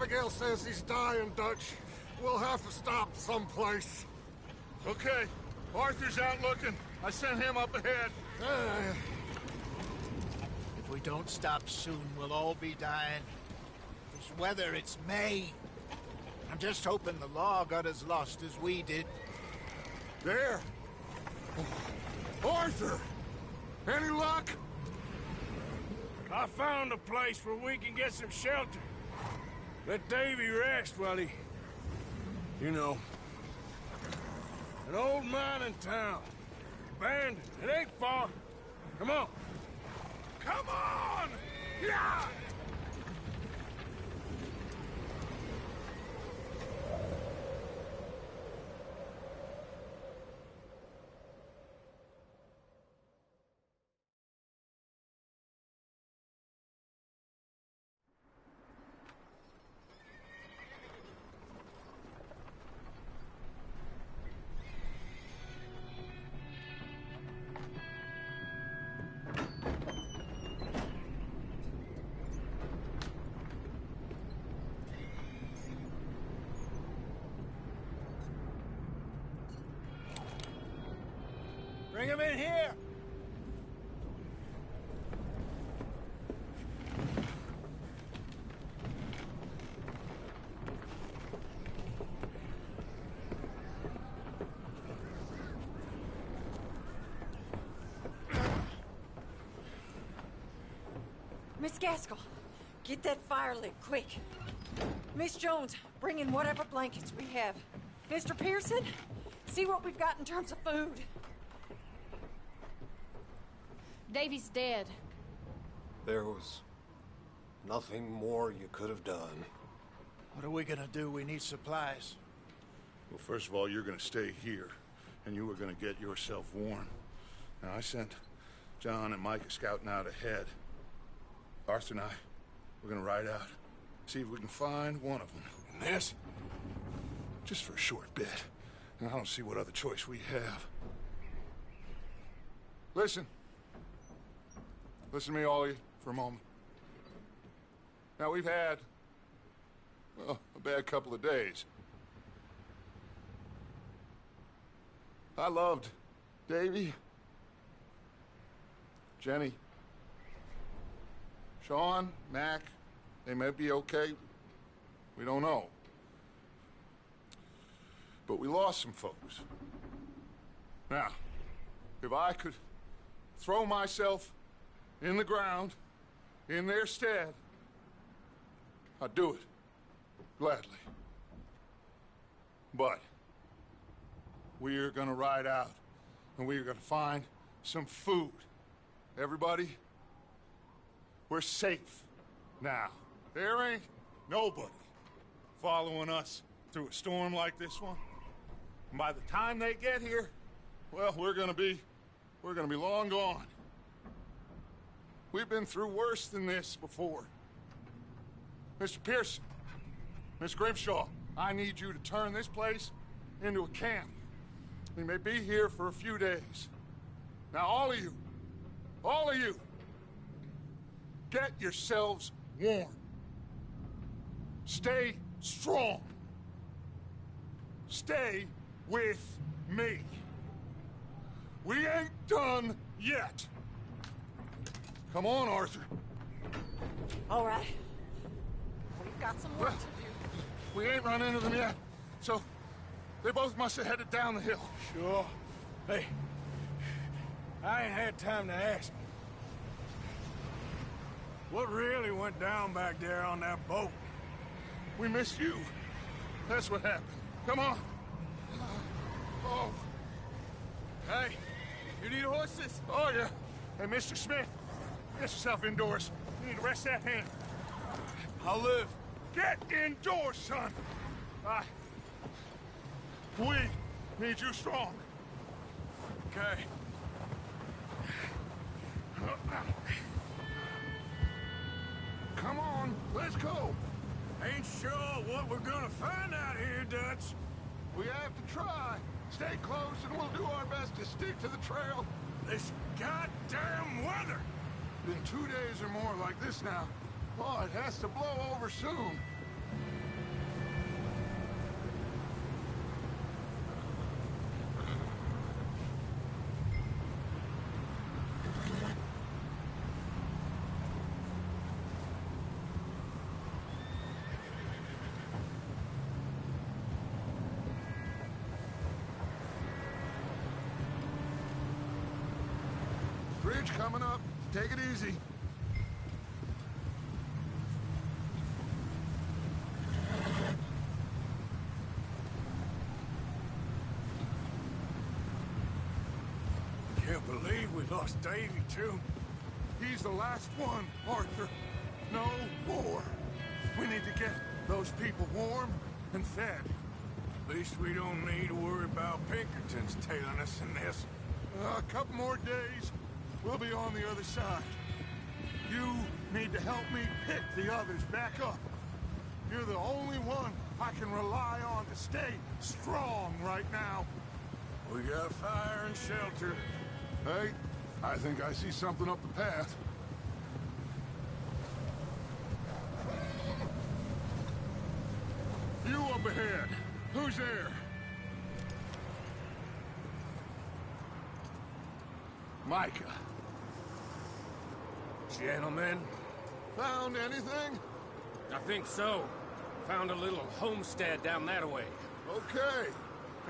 Abigail says he's dying, Dutch. We'll have to stop someplace. Okay. Arthur's out looking. I sent him up ahead. If we don't stop soon, we'll all be dying. This weather, it's May. I'm just hoping the law got as lost as we did. There! Arthur! Any luck? I found a place where we can get some shelter. Let Davy rest while he... You know. An old mining town. Abandoned. It ain't far. Come on. Come on! Yeah! Bring him in here! Miss Gaskell, get that fire lit, quick. Miss Jones, bring in whatever blankets we have. Mr. Pearson, see what we've got in terms of food. Davy's dead. There was nothing more you could have done. What are we gonna do? We need supplies. Well, first of all, you're gonna stay here, and you are gonna get yourself warm. Now, I sent John and Micah scouting out ahead. Arthur and I, we're gonna ride out, see if we can find one of them. And this? Just for a short bit. And I don't see what other choice we have. Listen. Listen to me, all of you, for a moment. Now, we've had, well, a bad couple of days. I loved Davy, Jenny, Sean, Mac. They may be okay. We don't know. But we lost some folks. Now, if I could throw myself in the ground, in their stead, I'd do it, gladly. But we're gonna ride out, and we're gonna find some food. Everybody, we're safe now. There ain't nobody following us through a storm like this one. And by the time they get here, well, we're gonna be long gone. We've been through worse than this before. Mr. Pearson, Miss Grimshaw, I need you to turn this place into a camp. We may be here for a few days. Now, all of you, get yourselves warm. Stay strong. Stay with me. We ain't done yet. Come on, Arthur. All right. We've got some work to do. We ain't run into them yet, so they both must have headed down the hill. Sure. Hey, I ain't had time to ask. What really went down back there on that boat? We missed you. That's what happened. Come on. Oh. Hey, you need horses? Oh, yeah. Hey, Mr. Smith, get yourself indoors. You need to rest that hand. I'll live. Get indoors, son. We need you strong. Okay. Come on, let's go. Ain't sure what we're gonna find out here, Dutch. We have to try. Stay close and we'll do our best to stick to the trail. This goddamn weather. Been 2 days or more like this now. Oh, it has to blow over soon. Bridge coming up. Take it easy. Can't believe we lost Davy, too. He's the last one, Arthur. No more. We need to get those people warm and fed. At least we don't need to worry about Pinkertons tailing us in this. A couple more days, we'll be on the other side. You need to help me pick the others back up. You're the only one I can rely on to stay strong right now. We got fire and shelter. Hey, I think I see something up the path. You up ahead. Who's there? Micah. Gentlemen, Found anything? I think so. Found a little homestead down that way. Okay.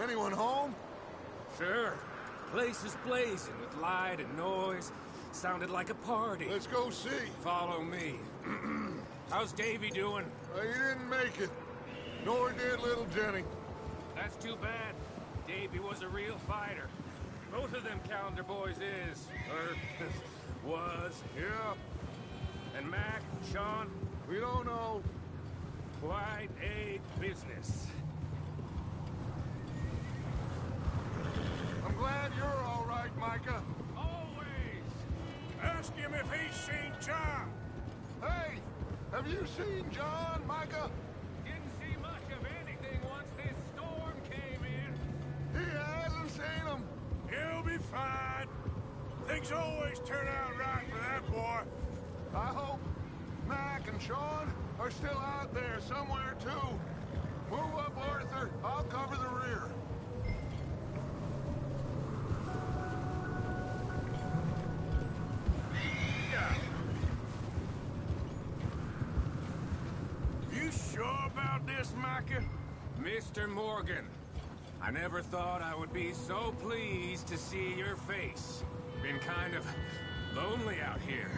Anyone home? Sure. Place is blazing with light and noise. Sounded like a party. Let's go see. Follow me. How's Davy doing? He didn't make it. Nor did little Jenny. That's too bad. Davy was a real fighter. Both of them calendar boys is. Or was. Yeah, And Mac, Sean, we don't know. quite a business. I'm glad you're all right, Micah. Always. Ask him if he's seen John. Hey, have you seen John, Micah? Didn't see much of anything once this storm came in. He hasn't seen him. He'll be fine. Things always turn out right for that boy. I hope Mac and Sean are still out there somewhere, too. Move up, Arthur. I'll cover the rear. You sure about this, Micah? Mr. Morgan, I never thought I would be so pleased to see your face. Been kind of lonely out here.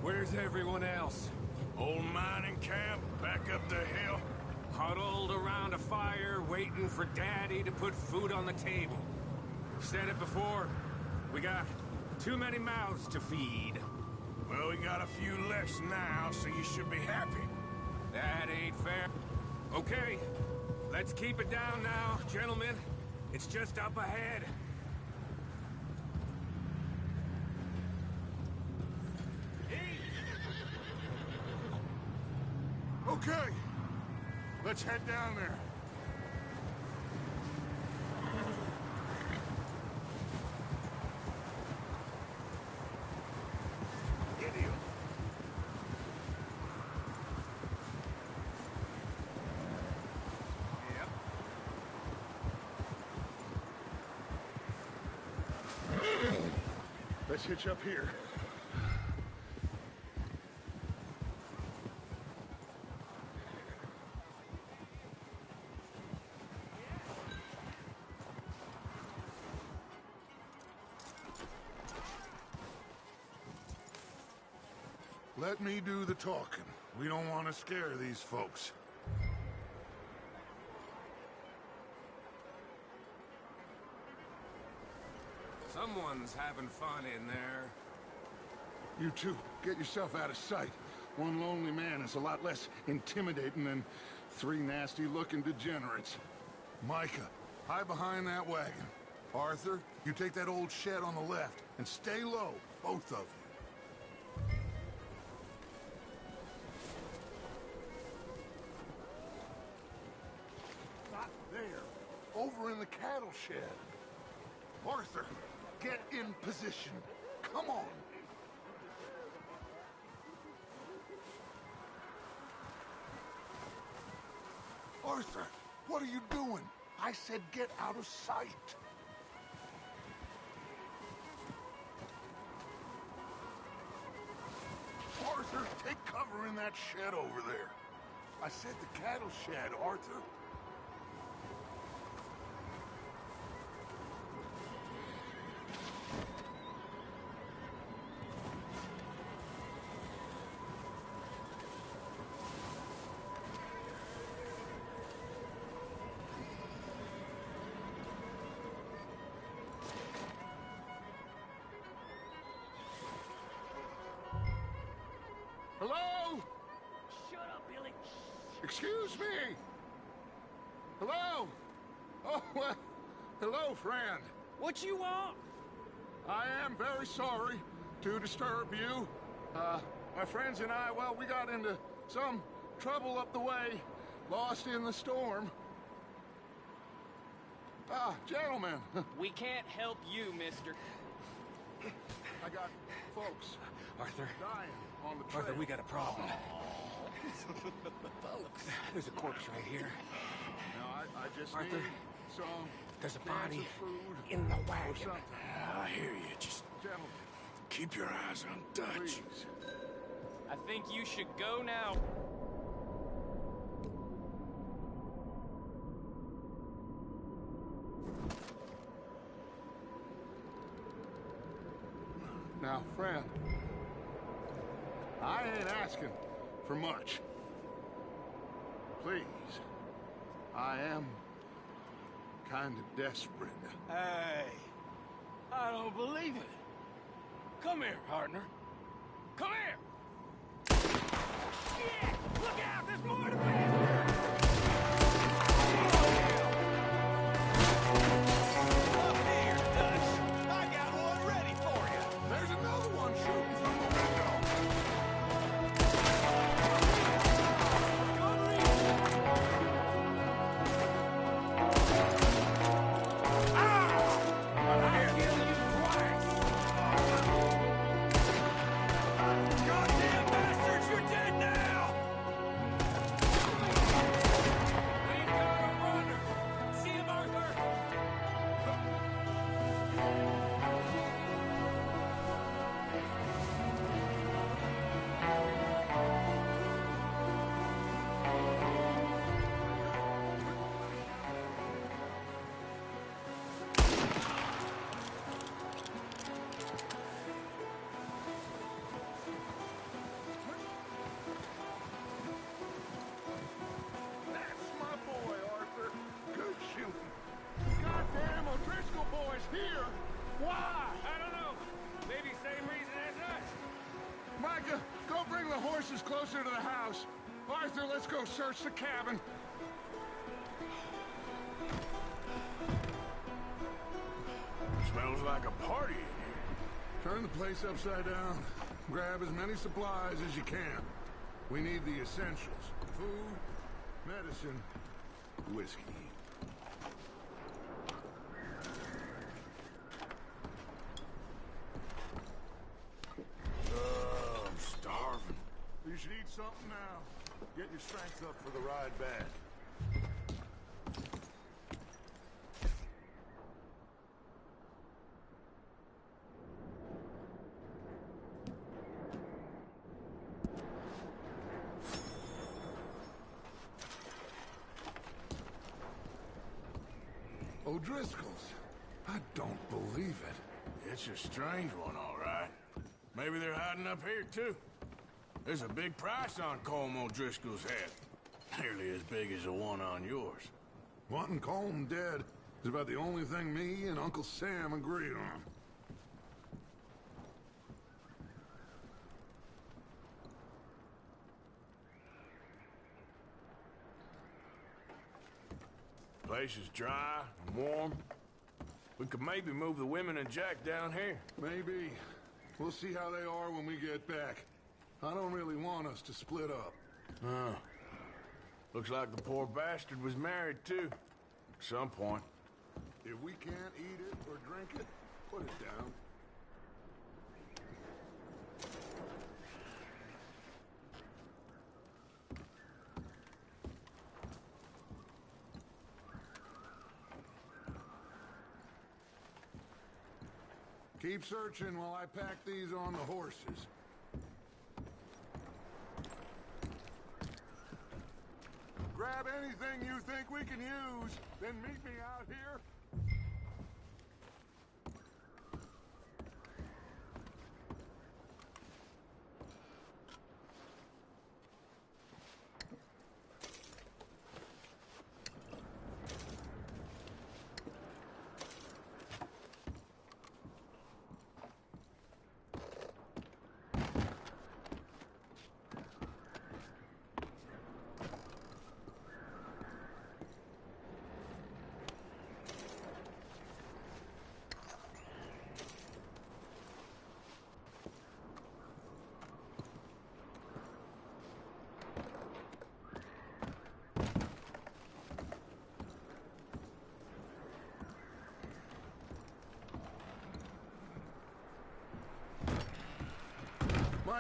Where's everyone else? Old mining camp back up the hill. Huddled around a fire, waiting for Daddy to put food on the table. Said it before, we got too many mouths to feed. Well, we got a few less now, so you should be happy. That ain't fair. Okay, let's keep it down now, gentlemen. It's just up ahead. Okay, let's head down there. Idiot. Yep. Let's hitch up here. Let me do the talking. We don't want to scare these folks. Someone's having fun in there. You two, get yourself out of sight. One lonely man is a lot less intimidating than three nasty-looking degenerates. Micah, hide behind that wagon. Arthur, you take that old shed on the left, and stay low, both of you. Not there. Over in the cattle shed. Arthur, get in position. Come on. Arthur, what are you doing? I said get out of sight. Arthur, take cover in that shed over there. I said the cattle shed, Arthur. excuse me? Hello? Oh, well, hello, friend. What you want? I am very sorry to disturb you. My friends and I, well, we got into some trouble up the way, lost in the storm. Gentlemen. We can't help you, mister. I got folks Arthur, dying on the trail. Arthur, we got a problem. Folks, there's a corpse right here. Now, I just Arthur, need some there's a cans body of food in the or wagon. something. I hear you. Just Gentlemen, keep your eyes on Dutch. please. I think you should go now. Now, friend, I ain't asking for much. Please, I am kind of desperate. Hey, I don't believe it. Come here, partner. Come here. Shit! Look out! There's more to bastard! Up here, Dutch. I got one ready for you. There's another one shooting from the window. I'll kill you twice. Goddamn bastards, you're dead now. Ain't got a wonder. See him, Arthur? That's my boy, Arthur. Good shooting. Goddamn O'Driscoll boys here. Why? I don't know. Maybe same reason as us. Micah, go bring the horses closer to the house. Arthur, let's go search the cabin. Smells like a party in here. Turn the place upside down. Grab as many supplies as you can. We need the essentials. Food, medicine, whiskey. I'm starving. You should eat something now. Get your strength up for the ride back. O'Driscoll's. I don't believe it. It's a strange one, all right. Maybe they're hiding up here, too. There's a big price on Colm O'Driscoll's head. Nearly as big as the one on yours. Wanting Colm dead is about the only thing me and Uncle Sam agree on. Place is dry and warm. We could maybe move the women and Jack down here. Maybe. We'll see how they are when we get back. I don't really want us to split up. Oh. Looks like the poor bastard was married, too. At some point. If we can't eat it or drink it, put it down. Keep searching while I pack these on the horses. Grab anything you think we can use, then meet me out here.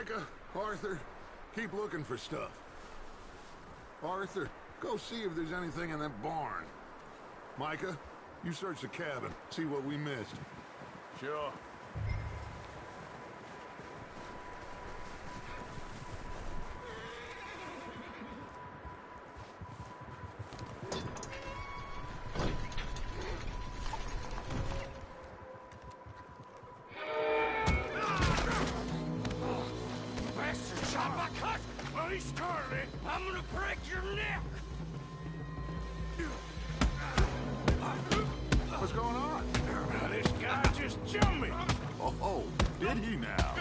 Micah, Arthur, keep looking for stuff. Arthur, go see if there's anything in that barn. Micah, you search the cabin, see what we missed. Sure. Bastard shot my cousin! Well, he started it. I'm gonna break your neck! What's going on? This guy just jumped me. Oh, did he now?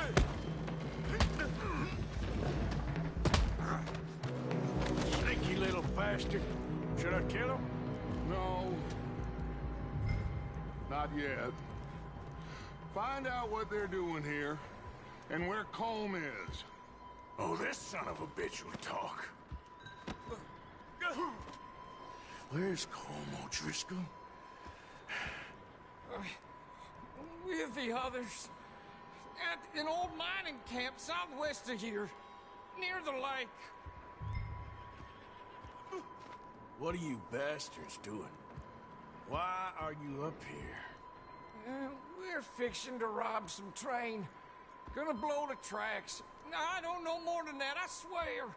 Sneaky little bastard. Should I kill him? No. Not yet. Find out what they're doing here, and where Colm is. Oh, this son of a bitch will talk. Where's Colm O'Driscoll? With the others. At an old mining camp southwest of here. Near the lake. What are you bastards doing? Why are you up here? We're fixing to rob some train. Gonna blow the tracks. I don't know more than that, I swear.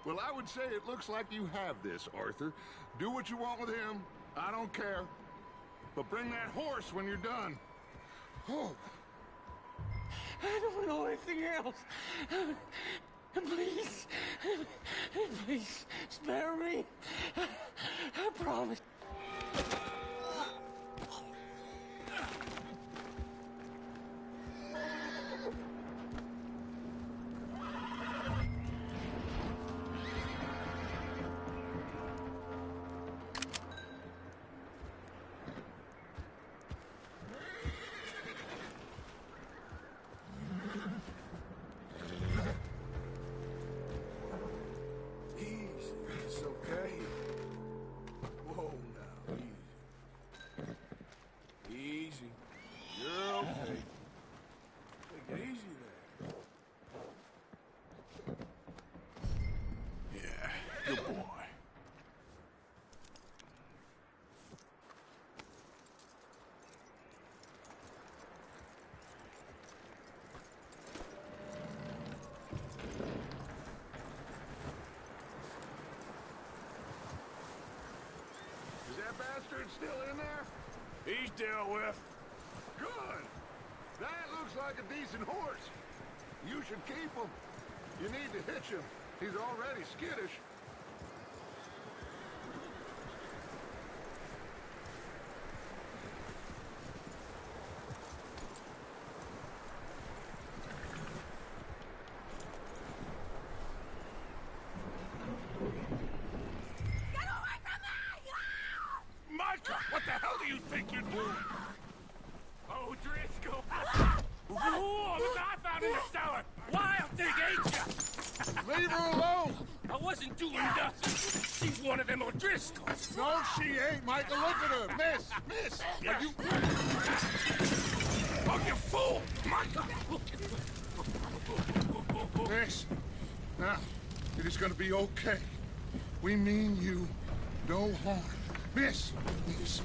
Well, I would say it looks like you have this, Arthur. Do what you want with him. I don't care. But bring that horse when you're done. Oh. I don't know anything else. Please. Please, spare me. I promise. It's okay. Whoa, now, easy. Easy. You're okay. Take it easy there. Yeah, good boy. Is that bastard still in there? He's dealt with. Good. That looks like a decent horse. You should keep him. You need to hitch him. He's already skittish. Micah, what the hell do you think you're doing? Oh, Driscoll. Whoa, look what I found in the cellar. Wild thing, ain't ya? Leave her alone! I wasn't doing nothing. She's one of them O'Driscolls. No, she ain't, Michael. Look at her. Miss! Miss! Are you... Oh, you fool! Micah! Miss, now, it is gonna be okay. We mean you no harm. Miss! Miss.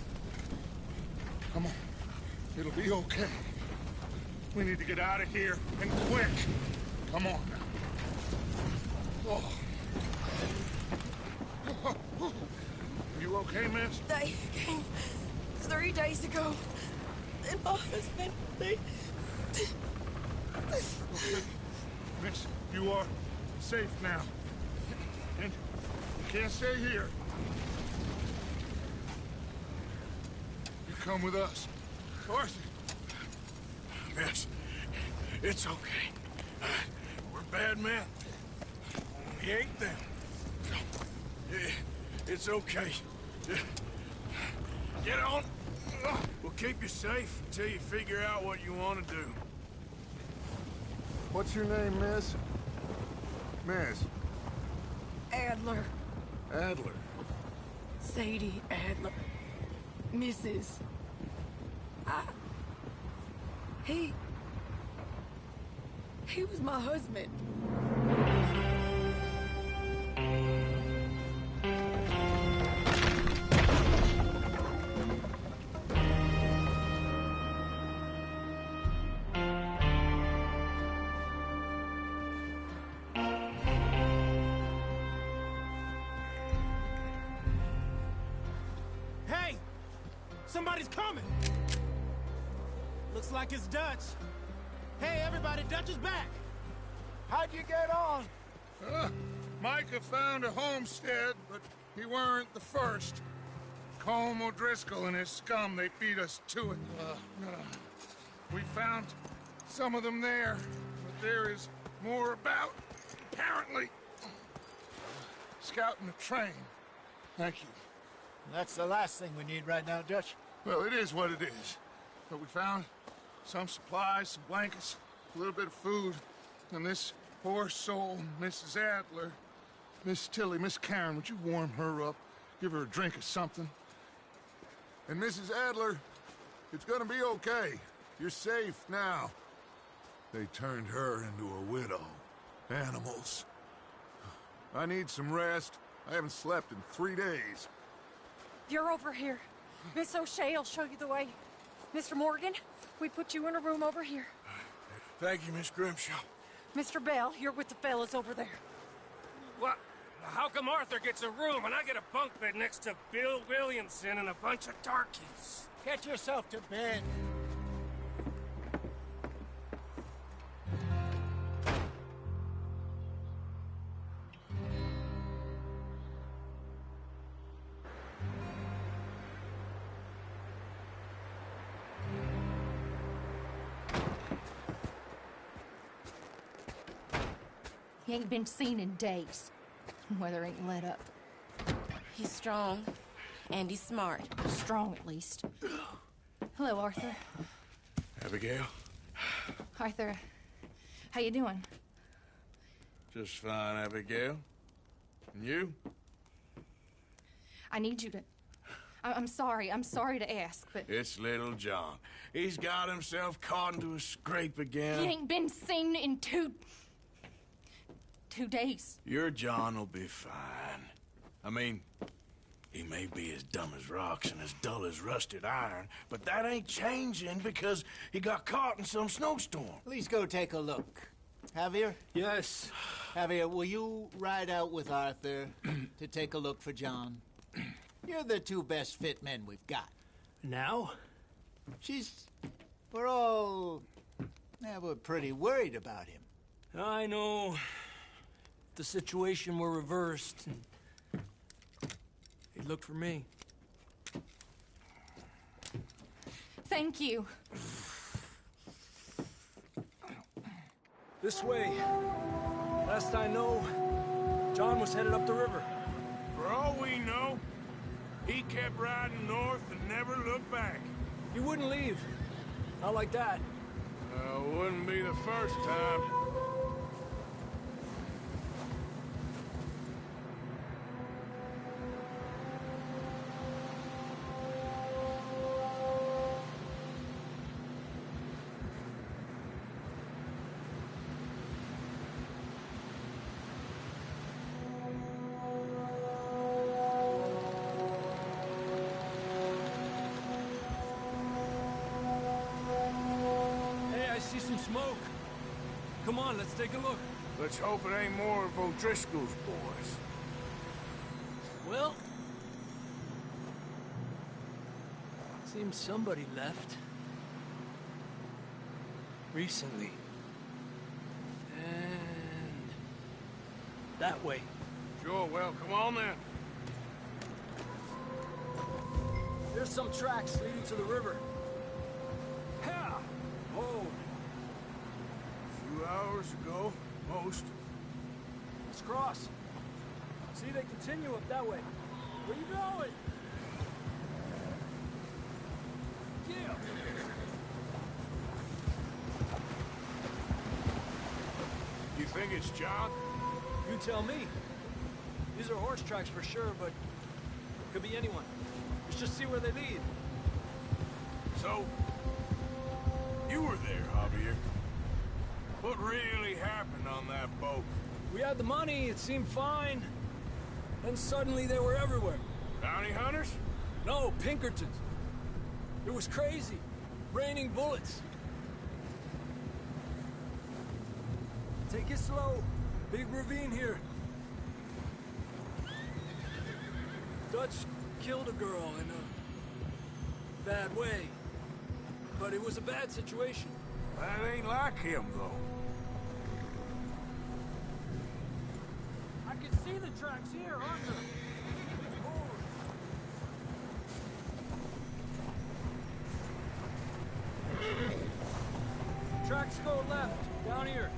Come on. It'll be okay. We need to get out of here, and quick. Come on now. Oh. You okay, miss? They came 3 days ago. And my husband, they... Miss, you are safe now. And you can't stay here. You come with us. Arthur. Miss, it's okay. We're bad men. We ain't them. It's okay. Get on. We'll keep you safe until you figure out what you want to do. What's your name, miss? Miss. Adler. Adler. Sadie Adler. Mrs. He was my husband. Hey! Somebody's coming! Looks like it's Dutch. Hey, everybody, Dutch is back! How'd you get on? Micah found a homestead, but he weren't the first. Colm O'Driscoll and his scum, they beat us to it. We found some of them there, but there is more about, apparently. Scouting the train. Thank you. That's the last thing we need right now, Dutch. Well, it is what it is. But we found some supplies, some blankets, a little bit of food, and this poor soul, Mrs. Adler, Miss Tilly, Miss Karen, would you warm her up? Give her a drink or something? And Mrs. Adler, it's gonna be okay. You're safe now. They turned her into a widow. Animals. I need some rest. I haven't slept in 3 days. You're over here. Miss O'Shea will show you the way. Mr. Morgan, we put you in a room over here. Thank you, Miss Grimshaw. Mr. Bell, you're with the fellas over there. What? How come Arthur gets a room and I get a bunk bed next to Bill Williamson and a bunch of darkies? Get yourself to bed. He ain't been seen in days. Weather ain't let up. He's strong, and he's smart. Strong, at least. Hello, Arthur. Abigail? Arthur, how you doing? Just fine, Abigail. And you? I need you to... I'm sorry to ask, but... It's little John. He's got himself caught into a scrape again. He ain't been seen in 2 days. Your John will be fine. I mean, he may be as dumb as rocks and as dull as rusted iron, but that ain't changing because he got caught in some snowstorm. Please go take a look. Javier? Yes. Javier, will you ride out with Arthur to take a look for John? You're the 2 best fit men we've got. Now? We're pretty worried about him. I know. The situation were reversed, and he looked for me. Thank you. This way. Last I know, John was headed up the river. For all we know, he kept riding north and never looked back. He wouldn't leave. Not like that. Wouldn't be the first time. See some smoke. Come on, let's take a look. Let's hope it ain't more of O'Driscoll's boys. Well, seems somebody left. Recently. And that way. Sure, well, come on then. There's some tracks leading to the river. Yeah. Oh. 2 hours ago, most. Let's cross. See, they continue up that way. Where you going? Yeah. You think it's John? You tell me. These are horse tracks for sure, but could be anyone. Let's just see where they lead. So, you were there, Javier. What really happened on that boat? We had the money, it seemed fine. Then suddenly they were everywhere. Bounty hunters? No, Pinkertons. It was crazy. Raining bullets. Take it slow. Big ravine here. Dutch killed a girl in a bad way. But it was a bad situation. That ain't like him, though. I can see the tracks here, under. Tracks go left, down here.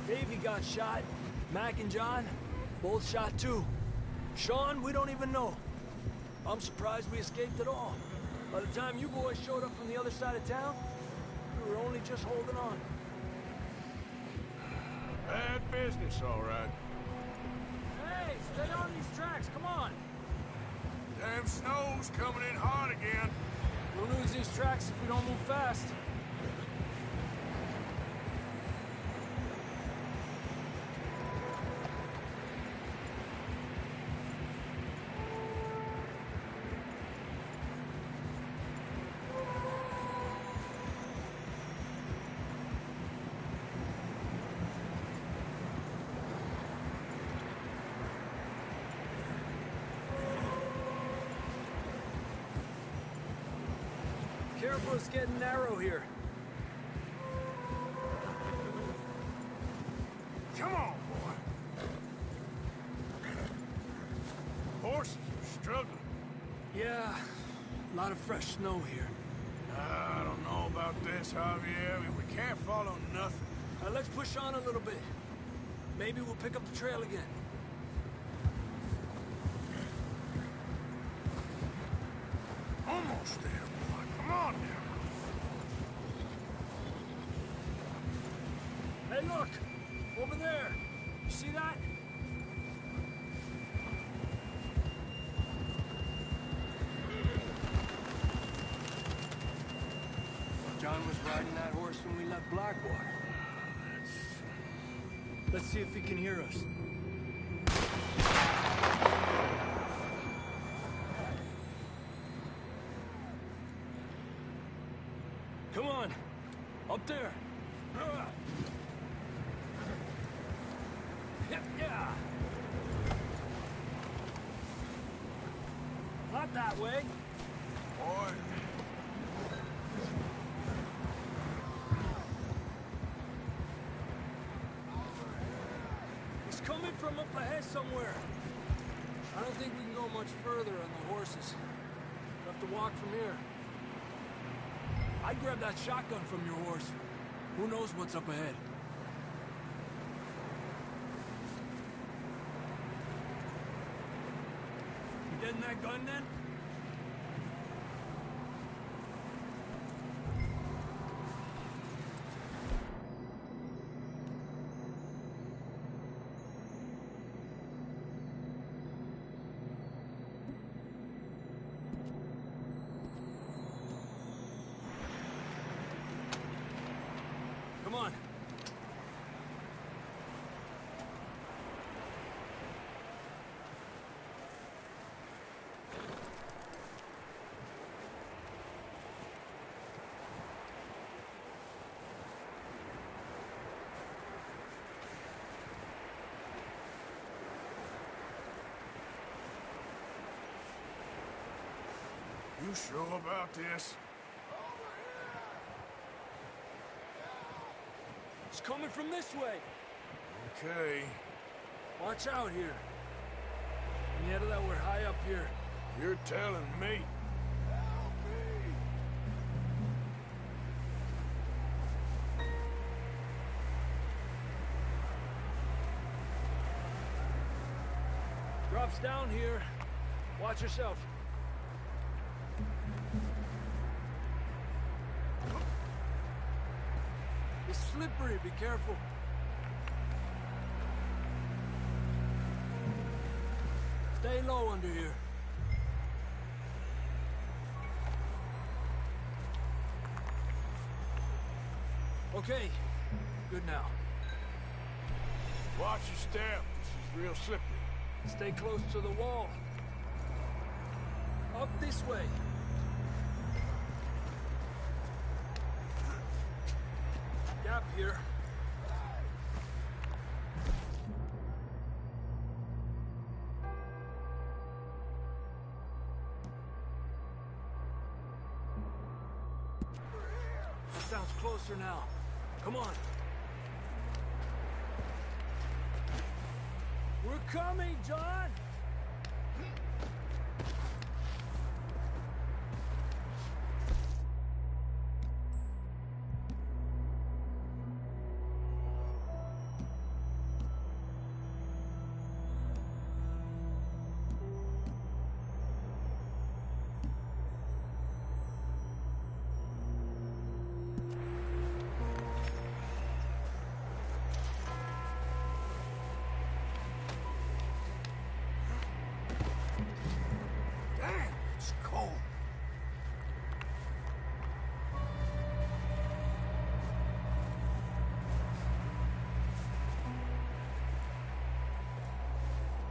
Davey got shot. Mac and John, both shot too. Sean, we don't even know. I'm surprised we escaped at all. By the time you boys showed up from the other side of town, we were only just holding on. Bad business, all right. Hey, stay on these tracks, come on. Damn snow's coming in hard again. We'll lose these tracks if we don't move fast. Careful, it's getting narrow here. Come on, boy. Horses are struggling. Yeah, a lot of fresh snow here. I don't know about this, Javier. I mean, we can't follow nothing. Let's push on a little bit. Maybe we'll pick up the trail again. Almost there, boy. Come on now. Hey, look! Over there! You see that? John was riding that horse when we left Blackwater. Let's see if he can hear us. Come on! Up there! Yeah! Not that way! Boy. He's coming from up ahead somewhere. I don't think we can go much further on the horses. We'll have to walk from here. I'd grab that shotgun from your horse. Who knows what's up ahead? You getting that gun then? Come on. You sure about this? It's coming from this way. Okay. Watch out here. Yeah, that we're high up here. You're telling me. Drops down here. Watch yourself. It's slippery, be careful. Stay low under here. Okay. Good now. Watch your step. This is real slippery. Stay close to the wall. Up this way. Gap here. That sounds closer now. Come on. We're coming, John!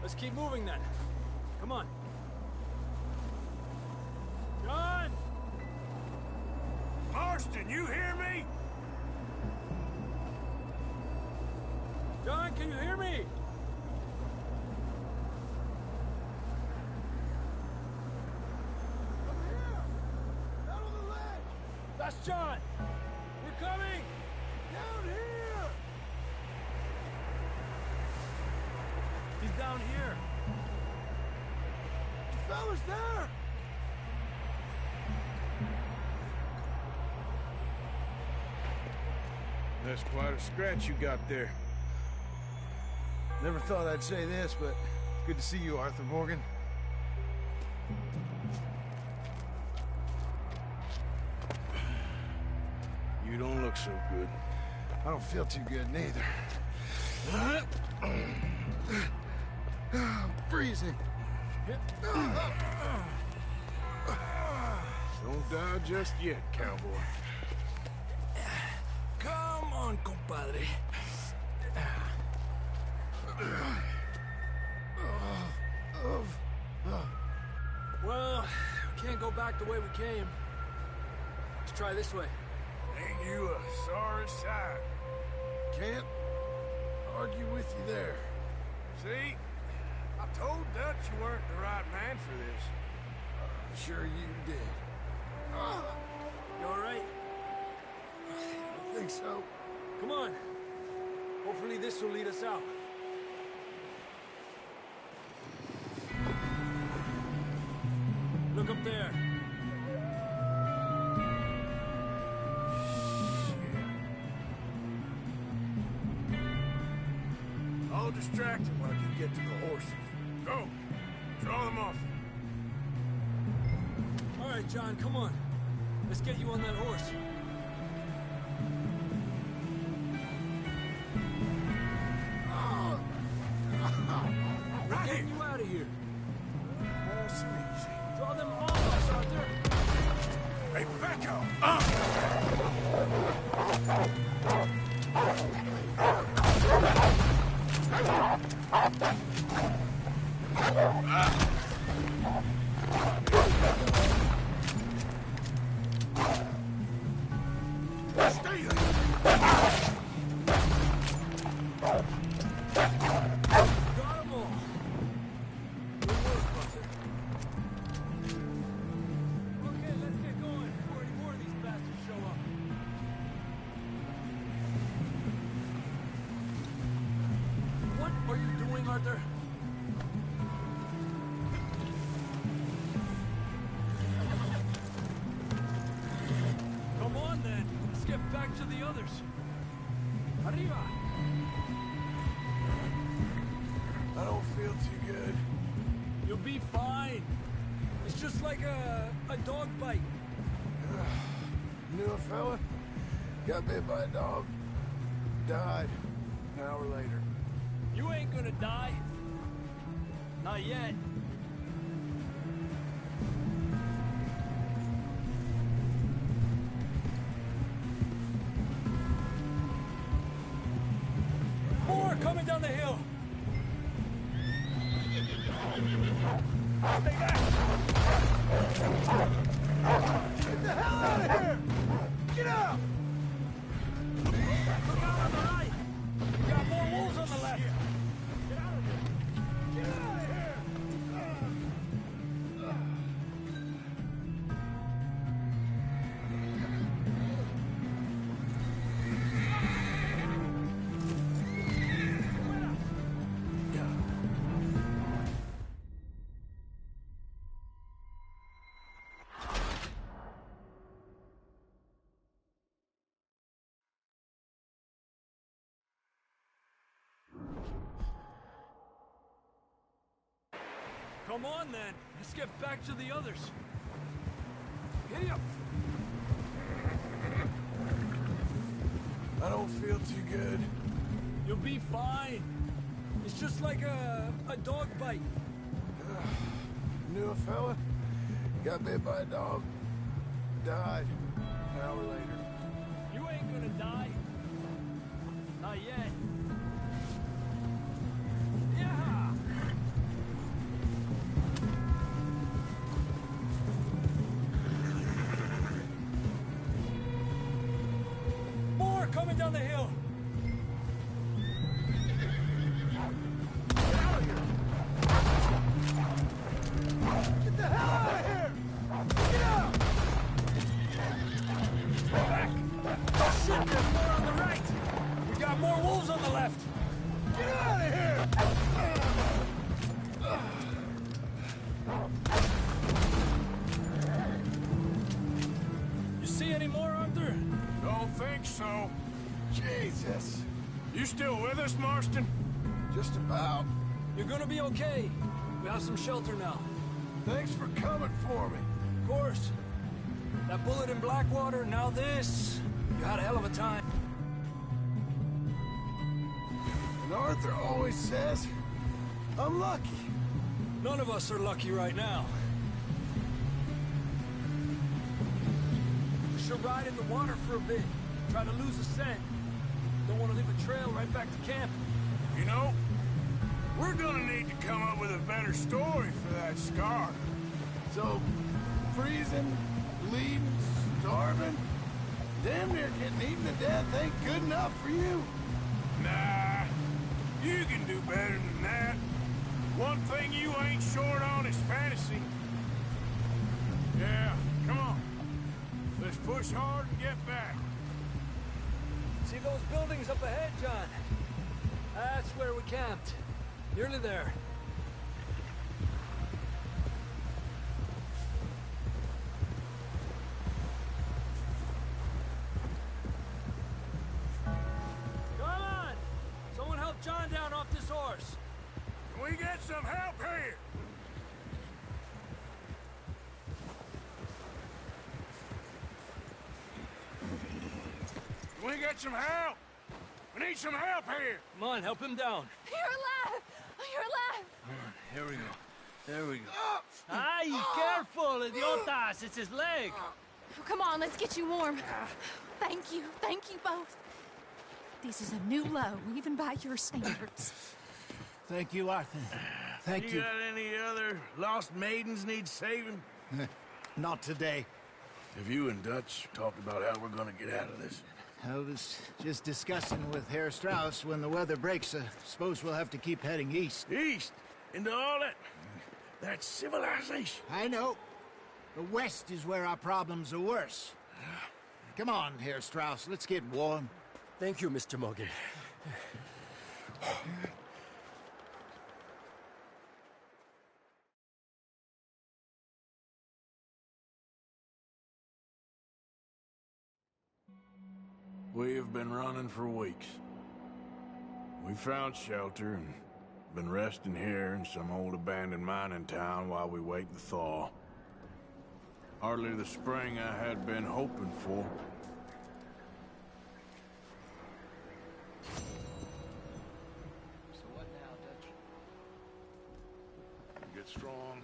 Let's keep moving then. Come on. John! Marston, you hear me? John, can you hear me? Come here! Down on the ledge! That's John! We're coming! Down here! He's down here. The fella's there! That's quite a scratch you got there. Never thought I'd say this, but it's good to see you, Arthur Morgan. You don't look so good. I don't feel too good, neither. Freezing. Don't die just yet, cowboy. Come on, compadre. Well, we can't go back the way we came. Let's try this way. Ain't you a sorry sight? Can't argue with you there. See? I told Dutch you weren't the right man for this. I'm sure you did. You all right? I think so. Come on. Hopefully this will lead us out. Look up there. I'll distract him while you get to the horses. Go. Draw them off. All right, John, come on. Let's get you on that horse. We're getting you out of here. Nice and easy. Draw them all off, Arthur. Hey, back up! Stay there! Got them all. Good work, Arthur. Okay, let's get going before any more of these bastards show up. What are you doing, Arthur? Come on, then. Let's get back to the others. Arriba! I don't feel too good. You'll be fine. It's just like a dog bite. Knew a fella, got bit by a dog, died an hour later. You ain't gonna die. Not yet. the hill. Stay back! Get the hell out of here! Get out! Look out on the right. We got more wolves on the left. Get out of here! Get out of here! Come on, then. Let's get back to the others. Giddy up. I don't feel too good. You'll be fine. It's just like a dog bite. Knew a fella, got bit by a dog, died an hour later. You ain't gonna die. Not yet. Yeah! More coming down the hill. Get the hell out of here! Get out! Go back. Oh shit, there's more on the right. We got more wolves on the left. Get out of here! You see any more, Arthur? Don't think so. Jesus, You still with us, Marston? just about. You're gonna be okay. We have some shelter now. Thanks for coming for me. Of course. That bullet in Blackwater, now this. You had a hell of a time. And Arthur always says, I'm lucky. None of us are lucky right now. We should ride in the water for a bit. Try to lose the scent. Don't want to leave a trail right back to camp. You know, we're gonna need to come up with a better story for that scar. So, freezing, bleeding, starving, damn near getting eaten to death ain't good enough for you. Nah, you can do better than that. One thing you ain't short on is fantasy. Yeah, come on. Let's push hard and get back. See those buildings up ahead, John? That's where we camped. Nearly there. Come on! Someone help John down off this horse. Can we get some help here? Can we get some help? We need some help here. Come on, help him down. You're alive! You're alive! Here we go. There we go. Ay, careful, idiotas! It's his leg. Oh, come on, let's get you warm. Thank you both. This is a new low, even by your standards. Thank you, Arthur. Thank you. Got any other lost maidens need saving? Not today. Have you and Dutch talked about how we're gonna get out of this? I was just discussing with Herr Strauss when the weather breaks. Suppose we'll have to keep heading east. East? Into all that civilization. I know. The west is where our problems are worse. Come on, Herr Strauss, let's get warm. Thank you, Mr. Morgan. We have been running for weeks. We found shelter and been resting here in some old abandoned mining town while we wait the thaw. Hardly the spring I had been hoping for. So what now, Dutch? We get strong,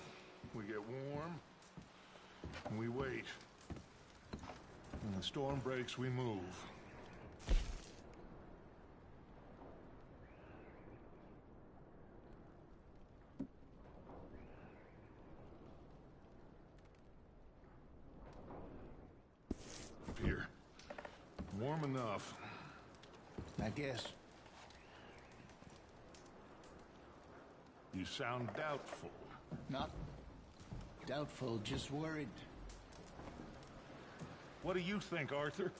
we get warm, and we wait. When the storm breaks, we move. warm enough. I guess. You sound doubtful. Not doubtful, just worried. What do you think, Arthur?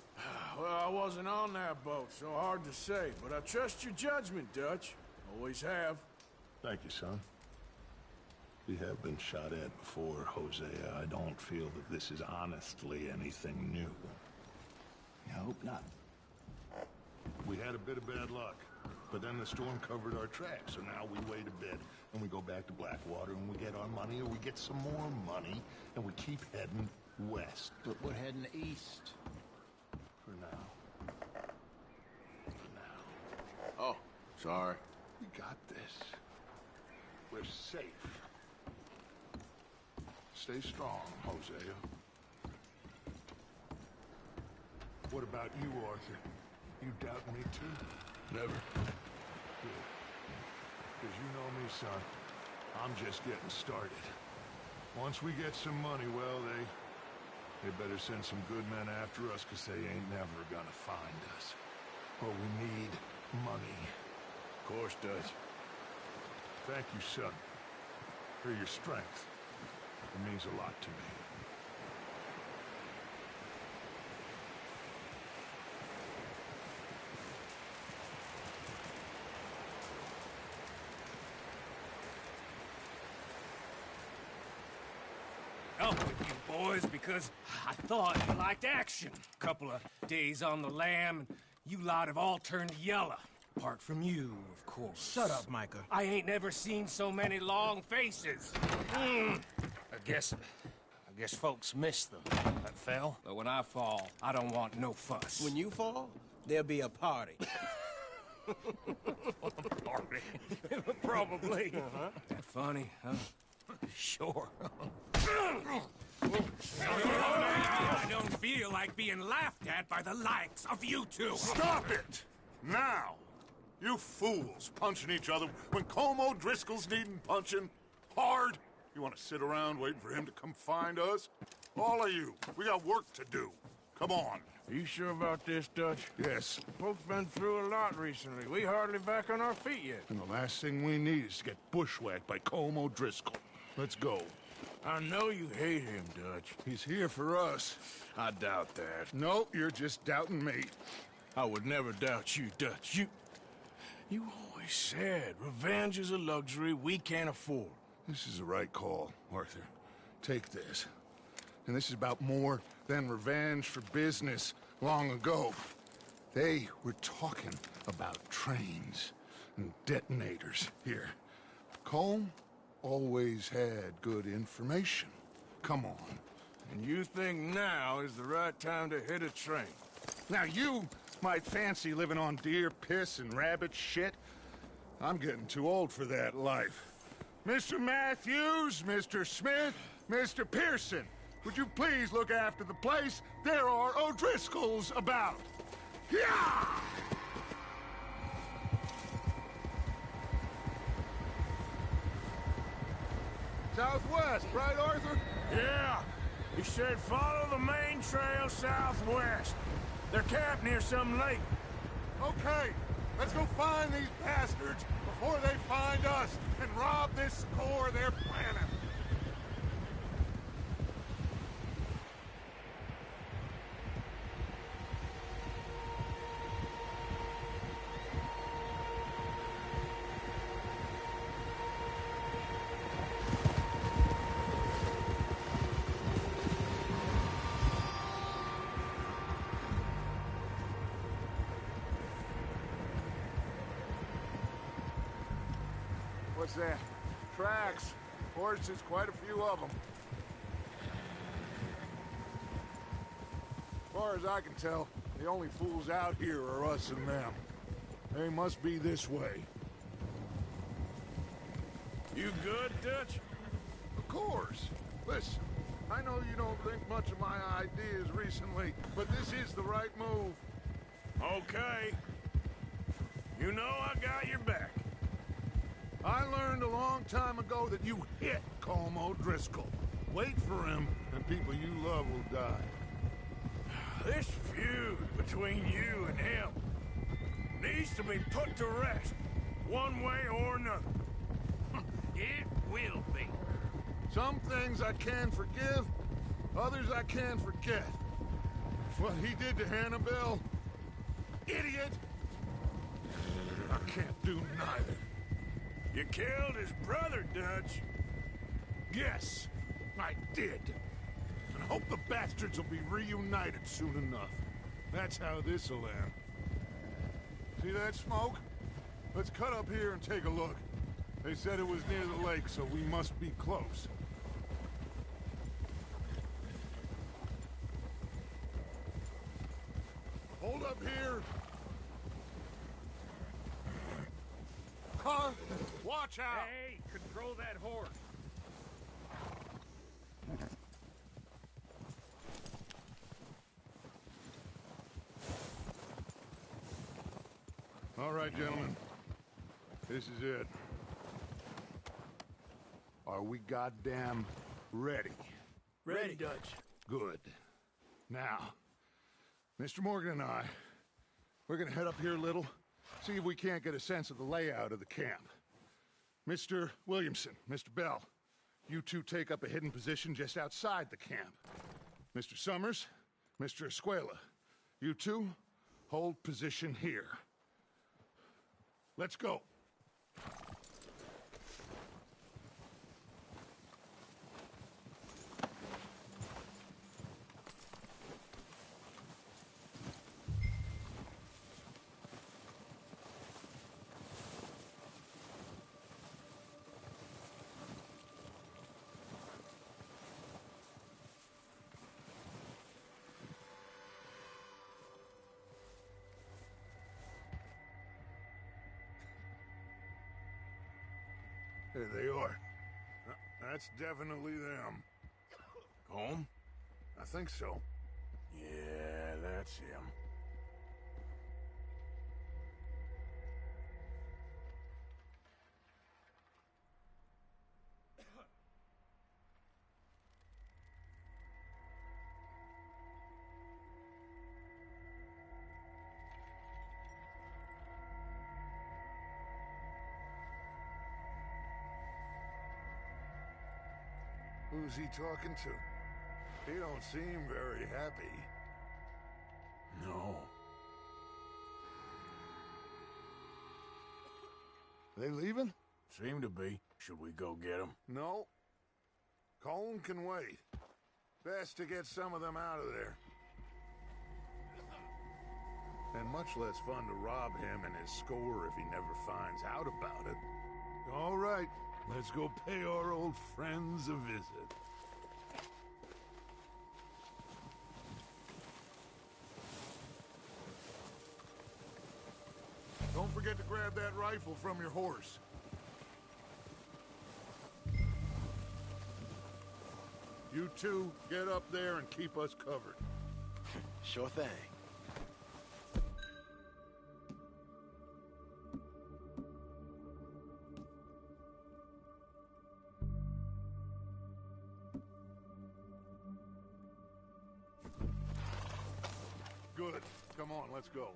Well, I wasn't on that boat, so hard to say. But I trust your judgment, Dutch. Always have. Thank you, son. We have been shot at before, Hosea. I don't feel that this is honestly anything new. I hope not. We had a bit of bad luck, but then the storm covered our tracks, so now we wait a bit, and we go back to Blackwater, and we get our money, or we get some more money, and we keep heading west. But we're heading east. For now. For now. Oh, sorry. We got this. We're safe. Stay strong, Hosea. What about you, Arthur? You doubt me too? Never. Good. Because you know me, son. I'm just getting started. Once we get some money, well, they better send some good men after us, because they ain't never gonna find us. But we need money. Of course, Dutch. Thank you, son, for your strength. It means a lot to me. Up with you boys because I thought you liked action. Couple of days on the lam, and you lot have all turned yellow. Apart from you, of course. Shut up, Micah. I ain't never seen so many long faces. I guess folks miss them. That fell. But when I fall, I don't want no fuss. When you fall, there'll be a party. Party? Probably. That funny, huh? Sure. I don't feel like being laughed at by the likes of you two. Stop it! Now! You fools punching each other when Como Driscoll's needing punching hard. You want to sit around waiting for him to come find us? All of you, we got work to do. Come on. Are you sure about this, Dutch? Yes. Folks been through a lot recently. We hardly back on our feet yet. And the last thing we need is to get bushwhacked by Como Driscoll. Let's go. I know you hate him, Dutch. He's here for us. I doubt that. No, you're just doubting me. I would never doubt you, Dutch. You always said revenge is a luxury we can't afford. This is the right call, Arthur. Take this. And this is about more than revenge for business long ago. They were talking about trains and detonators here. Colm always had good information. Come on. And you think now is the right time to hit a train? Now you might fancy living on deer piss and rabbit shit. I'm getting too old for that life. Mr. Matthews, Mr. Smith, Mr. Pearson, would you please look after the place? There are O'Driscolls about. Yeah! Southwest, right, Arthur? Yeah. He said follow the main trail southwest. They're camped near some lake. Okay, let's go find these bastards before they find us and rob this core they're planning. What's that? Tracks. Horses, quite a few of them. As far as I can tell, the only fools out here are us and them. They must be this way. You good, Dutch? Of course. Listen, I know you don't think much of my ideas recently, but this is the right move. Okay. You know I got your back. I learned a long time ago that you hit Como Driscoll. Wait for him, and people you love will die. This feud between you and him needs to be put to rest, one way or another. It will be. Some things I can forgive, others I can't forget. What he did to Hannibal, idiot! I can't do neither. You killed his brother, Dutch. Yes, I did. And I hope the bastards will be reunited soon enough. That's how this'll end. See that smoke? Let's cut up here and take a look. They said it was near the lake, so we must be close. Hold up here. Car, watch out! Hey, control that horse. All right, gentlemen. This is it. Are we goddamn ready? Ready, Dutch. Good. Now, Mr. Morgan and I, we're gonna head up here a little, see if we can't get a sense of the layout of the camp. Mr. Williamson, Mr. Bell, you two take up a hidden position just outside the camp. Mr. Summers, Mr. Escuela, you two hold position here. Let's go. There they are. That's definitely them. Home? I think so. Yeah, that's him. Who's he talking to? He don't seem very happy. No. They leaving? Seem to be. Should we go get them? No. Colm can wait. Best to get some of them out of there. And much less fun to rob him and his score if he never finds out about it. All right, let's go pay our old friends a visit. Don't forget to grab that rifle from your horse. You two, get up there and keep us covered. Sure thing. Good. Come on, let's go.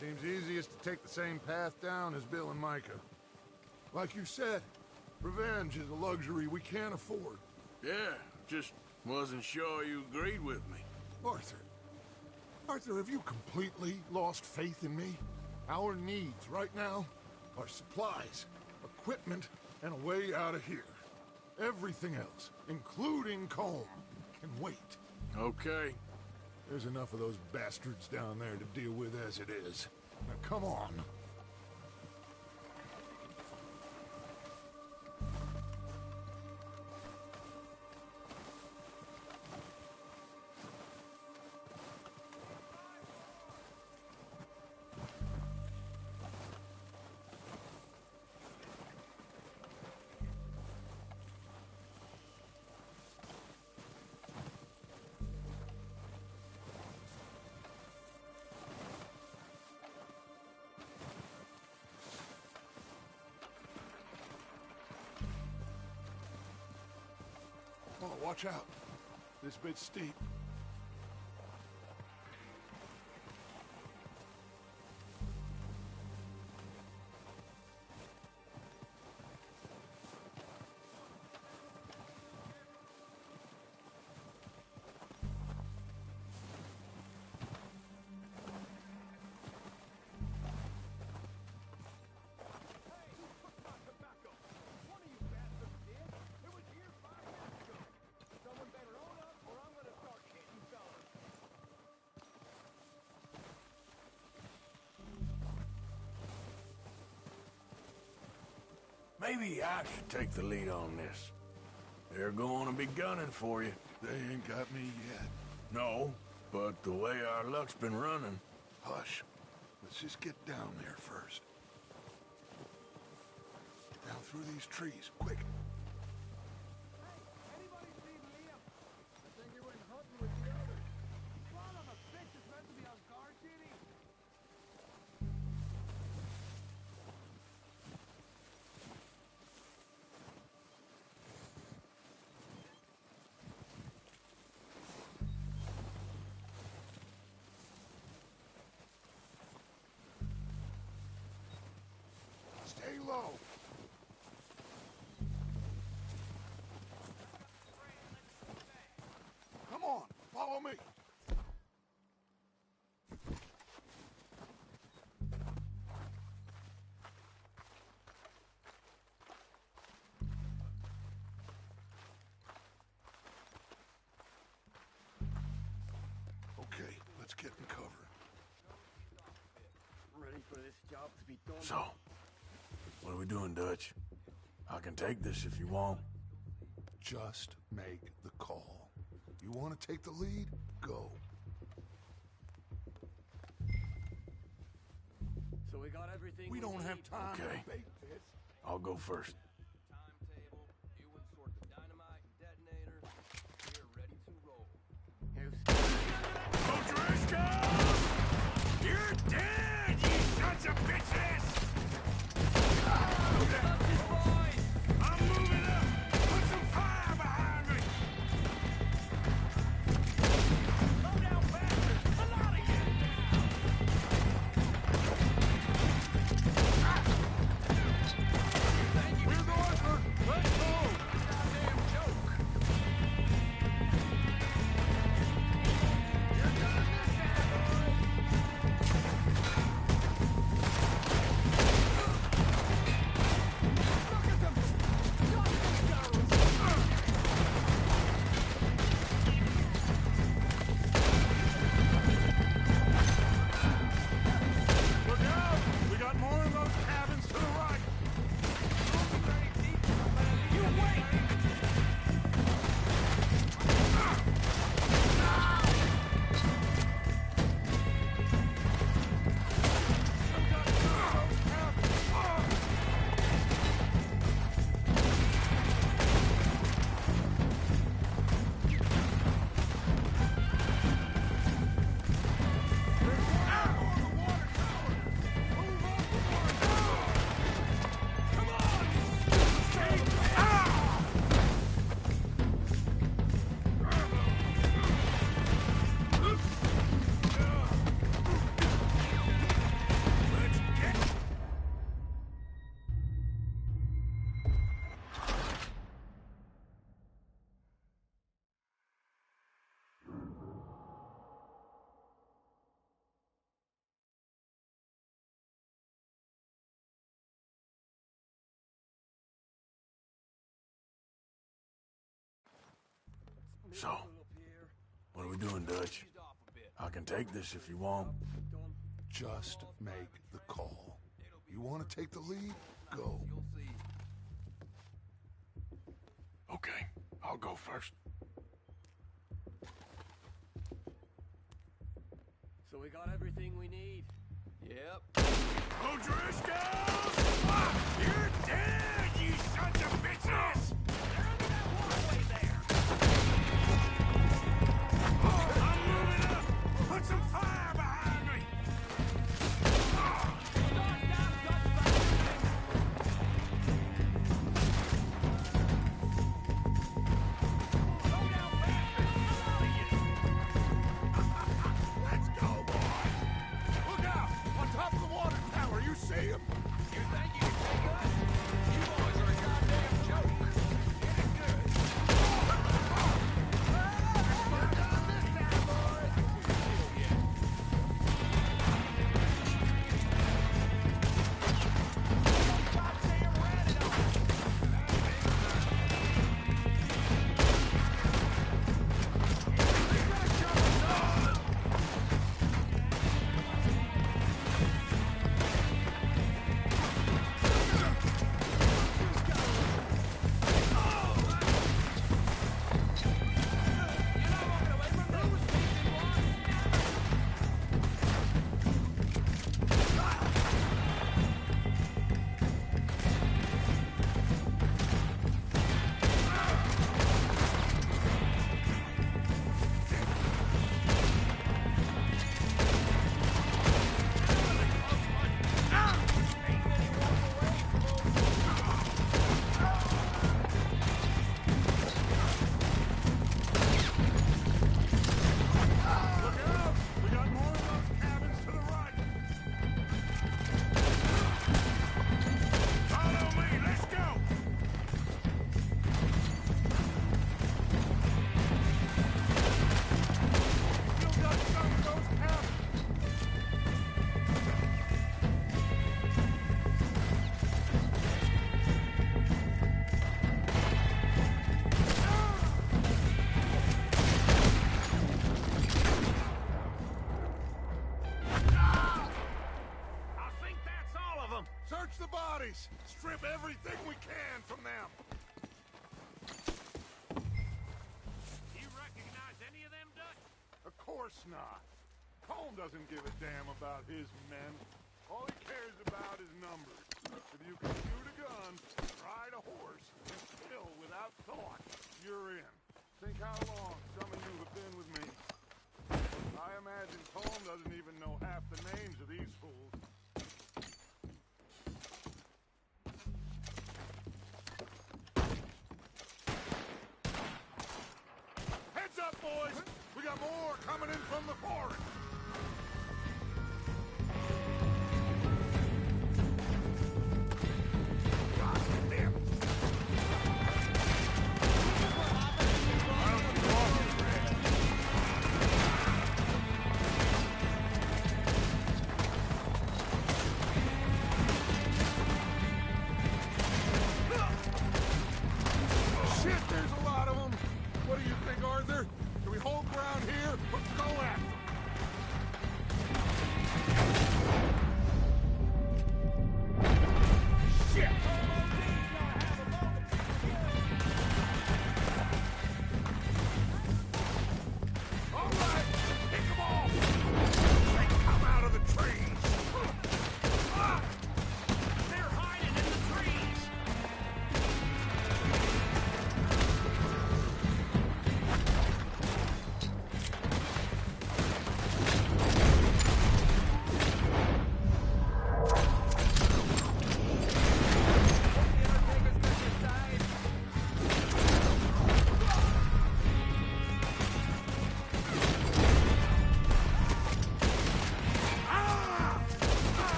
Seems easiest to take the same path down as Bill and Micah. Like you said, revenge is a luxury we can't afford. Yeah, just wasn't sure you agreed with me. Arthur, have you completely lost faith in me? Our needs right now are supplies, equipment, and a way out of here. Everything else, including Colm, can wait. Okay. There's enough of those bastards down there to deal with as it is. Now come on. watch out. This bit's steep. Maybe I should take the lead on this. They're going to be gunning for you. They ain't got me yet. No, but the way our luck's been running... Hush. Let's just get down there first. Down through these trees, quick. Stay low. Come on, follow me. Okay, let's get in cover. Ready for this job to be done. So, what are we doing, Dutch? I can take this if you want. Just make the call. You want to take the lead? Go. So we got everything We don't have time to Okay. debate this. I'll go first. Timetable, you insert the dynamite and detonator. We're ready to roll. O'Driscoll! You're dead, you sons of bitches! I'm moving up! Put some fire behind me! Slow down, bastard! A lot of you! We're going for... Let's go! Goddamn joke! You're gonna miss that, boys! Look out! We got more of those cabins to the right! You wait! So, what are we doing, Dutch? I can take this if you want. Just make the call. You want to take the lead? Go. Okay, I'll go first. So we got everything we need. Yep. O'Driscoll! You're dead, you sons of bitches! I'm moving up! Put some fire behind me! not. Colm doesn't give a damn about his men. All he cares about is numbers. If you can shoot a gun, ride a horse, and kill without thought, you're in. Think how long some of you have been with me. I imagine Colm doesn't even know half the names of these fools. Heads up, boys! We got more coming in from the forest!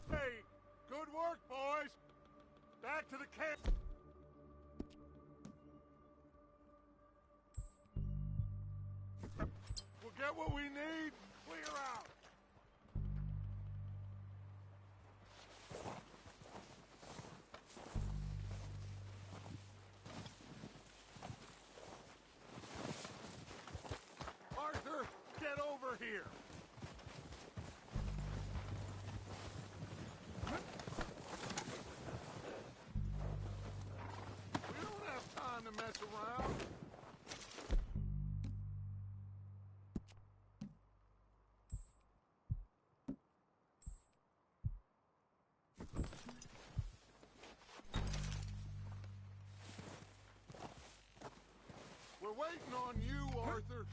Hey, good work, boys! Back to the camp! We'll get what we need, clear out! Arthur, get over here! To mess around. We're waiting on you, Arthur.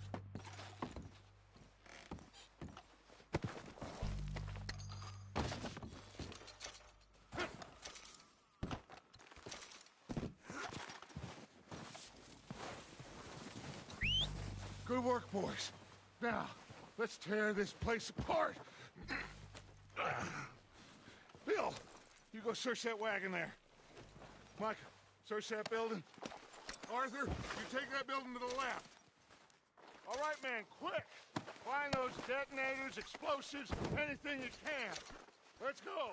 Good work, boys. Now, let's tear this place apart. Bill, you go search that wagon there. Mike, search that building. Arthur, you take that building to the left. All right, man, quick. Find those detonators, explosives, anything you can. Let's go.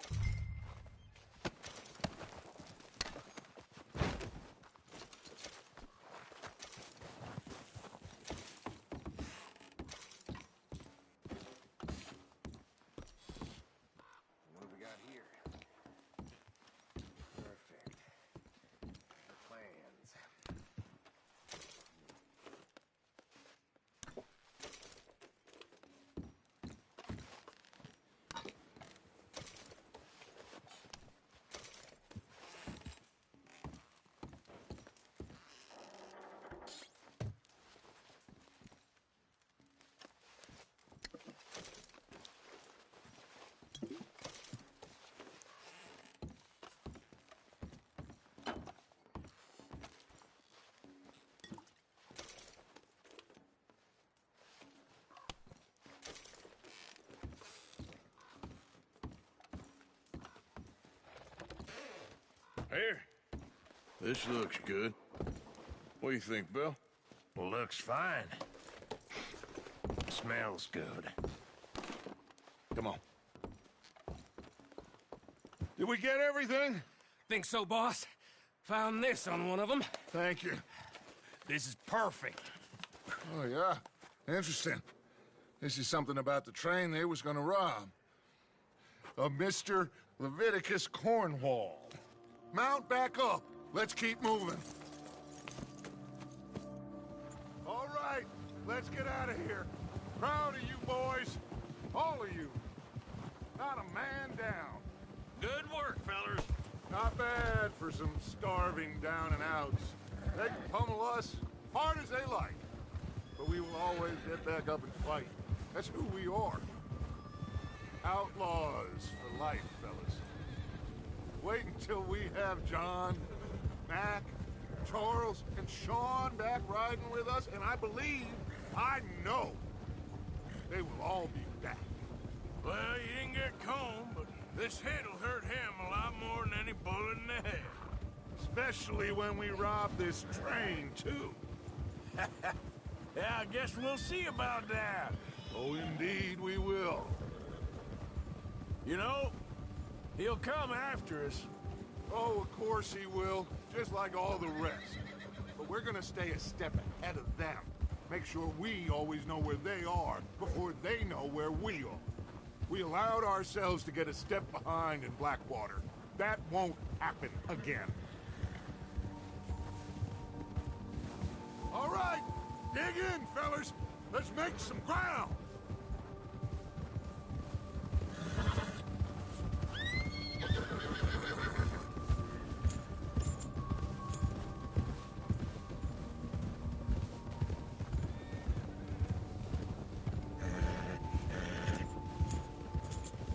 Here. This looks good. What do you think, Bill? Looks fine. Smells good. Come on. Did we get everything? Think so, boss? Found this on one of them. Thank you. This is perfect. Oh, yeah? Interesting. This is something about the train they was gonna rob. A Mr. Leviticus Cornwall. Mount back up. Let's keep moving. All right, let's get out of here. Proud of you boys. All of you. Not a man down. Good work, fellers. Not bad for some starving down and outs. They can pummel us hard as they like. But we will always get back up and fight. That's who we are. Outlaws for life, fellas. Wait until we have John, Mac, Charles, and Sean back riding with us, and I believe, I know, they will all be back. Well, you didn't get Combe, but this hit'll hurt him a lot more than any bullet in the head. Especially when we rob this train, too. Yeah, I guess we'll see about that. Oh, indeed we will. You know, he'll come after us. Oh, of course he will, just like all the rest. But we're gonna stay a step ahead of them. Make sure we always know where they are before they know where we are. We allowed ourselves to get a step behind in Blackwater. That won't happen again. All right, dig in, fellas. Let's make some ground.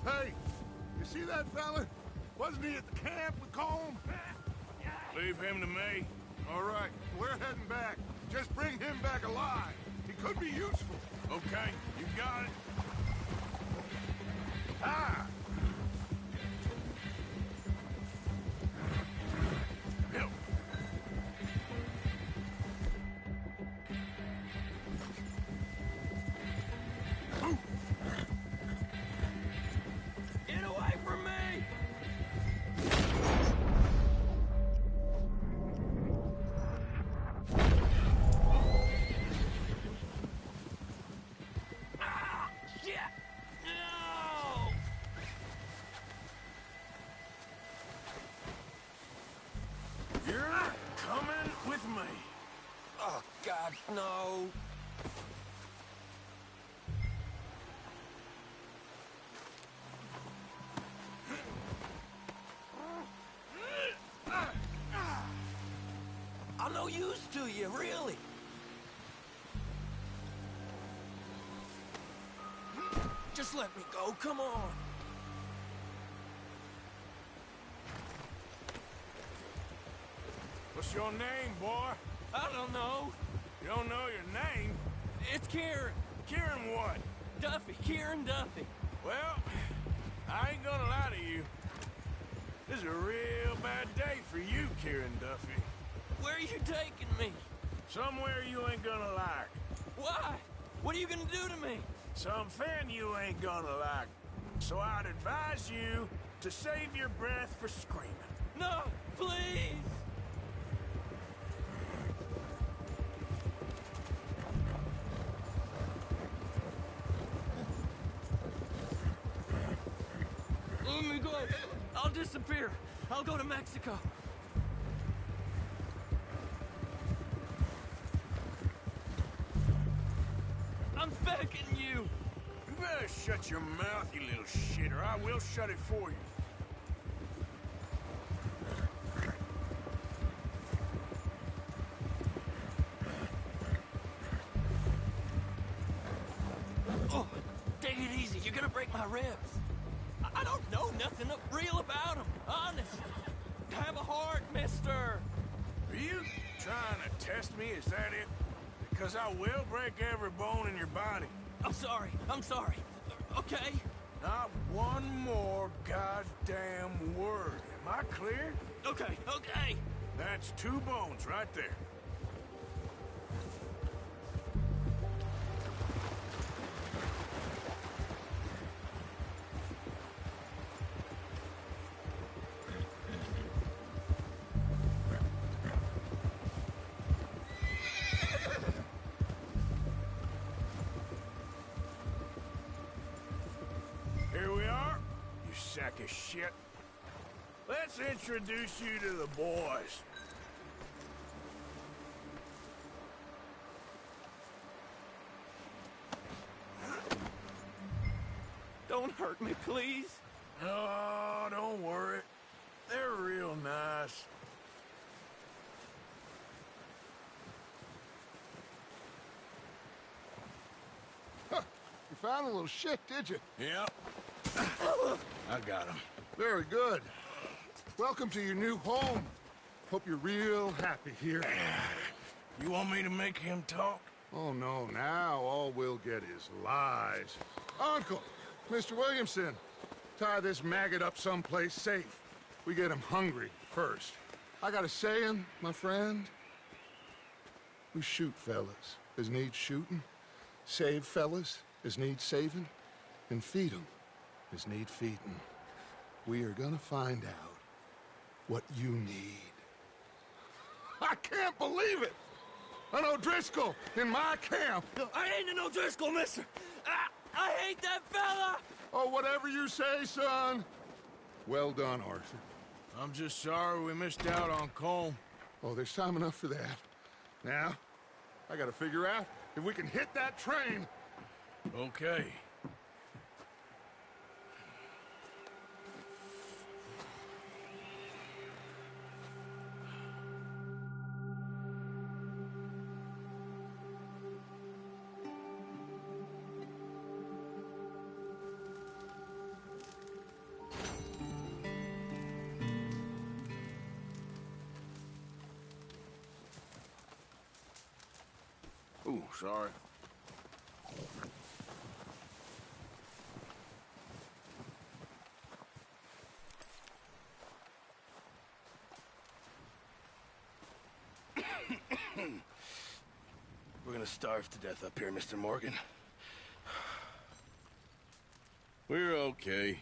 Hey, you see that fella? Wasn't he at the camp with Combe? Leave him to me. All right, we're heading back. Just bring him back alive. He could be useful. Okay, you got it. Ah! Bill. Get away from me! Ah! Shit! No! You're coming with me. Oh, God, no. I'm no use to you, really. Just let me go, come on. What's your name, boy? I don't know. You don't know your name? It's Kieran. Kieran what? Duffy, Kieran Duffy. Well, I ain't gonna lie to you. This is a real bad day for you, Kieran Duffy. Where are you taking me? Somewhere you ain't gonna like. Why? What are you gonna do to me? Something you ain't gonna like. So I'd advise you to save your breath for screaming. No, please! Let me go. I'll disappear. I'll go to Mexico. I'm begging you. You better shut your mouth, you little shit, or I will shut it for you. Oh, take it easy. You're gonna break my ribs. I don't know nothing real about him. Honest. Have a heart, mister. Are you trying to test me? Is that it? Because I will break every bone in your body. I'm sorry. I'm sorry. Okay? Not one more goddamn word. Am I clear? Okay, okay. That's 2 bones right there. sack of shit. Let's introduce you to the boys. Don't hurt me, please. Oh, don't worry. They're real nice. Huh. You found a little shit, did you? Yep. I got him. Very good. Welcome to your new home. Hope you're real happy here. You want me to make him talk? Oh, no. Now all we'll get is lies. Uncle, Mr. Williamson, tie this maggot up someplace safe. We get him hungry first. I got a saying, my friend. We shoot fellas as need shooting, save fellas as need saving, and feed 'em as need feeding. We are gonna find out what you need. I can't believe it! An O'Driscoll in my camp! I ain't an O'Driscoll, mister! I hate that fella! Oh, whatever you say, son. Well done, Arthur. I'm just sorry we missed out on Colm. Oh, there's time enough for that. Now, I gotta figure out if we can hit that train. Okay. Ooh, sorry. We're gonna starve to death up here, Mr. Morgan. We're okay.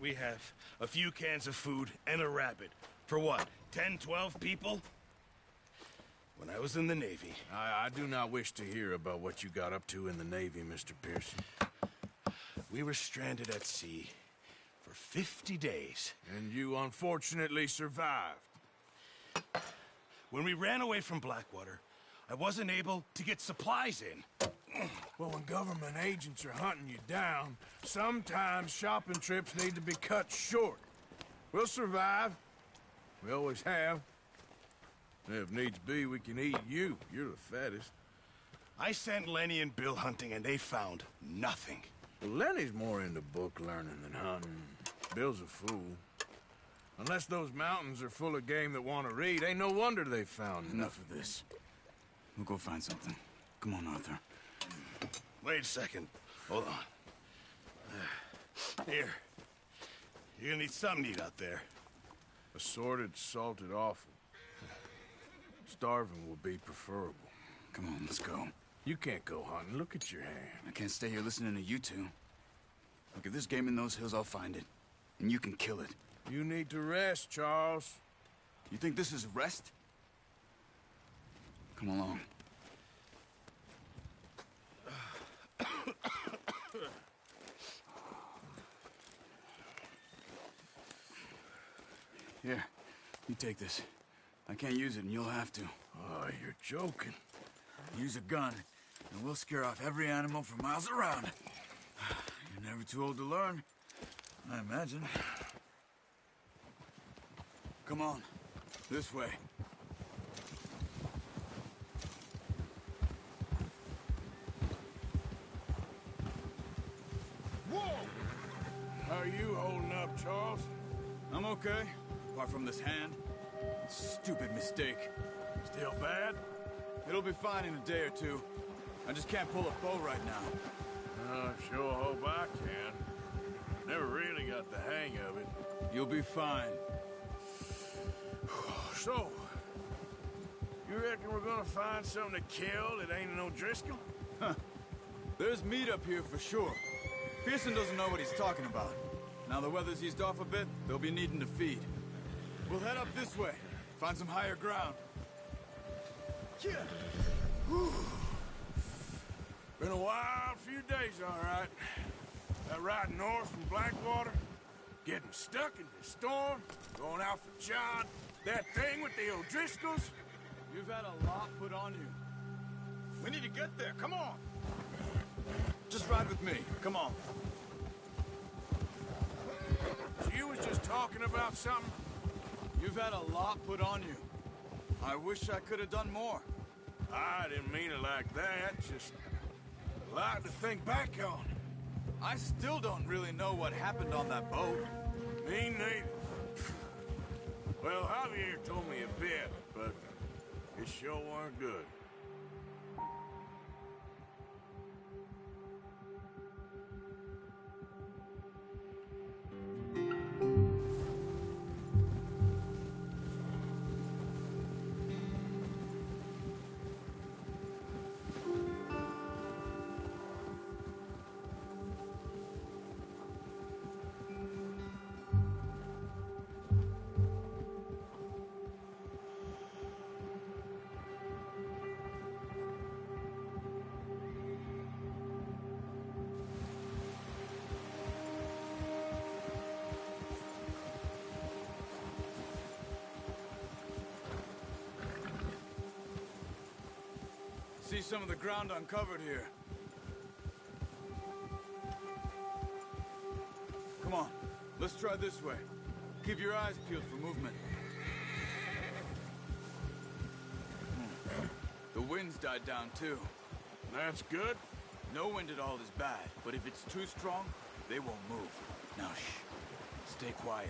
We have a few cans of food and a rabbit. For what, 10, 12 people? When I was in the Navy... I do not wish to hear about what you got up to in the Navy, Mr. Pearson. We were stranded at sea for 50 days. And you unfortunately survived. When we ran away from Blackwater, I wasn't able to get supplies in. Well, when government agents are hunting you down, sometimes shopping trips need to be cut short. We'll survive. We always have. If needs be, we can eat you. You're the fattest. I sent Lenny and Bill hunting, and they found nothing. Well, Lenny's more into book learning than hunting. Bill's a fool. Unless those mountains are full of game that want to read, ain't no wonder they found Enough of this. We'll go find something. Come on, Arthur. Wait a second. Hold on. Here. You're gonna need something to eat out there. Assorted, salted offal. Starving will be preferable. Come on, let's go. You can't go hunting. Look at your hand. I can't stay here listening to you two. Look, if there's game in those hills, I'll find it. And you can kill it. You need to rest, Charles. You think this is rest? Come along. Here, you take this. I can't use it, and you'll have to. Oh, you're joking. Use a gun, and we'll scare off every animal for miles around. You're never too old to learn, I imagine. Come on, this way. Whoa! How are you holding up, Charles? I'm okay, apart from this hand. Stupid mistake. Still bad? It'll be fine in a day or two. I just can't pull a bow right now. I sure hope I can. Never really got the hang of it. You'll be fine. So, you reckon we're gonna find something to kill that ain't an O'Driscoll? Huh. There's meat up here for sure. Pearson doesn't know what he's talking about. Now the weather's eased off a bit, they'll be needing to feed. We'll head up this way, find some higher ground. Yeah. Whew. Been a wild few days, all right. That ride north from Blackwater? Getting stuck in the storm? Going out for John? That thing with the O'Driscolls? You've had a lot put on you. We need to get there, come on! Just ride with me, come on. So you was just talking about something? You've had a lot put on you. I wish I could have done more. I didn't mean it like that, just a lot to think back on. I still don't really know what happened on that boat. Me neither. Well, Javier told me a bit, but it sure weren't good. See some of the ground uncovered here. Come on, let's try this way. Keep your eyes peeled for movement. The wind's died down too. That's good. No wind at all is bad, but if it's too strong, they won't move. Now shh, stay quiet.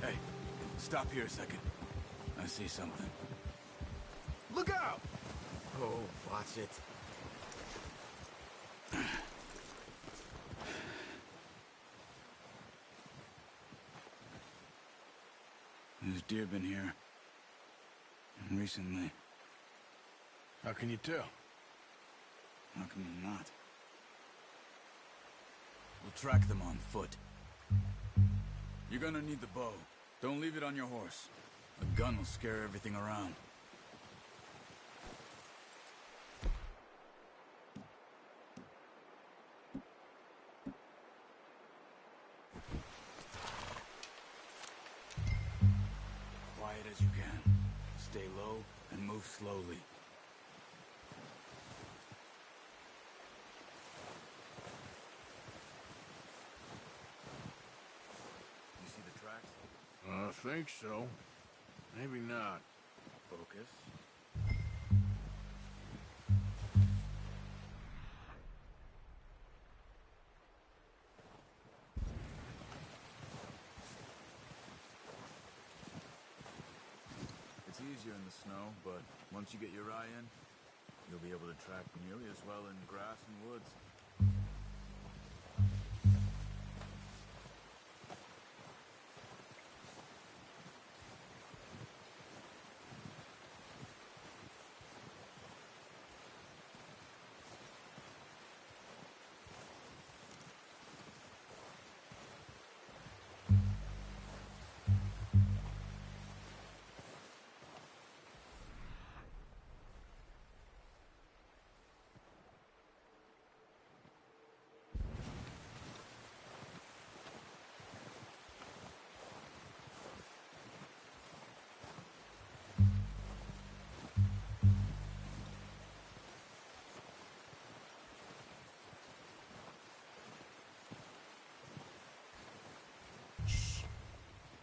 Hey, stop here a second. I see something. Look out! Oh, watch it. There's deer been here. Recently. How can you tell? How can you not? We'll track them on foot. You're gonna need the bow. Don't leave it on your horse. A gun will scare everything around. Quiet as you can. Stay low and move slowly. You see the tracks? I think so. Maybe not. Focus. It's easier in the snow, but once you get your eye in, you'll be able to track nearly as well in grass and woods.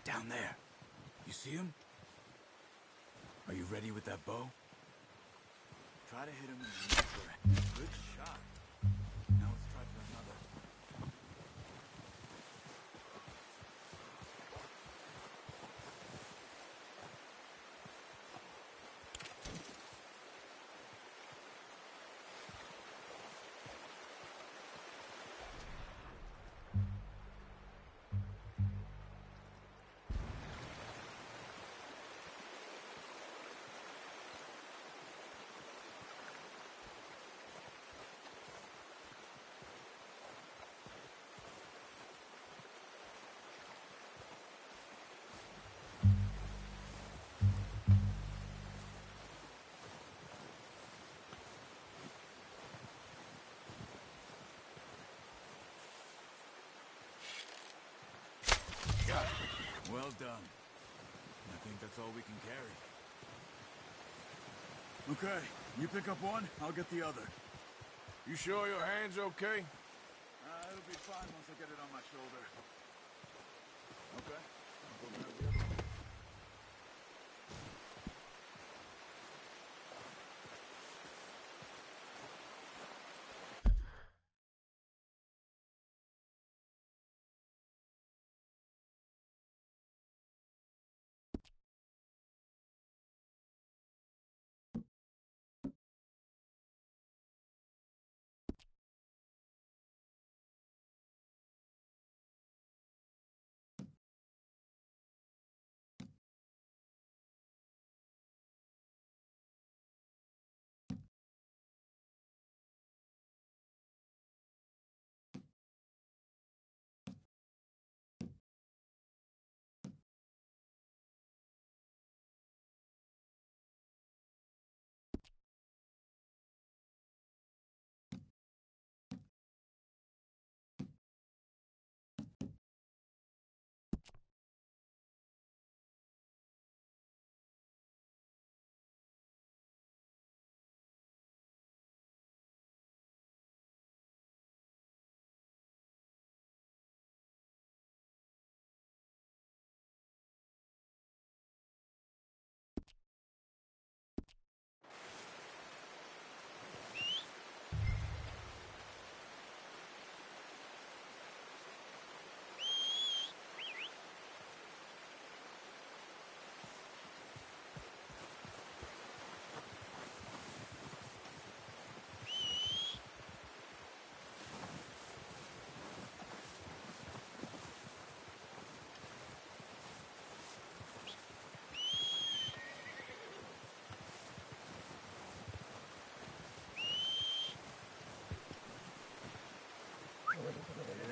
Down there. You see him? Are you ready with that bow? Try to hit him in the neck. Good shot. Now let's try for another. Well done. I think that's all we can carry. Okay, you pick up one, I'll get the other. You sure your hand's okay? It'll be fine once I get it on my shoulder. Okay, I'll go grab the other one.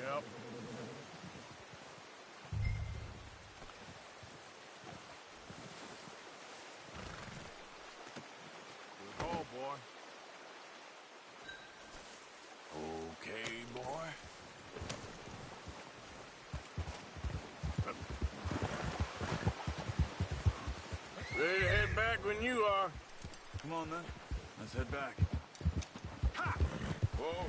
Yep. Good haul, boy. Okay, boy. Ready to head back when you are. Come on, then. Let's head back. Ha! Whoa.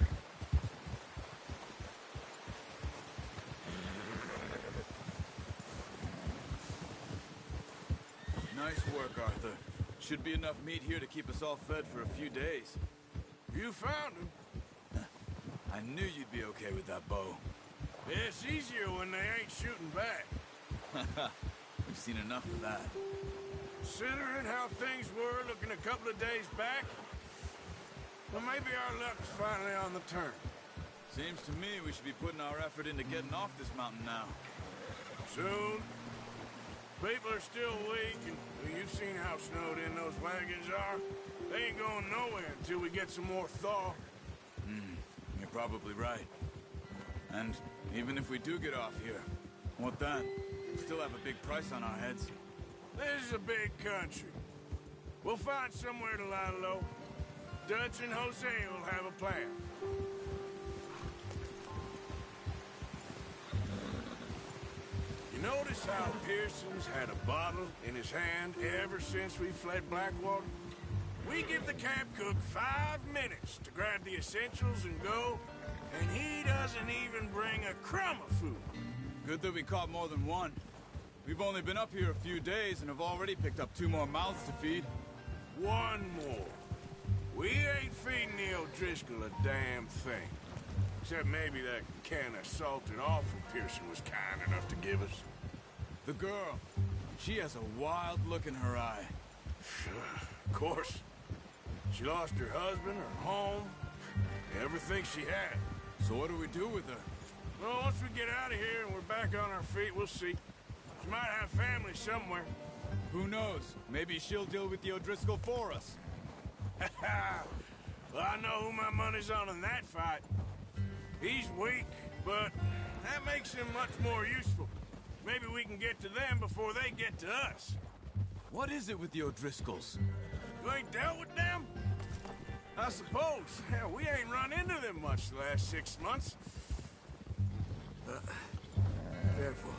Nice work, Arthur. Should be enough meat here to keep us all fed for a few days. You found him. I knew you'd be okay with that bow. Yeah, it's easier when they ain't shooting back. We've seen enough of that. Considering how things were looking a couple of days back, well, maybe our luck's finally on the turn. Seems to me we should be putting our effort into getting off this mountain now. Soon. People are still weak, and well, you've seen how snowed in those wagons are. They ain't going nowhere until we get some more thaw. You're probably right. And even if we do get off here, what then? We still have a big price on our heads. This is a big country. We'll find somewhere to lie low. Dutch and Jose will have a plan. You notice how Pearson's had a bottle in his hand ever since we fled Blackwater? We give the camp cook 5 minutes to grab the essentials and go, and he doesn't even bring a crumb of food. Good that we caught more than one. We've only been up here a few days and have already picked up 2 more mouths to feed. 1 more. We ain't feeding the O'Driscoll a damn thing. Except maybe that can of salted offal Pearson was kind enough to give us. The girl. She has a wild look in her eye. Sure, of course. She lost her husband, her home, everything she had. So what do we do with her? Well, once we get out of here and we're back on our feet, we'll see. She might have family somewhere. Who knows? Maybe she'll deal with the O'Driscoll for us. Well, I know who my money's on in that fight. He's weak, but that makes him much more useful. Maybe we can get to them before they get to us. What is it with the O'Driscolls? You ain't dealt with them? I suppose. Hell, we ain't run into them much the last 6 months. Careful.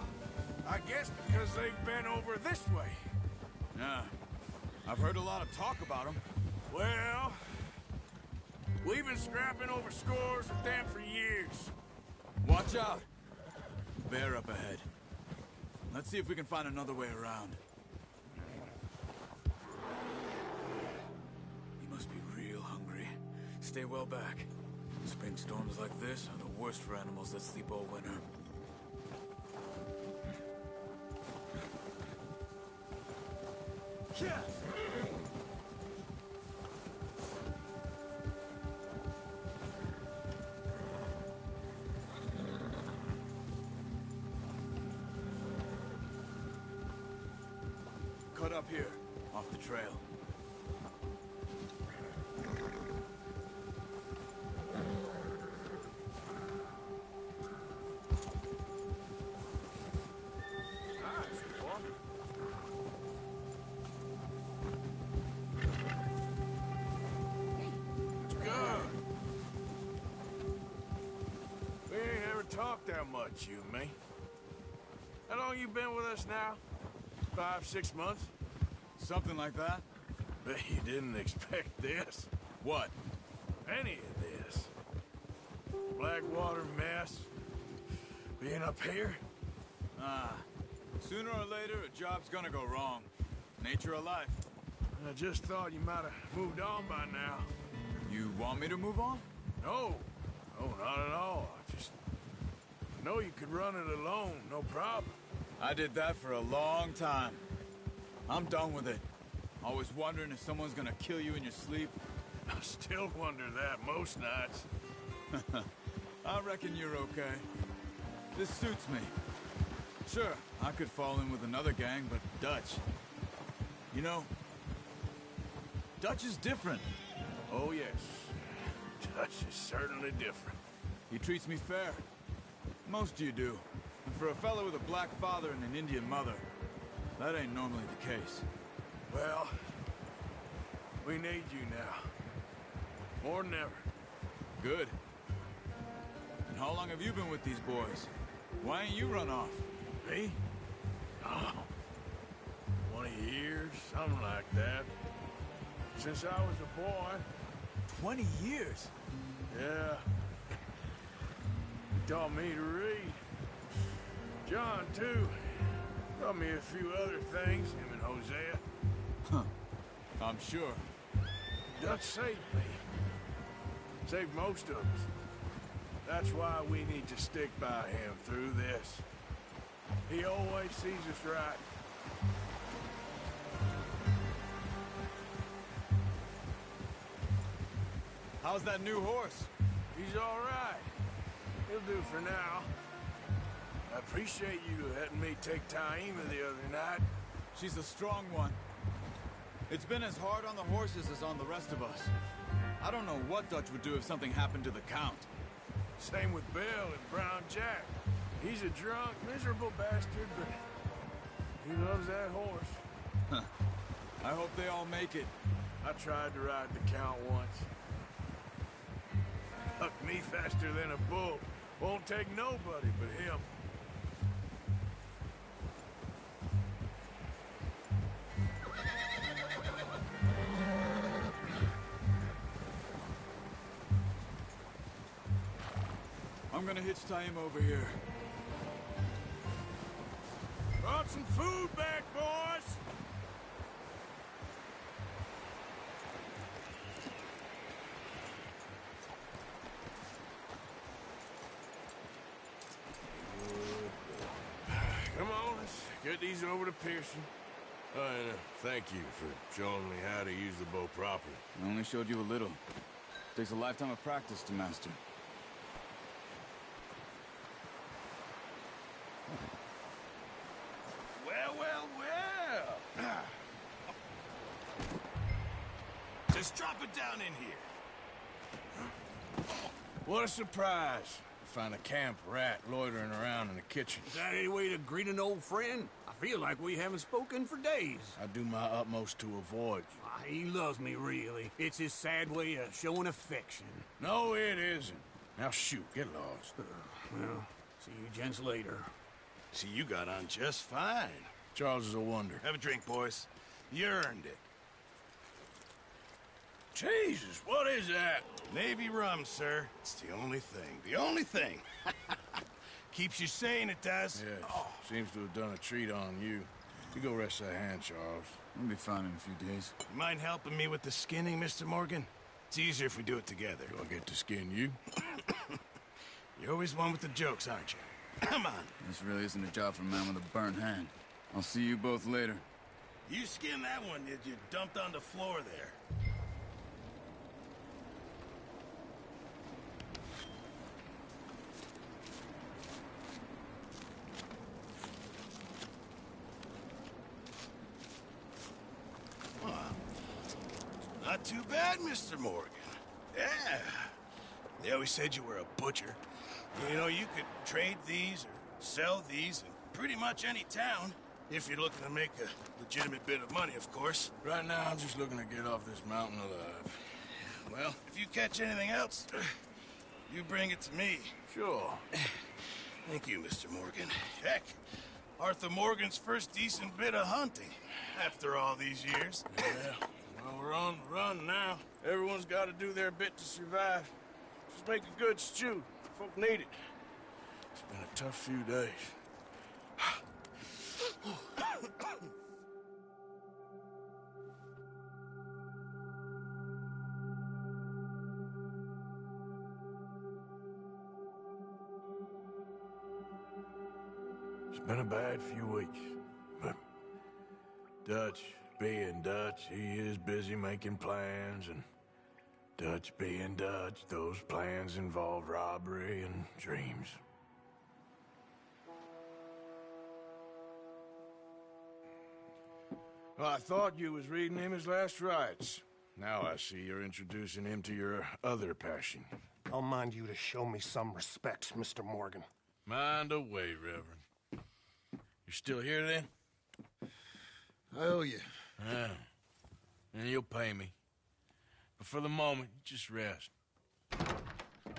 I guess because they've been over this way. Yeah. I've heard a lot of talk about them. Well, we've been scrapping over scores with them for years. Watch out! Bear up ahead. Let's see if we can find another way around. He must be real hungry. Stay well back. Spring storms like this are the worst for animals that sleep all winter. Yeah. Cut up here, off the trail. Talk that much, you and me. How long you been with us now? 5, 6 months? Something like that. Bet you didn't expect this. What? Any of this. Blackwater mess. Being up here? Sooner or later, a job's gonna go wrong. Nature of life. I just thought you might have moved on by now. You want me to move on? No. No, not at all. I just know you could run it alone, no problem. I did that for a long time. I'm done with it. Always wondering if someone's gonna kill you in your sleep. I still wonder that most nights. I reckon you're okay. This suits me. Sure, I could fall in with another gang, but Dutch... You know, Dutch is different. Oh, yes. Dutch is certainly different. He treats me fair. Most of you do. And for a fellow with a black father and an Indian mother, that ain't normally the case. Well, we need you now. More than ever. Good. And how long have you been with these boys? Why ain't you run off? Me? Oh, 20 years, something like that. Since I was a boy. 20 years? Yeah. He taught me to read. John, too. Taught me a few other things, him and Hosea. Huh. I'm sure. Dutch saved me. Saved most of us. That's why we need to stick by him through this. He always sees us right. How's that new horse? He's all right. He'll do for now. I appreciate you letting me take Taima the other night. She's a strong one. It's been as hard on the horses as on the rest of us. I don't know what Dutch would do if something happened to the Count. Same with Bill and Brown Jack. He's a drunk, miserable bastard, but he loves that horse. Huh. I hope they all make it. I tried to ride the Count once. Hucked me faster than a bull. Won't take nobody but him. I'm gonna hitch Taima over here. Brought some food back, boys! Come on, let's get these over to Pearson. Oh, and thank you for showing me how to use the bow properly. I only showed you a little. Takes a lifetime of practice to master. Well, well, well! Just drop it down in here. What a surprise. Find a camp rat loitering around in the kitchen. Is that any way to greet an old friend? I feel like we haven't spoken for days. I do my utmost to avoid you. He loves me, really. It's his sad way of showing affection. No, it isn't. Now shoot, get lost. Well, see you gents later. See, you got on just fine. Charles is a wonder. Have a drink, boys. You earned it. Jesus, what is that? Navy rum, sir. It's the only thing. The only thing. Keeps you sane, it does. Yes. Seems to have done a treat on you. You go rest that hand, Charles. We'll be fine in a few days. You mind helping me with the skinning, Mr. Morgan? It's easier if we do it together. Do I get to skin you? You're always one with the jokes, aren't you? Come on. This really isn't a job for a man with a burnt hand. I'll see you both later. You skinned that one that you dumped on the floor there. Not too bad, Mr. Morgan. Yeah. They always said you were a butcher. You know, you could trade these or sell these in pretty much any town. If you're looking to make a legitimate bit of money, of course. Right now, I'm just looking to get off this mountain alive. Well, if you catch anything else, you bring it to me. Sure. Thank you, Mr. Morgan. Heck, Arthur Morgan's first decent bit of hunting after all these years. Yeah. Well, we're on the run now. Everyone's got to do their bit to survive. Just make a good stew. Folk need it. It's been a tough few days. It's been a bad few weeks, but Dutch being Dutch, he is busy making plans, and Dutch being Dutch, those plans involve robbery and dreams. Well, I thought you was reading him his last rites. Now I see you're introducing him to your other passion. I'll mind you to show me some respect, Mr. Morgan. Mind away, Reverend. You still here, then? I owe you. Yeah. And you'll pay me. But for the moment, just rest.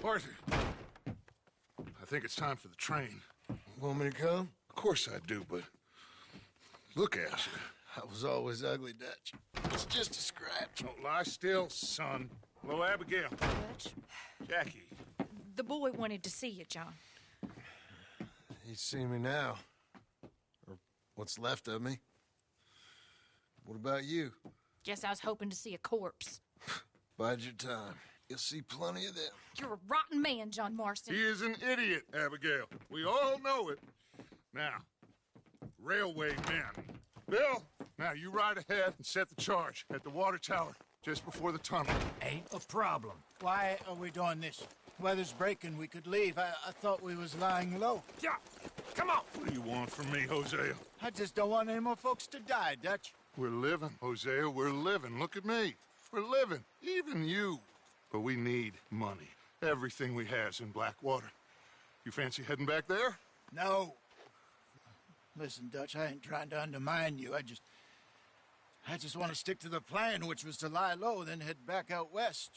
Arthur, I think it's time for the train. Want me to come? Of course I do, but look at you. I was always ugly, Dutch. It's just a scratch. Don't lie still, son. Hello, Abigail. Dutch, Jackie. the boy wanted to see you, John. He's seen me now. Or what's left of me. What about you? Guess I was hoping to see a corpse. Bide your time. You'll see plenty of them. You're a rotten man, John Marston. He is an idiot, Abigail. We all know it. Now, railway men. Bill, now you ride ahead and set the charge at the water tower just before the tunnel. Ain't a problem. Why are we doing this? Weather's breaking. We could leave. I thought we was lying low. Yeah, come on. What do you want from me, Hosea? I just don't want any more folks to die, Dutch. We're living, Hosea. We're living. Look at me. We're living. Even you. But we need money. Everything we has in Blackwater. You fancy heading back there? No. Listen, Dutch, I ain't trying to undermine you. I just want to stick to the plan, which was to lie low, then head back out west.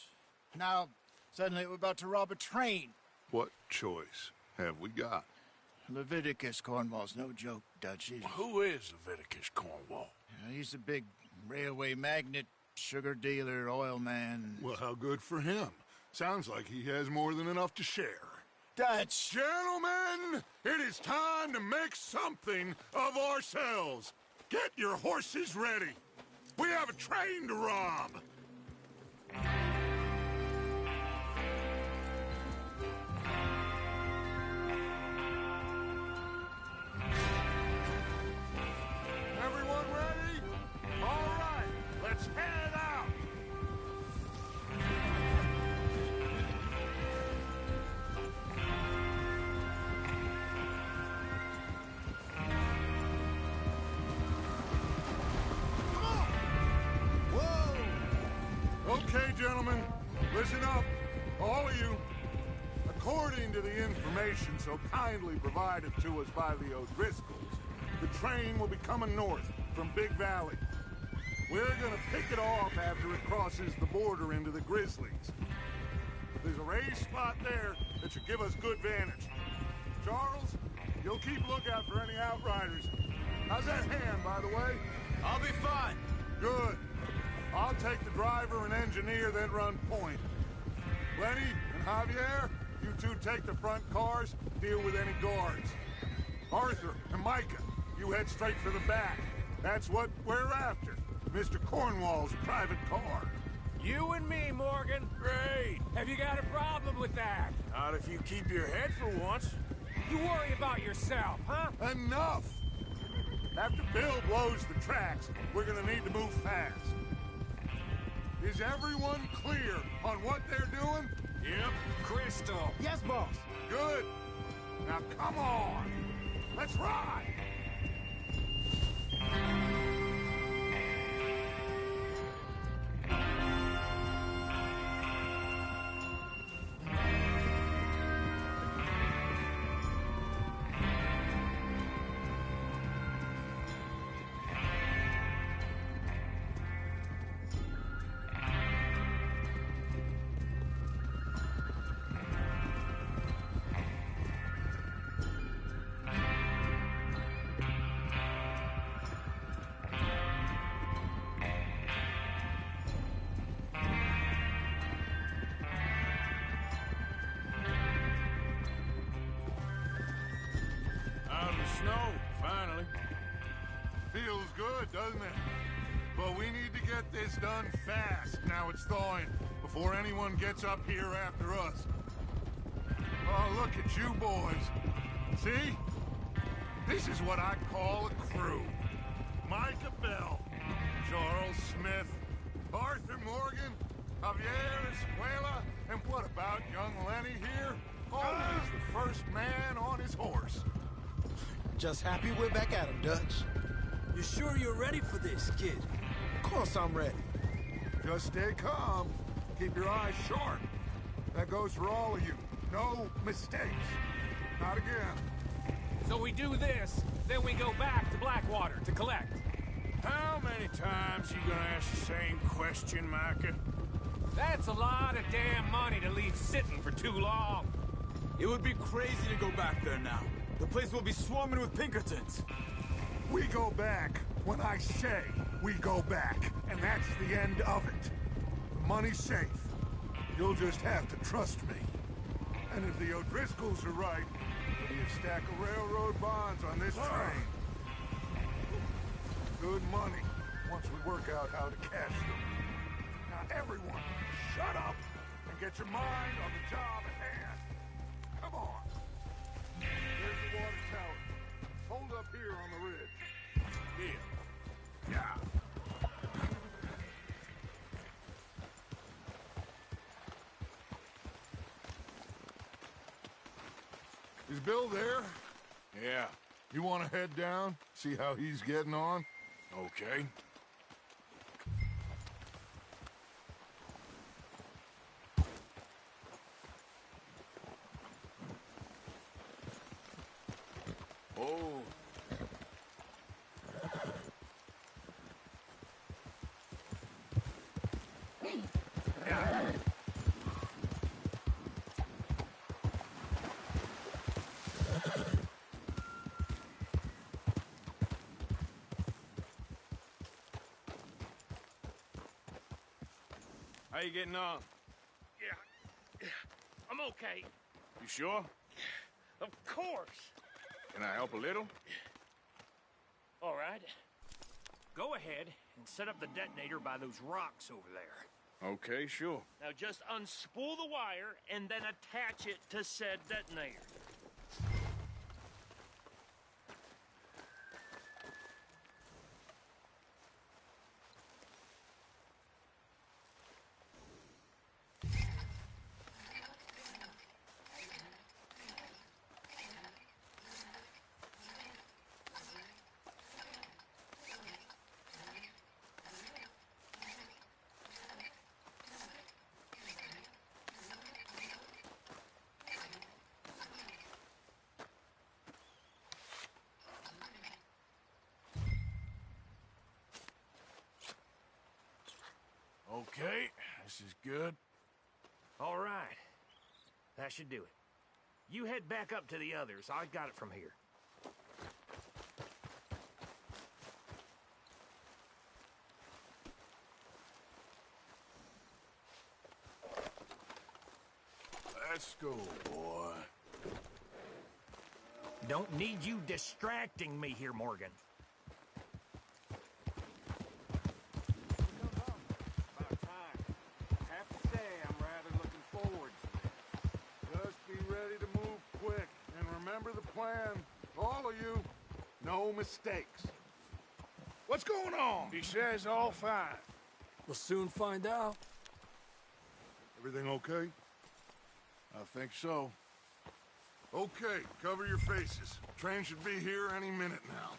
Now, suddenly we're about to rob a train. What choice have we got? Leviticus Cornwall's no joke, Dutch. Who is Leviticus Cornwall? He's a big railway magnate, sugar dealer, oil man. Well, how good for him. Sounds like he has more than enough to share. Dutch! Gentlemen, it is time to make something of ourselves. Get your horses ready. We have a train to rob. Everyone ready? All right, let's head out. Okay, gentlemen, listen up, all of you. According to the information so kindly provided to us by the O'Driscolls, the train will be coming north from Big Valley. We're gonna pick it off after it crosses the border into the Grizzlies. There's a raised spot there that should give us good vantage. Charles, You'll keep lookout for any outriders. How's that hand, by the way? I'll be fine. Good. I'll take the driver and engineer, then run point. Lenny and Javier, you two take the front cars, deal with any guards. Arthur and Micah, you head straight for the back. That's what we're after. Mr. Cornwall's private car. You and me, Morgan. Great. Have you got a problem with that? Not if you keep your head for once. You worry about yourself, huh? Enough! After Bill blows the tracks, we're gonna need to move fast. Is everyone clear on what they're doing? Yep. Crystal. Yes, boss. Good. Now come on. Let's ride. Snow, finally. Feels good, doesn't it? But we need to get this done fast. Now it's thawing, before anyone gets up here after us. Oh, look at you boys. See? This is what I call a crew. Micah Bell, Charles Smith, Arthur Morgan, Javier Escuela, and what about young Lenny here? Always the first man on his horse. Just happy we're back at him, Dutch. You sure you're ready for this, kid? Of course I'm ready. Just stay calm. Keep your eyes sharp. That goes for all of you. No mistakes. Not again. So we do this, then we go back to Blackwater to collect. How many times you gonna ask the same question, Micah? That's a lot of damn money to leave sitting for too long. It would be crazy to go back there now. The place will be swarming with Pinkertons. We go back when I say we go back, and that's the end of it. The money's safe. You'll just have to trust me. And if the O'Driscolls are right, there'll be a stack of railroad bonds on this train. Good money, once we work out how to cash them. Now everyone, shut up and get your mind on the job at hand. Come on. There's the water tower. Hold up here on the ridge. Here. Yeah. Is Bill there? Yeah. You want to head down? See how he's getting on? Okay. Oh. How you getting on? Yeah, I'm okay. You sure? Of course. Can I help a little? All right. Go ahead and set up the detonator by those rocks over there. Okay, sure. Now just unspool the wire and then attach it to said detonator. Okay, this is good. All right. That should do it. You head back up to the others. I got it from here. Let's go, boy. Don't need you distracting me here, Morgan. About time. I have to say, I'm rather looking forward to it. Just be ready to move quick. And remember the plan. All of you. No mistakes. What's going on? He says all fine. We'll soon find out. Everything okay? I think so. Okay, cover your faces. Train should be here any minute now.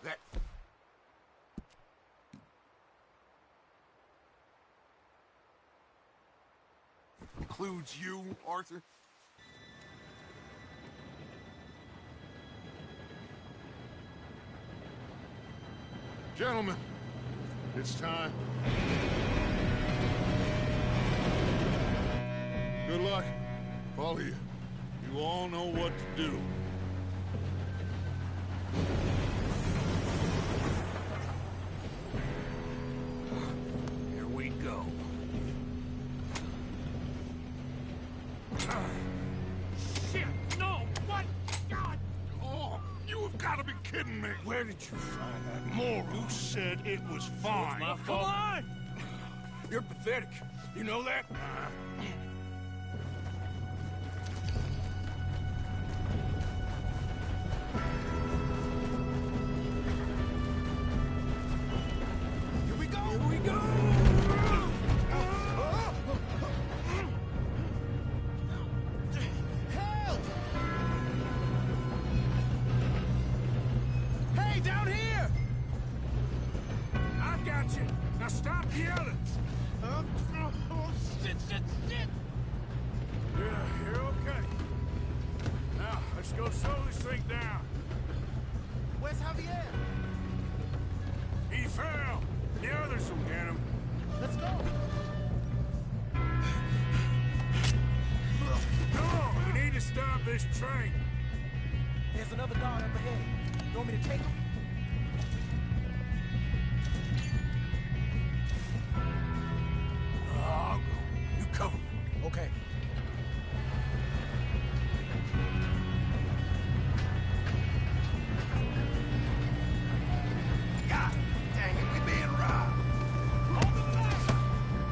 That... includes you, Arthur? Gentlemen, it's time. Good luck. All of you. You all know what to do. Here we go. Shit! No! What? God! Oh, you have got to be kidding me. Where did you find that moron? Who said it was fine? my Come fault. on! You're pathetic. You know that? Here we go! Here we go! Help! Hey, down here! I got you. Now stop yelling. Oh, shit! Yeah, you're okay. Now, let's go slow this thing down. Where's Javier? He fell. The others will get him. Let's go! Come on, we need to stop this train. There's another guard up ahead. You want me to take him? I'll go. You cover me. Okay. God dang it, we being robbed. Hold the line!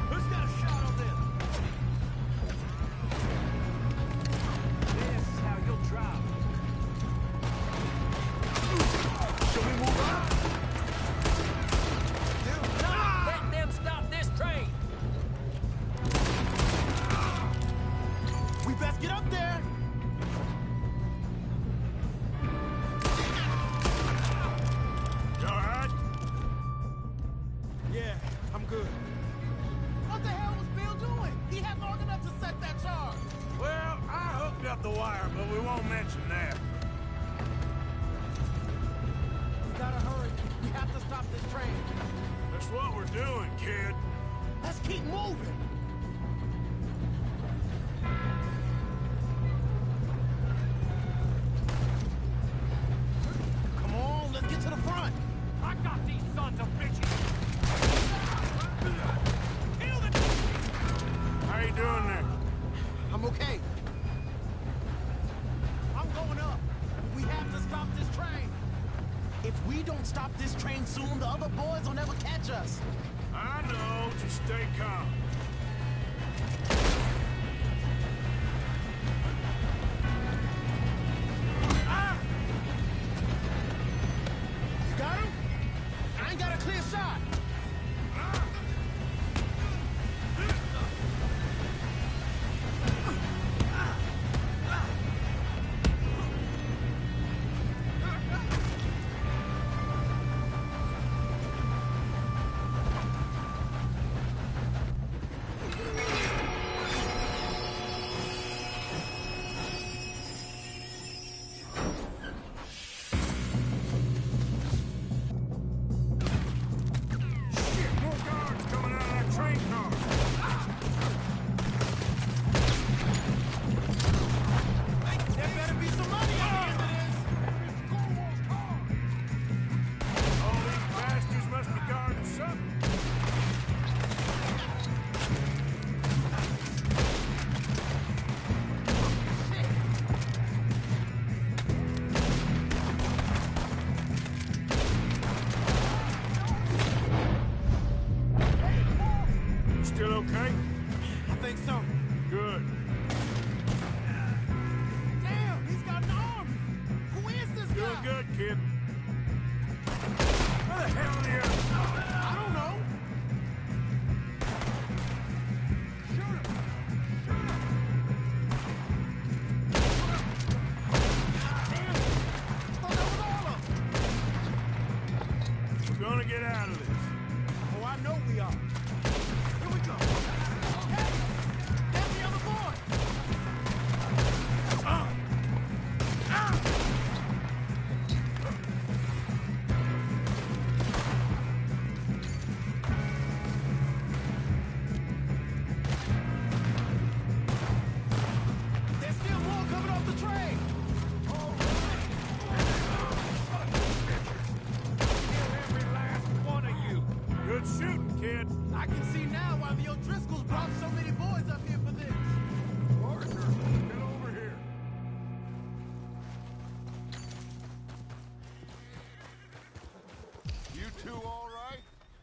Who's got a shot on them? This is how you'll drop. Should we move out? Let them stop this train! We best get up there! You all right? Yeah, I'm good. What the hell was Bill doing? He had long enough to set that charge. Well, I hooked up the wire, but we won't mention that. We gotta hurry. We have to stop this train. That's what we're doing, kid. Let's keep moving. Come on, let's get to the front. I got these sons of bitches! Kill the How you doing there? I'm okay. I'm going up. We have to stop this train. If we don't stop this train soon, the other boys will never catch us. I know. Just stay calm. Ah! You got him? I ain't got a clear shot.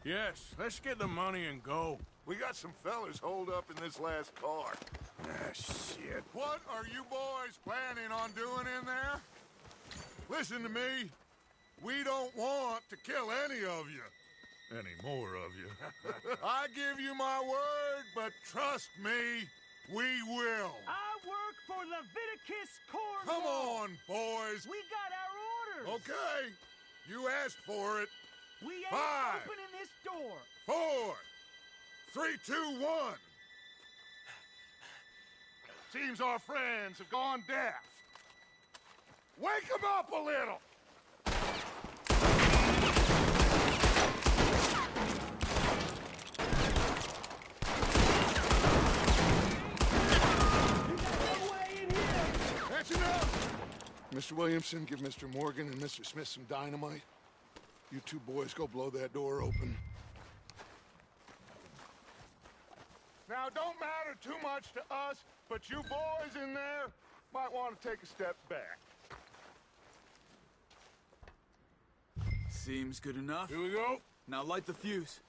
Yes, let's get the money and go. We got some fellas holed up in this last car. Ah, shit. What are you boys planning on doing in there? Listen to me. We don't want to kill any of you. Any more of you. I give you my word, but trust me, we will. I work for Leviticus Corps. Come on, boys. We got our orders. Okay. You asked for it. We ain't 5, opening this door. 4, 3, 2, 1. Seems our friends have gone deaf. Wake them up a little. That's enough! Mr. Williamson, give Mr. Morgan and Mr. Smith some dynamite. You two boys go blow that door open. Now, don't matter too much to us, but you boys in there might want to take a step back. Seems good enough. Here we go. Now light the fuse.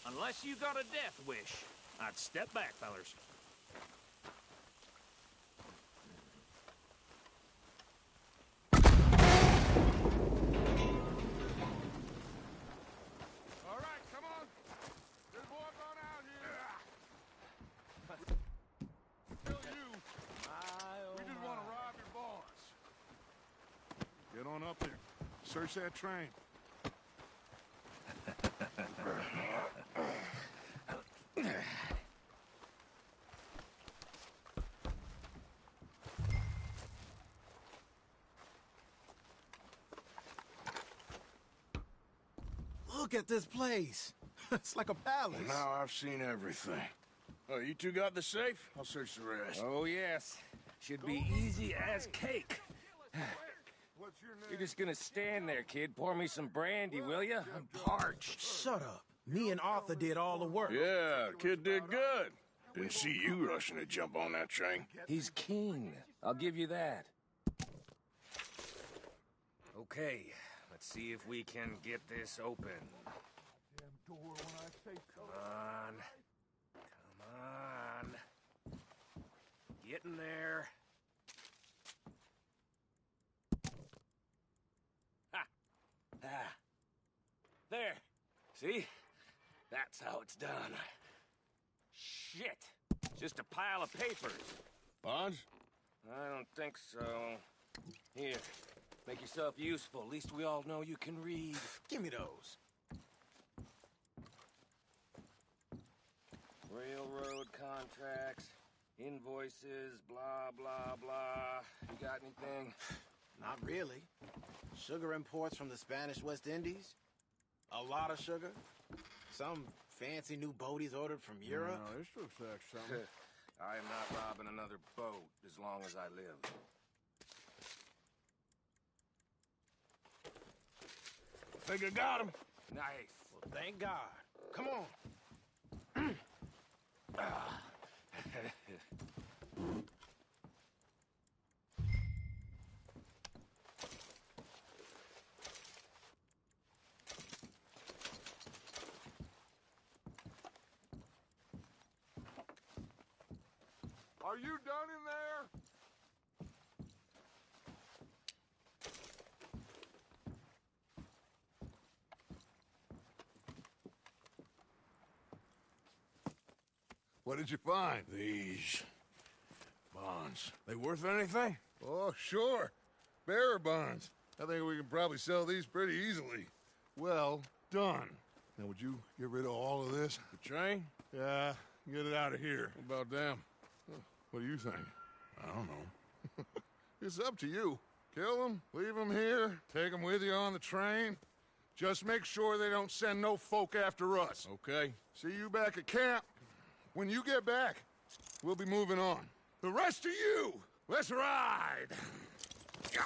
Unless you got a death wish, I'd step back, fellers. All right, come on. Good boys on out here. Kill you. We just want to rob your boss. Get on up there. Search that train. Look at this place. It's like a palace. Now I've seen everything. Oh, you two got the safe? I'll search the rest. Oh, yes. Should be easy as cake. What's your name? You're just gonna stand there, kid. Pour me some brandy, will you? I'm parched. Shut up. Me and Arthur did all the work. Yeah, kid did good. Didn't see you rushing to jump on that train. He's keen. I'll give you that. Okay, let's see if we can get this open. Come on. Come on. Get in there. Ha! Ah. There. See? That's how it's done. Shit. Just a pile of papers. Bonds? I don't think so. Here. Make yourself useful. At least we all know you can read. Give me those. Railroad contracts, invoices, blah, blah, blah. You got anything? Not really. Sugar imports from the Spanish West Indies. A lot of sugar. Some fancy new boat he's ordered from Europe. No, this looks like something. I am not robbing another boat as long as I live. Think I got him. Nice. Well, thank God. Come on. Are you done in there? What did you find? These bonds. They worth anything? Oh, sure. Bearer bonds. I think we can probably sell these pretty easily. Well done. Now, would you get rid of all of this? The train? Yeah, get it out of here. What about them? What do you think? I don't know. It's up to you. Kill them, leave them here, take them with you on the train. Just make sure they don't send no folk after us. Okay. See you back at camp. When you get back, we'll be moving on. The rest of you, let's ride! Yeah.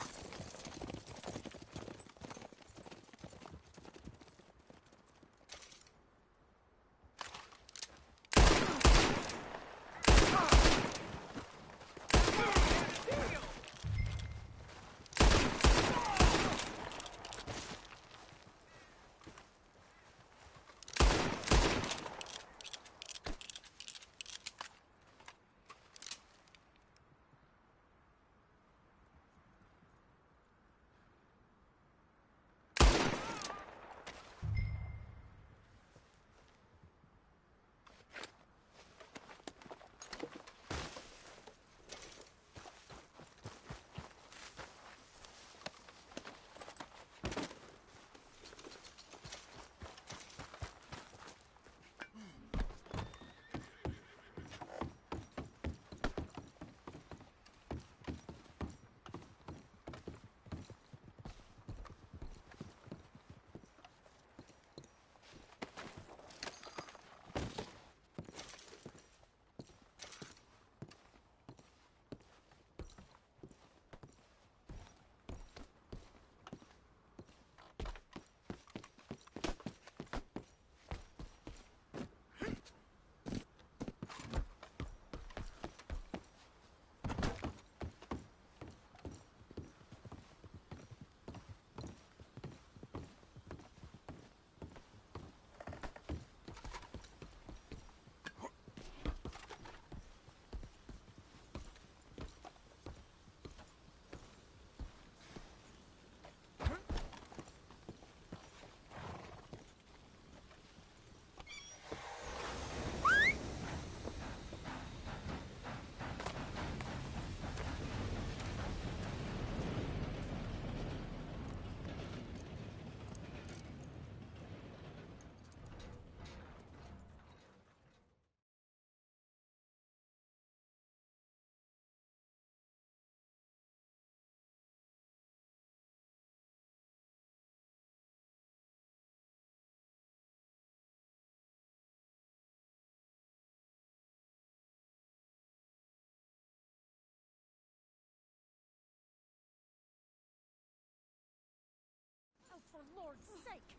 Lord's sake!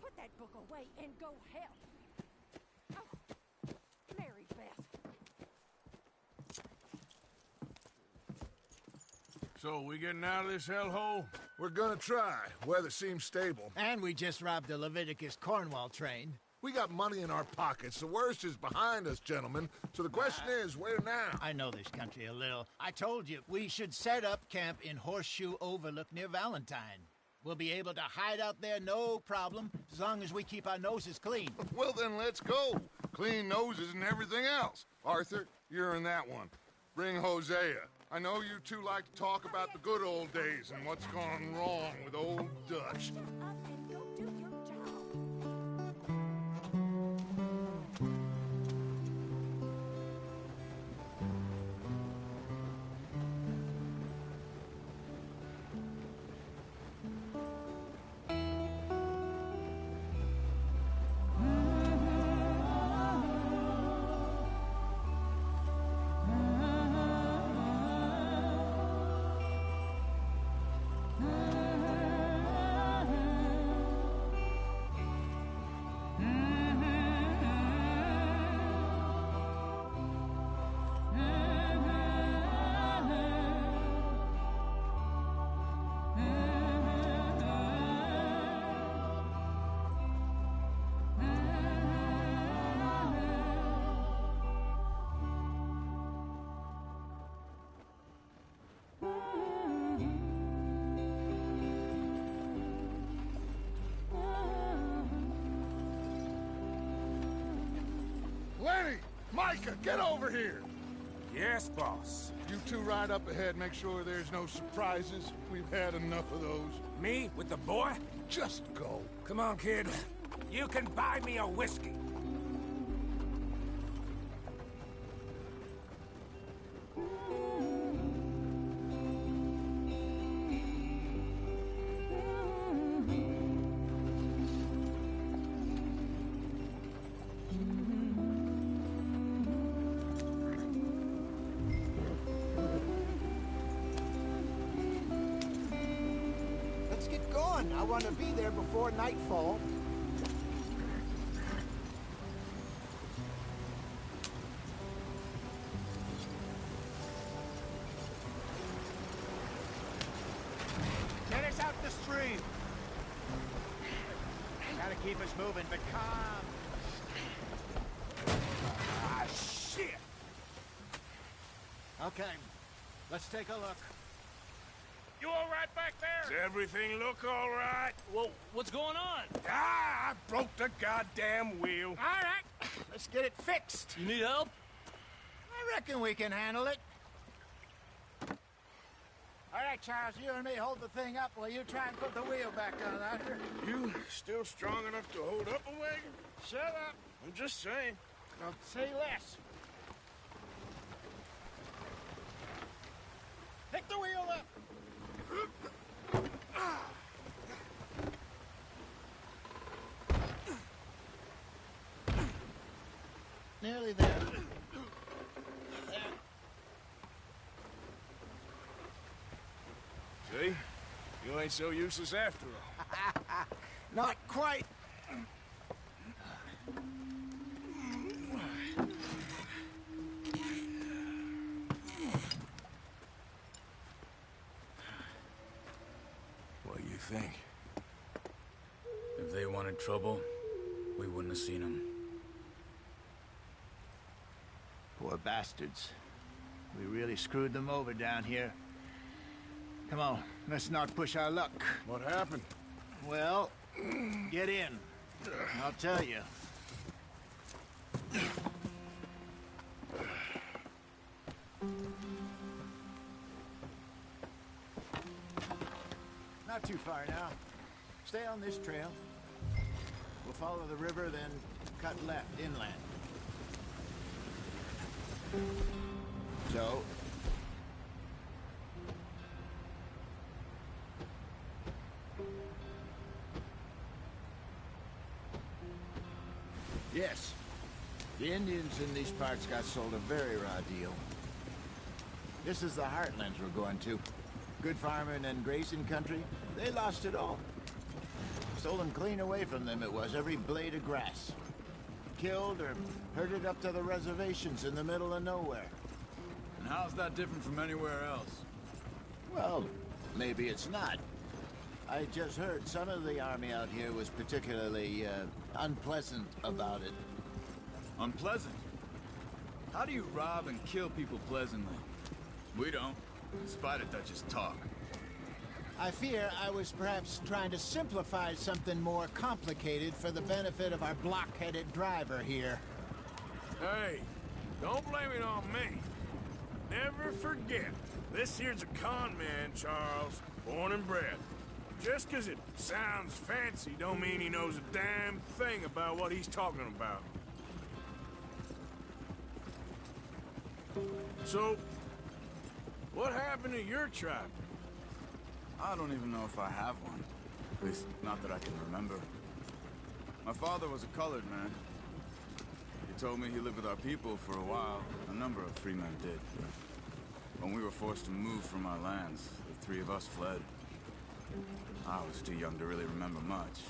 Put that book away and go help! Oh, Mary Beth. So, we getting out of this hellhole? We're gonna try. Weather seems stable. And we just robbed the Leviticus Cornwall train. We got money in our pockets. The worst is behind us, gentlemen. So the question is, where now? I know this country a little. I told you, we should set up camp in Horseshoe Overlook near Valentine. We'll be able to hide out there, no problem, as long as we keep our noses clean. Well, then let's go. Clean noses and everything else. Arthur, you're in that one. Bring Hosea. I know you two like to talk about the good old days and what's gone wrong with old Dutch. Lenny! Micah, get over here! Yes, boss. You two ride up ahead, make sure there's no surprises. We've had enough of those. Me? With the boy? Just go. Come on, kid. You can buy me a whiskey. I want to be there before nightfall. Get us out the stream. Gotta keep us moving, but calm. Ah, shit! Okay, let's take a look. You all right back there? Does everything look all right? Well, what's going on? Ah, I broke the goddamn wheel. All right, let's get it fixed. You need help? I reckon we can handle it. All right, Charles, you and me hold the thing up while you try and put the wheel back on, Arthur. You still strong enough to hold up a wagon? Shut up. I'm just saying. I'll say less. Pick the wheel up. Nearly there. See? You ain't so useless after all. Not quite. What do you think? If they wanted trouble, we wouldn't have seen them. Poor bastards. We really screwed them over down here. Come on, let's not push our luck. What happened? Well, get in. I'll tell you. Not too far now. Stay on this trail. We'll follow the river, then cut left inland. So... Yes. The Indians in these parts got sold a very raw deal. This is the heartlands we're going to. Good farming and grazing country, they lost it all. Stolen clean away from them it was, every blade of grass. Killed or herded up to the reservations in the middle of nowhere. And how's that different from anywhere else? Well, maybe it's not. I just heard some of the army out here was particularly, unpleasant about it. Unpleasant? How do you rob and kill people pleasantly? We don't, in spite of Dutch's talk. I fear I was perhaps trying to simplify something more complicated for the benefit of our block-headed driver here. Hey, don't blame it on me. Never forget, this here's a con man, Charles, born and bred. Just 'cause it sounds fancy don't mean he knows a damn thing about what he's talking about. So, what happened to your tribe? I don't even know if I have one. At least, not that I can remember. My father was a colored man. He told me he lived with our people for a while. A number of free men did. When we were forced to move from our lands, the three of us fled. I was too young to really remember much.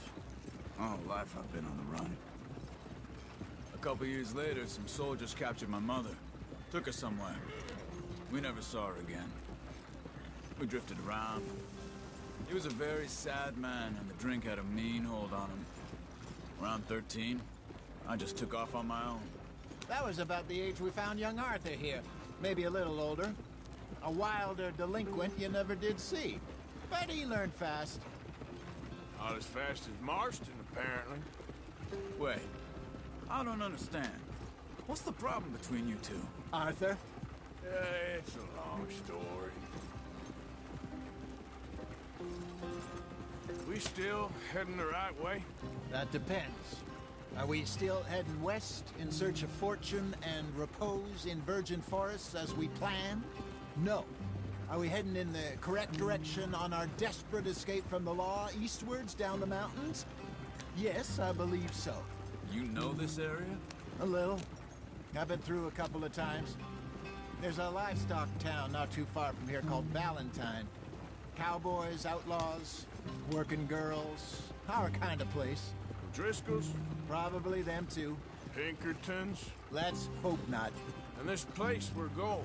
My whole life I've been on the run. A couple years later, some soldiers captured my mother. Took her somewhere. We never saw her again. We drifted around. He was a very sad man, and the drink had a mean hold on him. Around 13, I just took off on my own. That was about the age we found young Arthur here. Maybe a little older. A wilder delinquent you never did see. But he learned fast. Not as fast as Marston, apparently. Wait, I don't understand. What's the problem between you two? Arthur? It's a long story. We still heading the right way? That depends. Are we still heading west in search of fortune and repose in virgin forests as we planned? No. Are we heading in the correct direction on our desperate escape from the law eastwards down the mountains? Yes, I believe so. You know this area? A little. I've been through a couple of times. There's a livestock town not too far from here called Valentine. Cowboys, outlaws, working girls, our kind of place. Driscoll's? Probably them too. Pinkertons? Let's hope not. And this place we're going.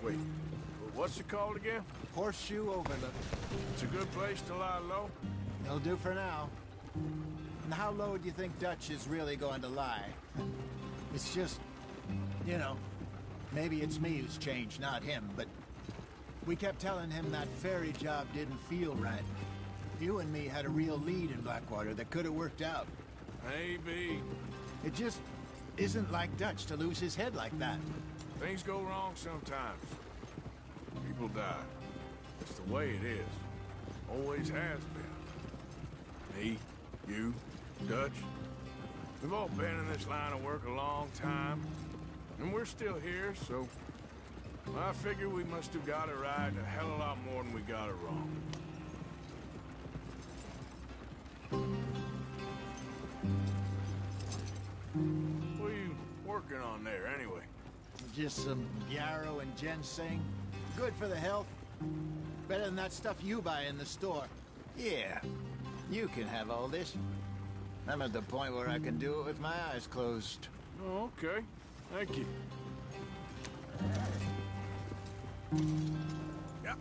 Wait, what's it called again? Horseshoe Overlook. It's a good place to lie low? It'll do for now. And how low do you think Dutch is really going to lie? It's just, you know, maybe it's me who's changed, not him, but we kept telling him that ferry job didn't feel right. You and me had a real lead in Blackwater that could have worked out. Maybe. It just isn't like Dutch to lose his head like that. Things go wrong sometimes. People die. It's the way it is. Always has been. Me, you, Dutch. We've all been in this line of work a long time. And we're still here, so I figure we must have got it right a hell of a lot more than we got it wrong. What are you working on there, anyway? Just some yarrow and ginseng. Good for the health. Better than that stuff you buy in the store. Yeah, you can have all this. I'm at the point where I can do it with my eyes closed. Oh, okay. Thank you. Yeah.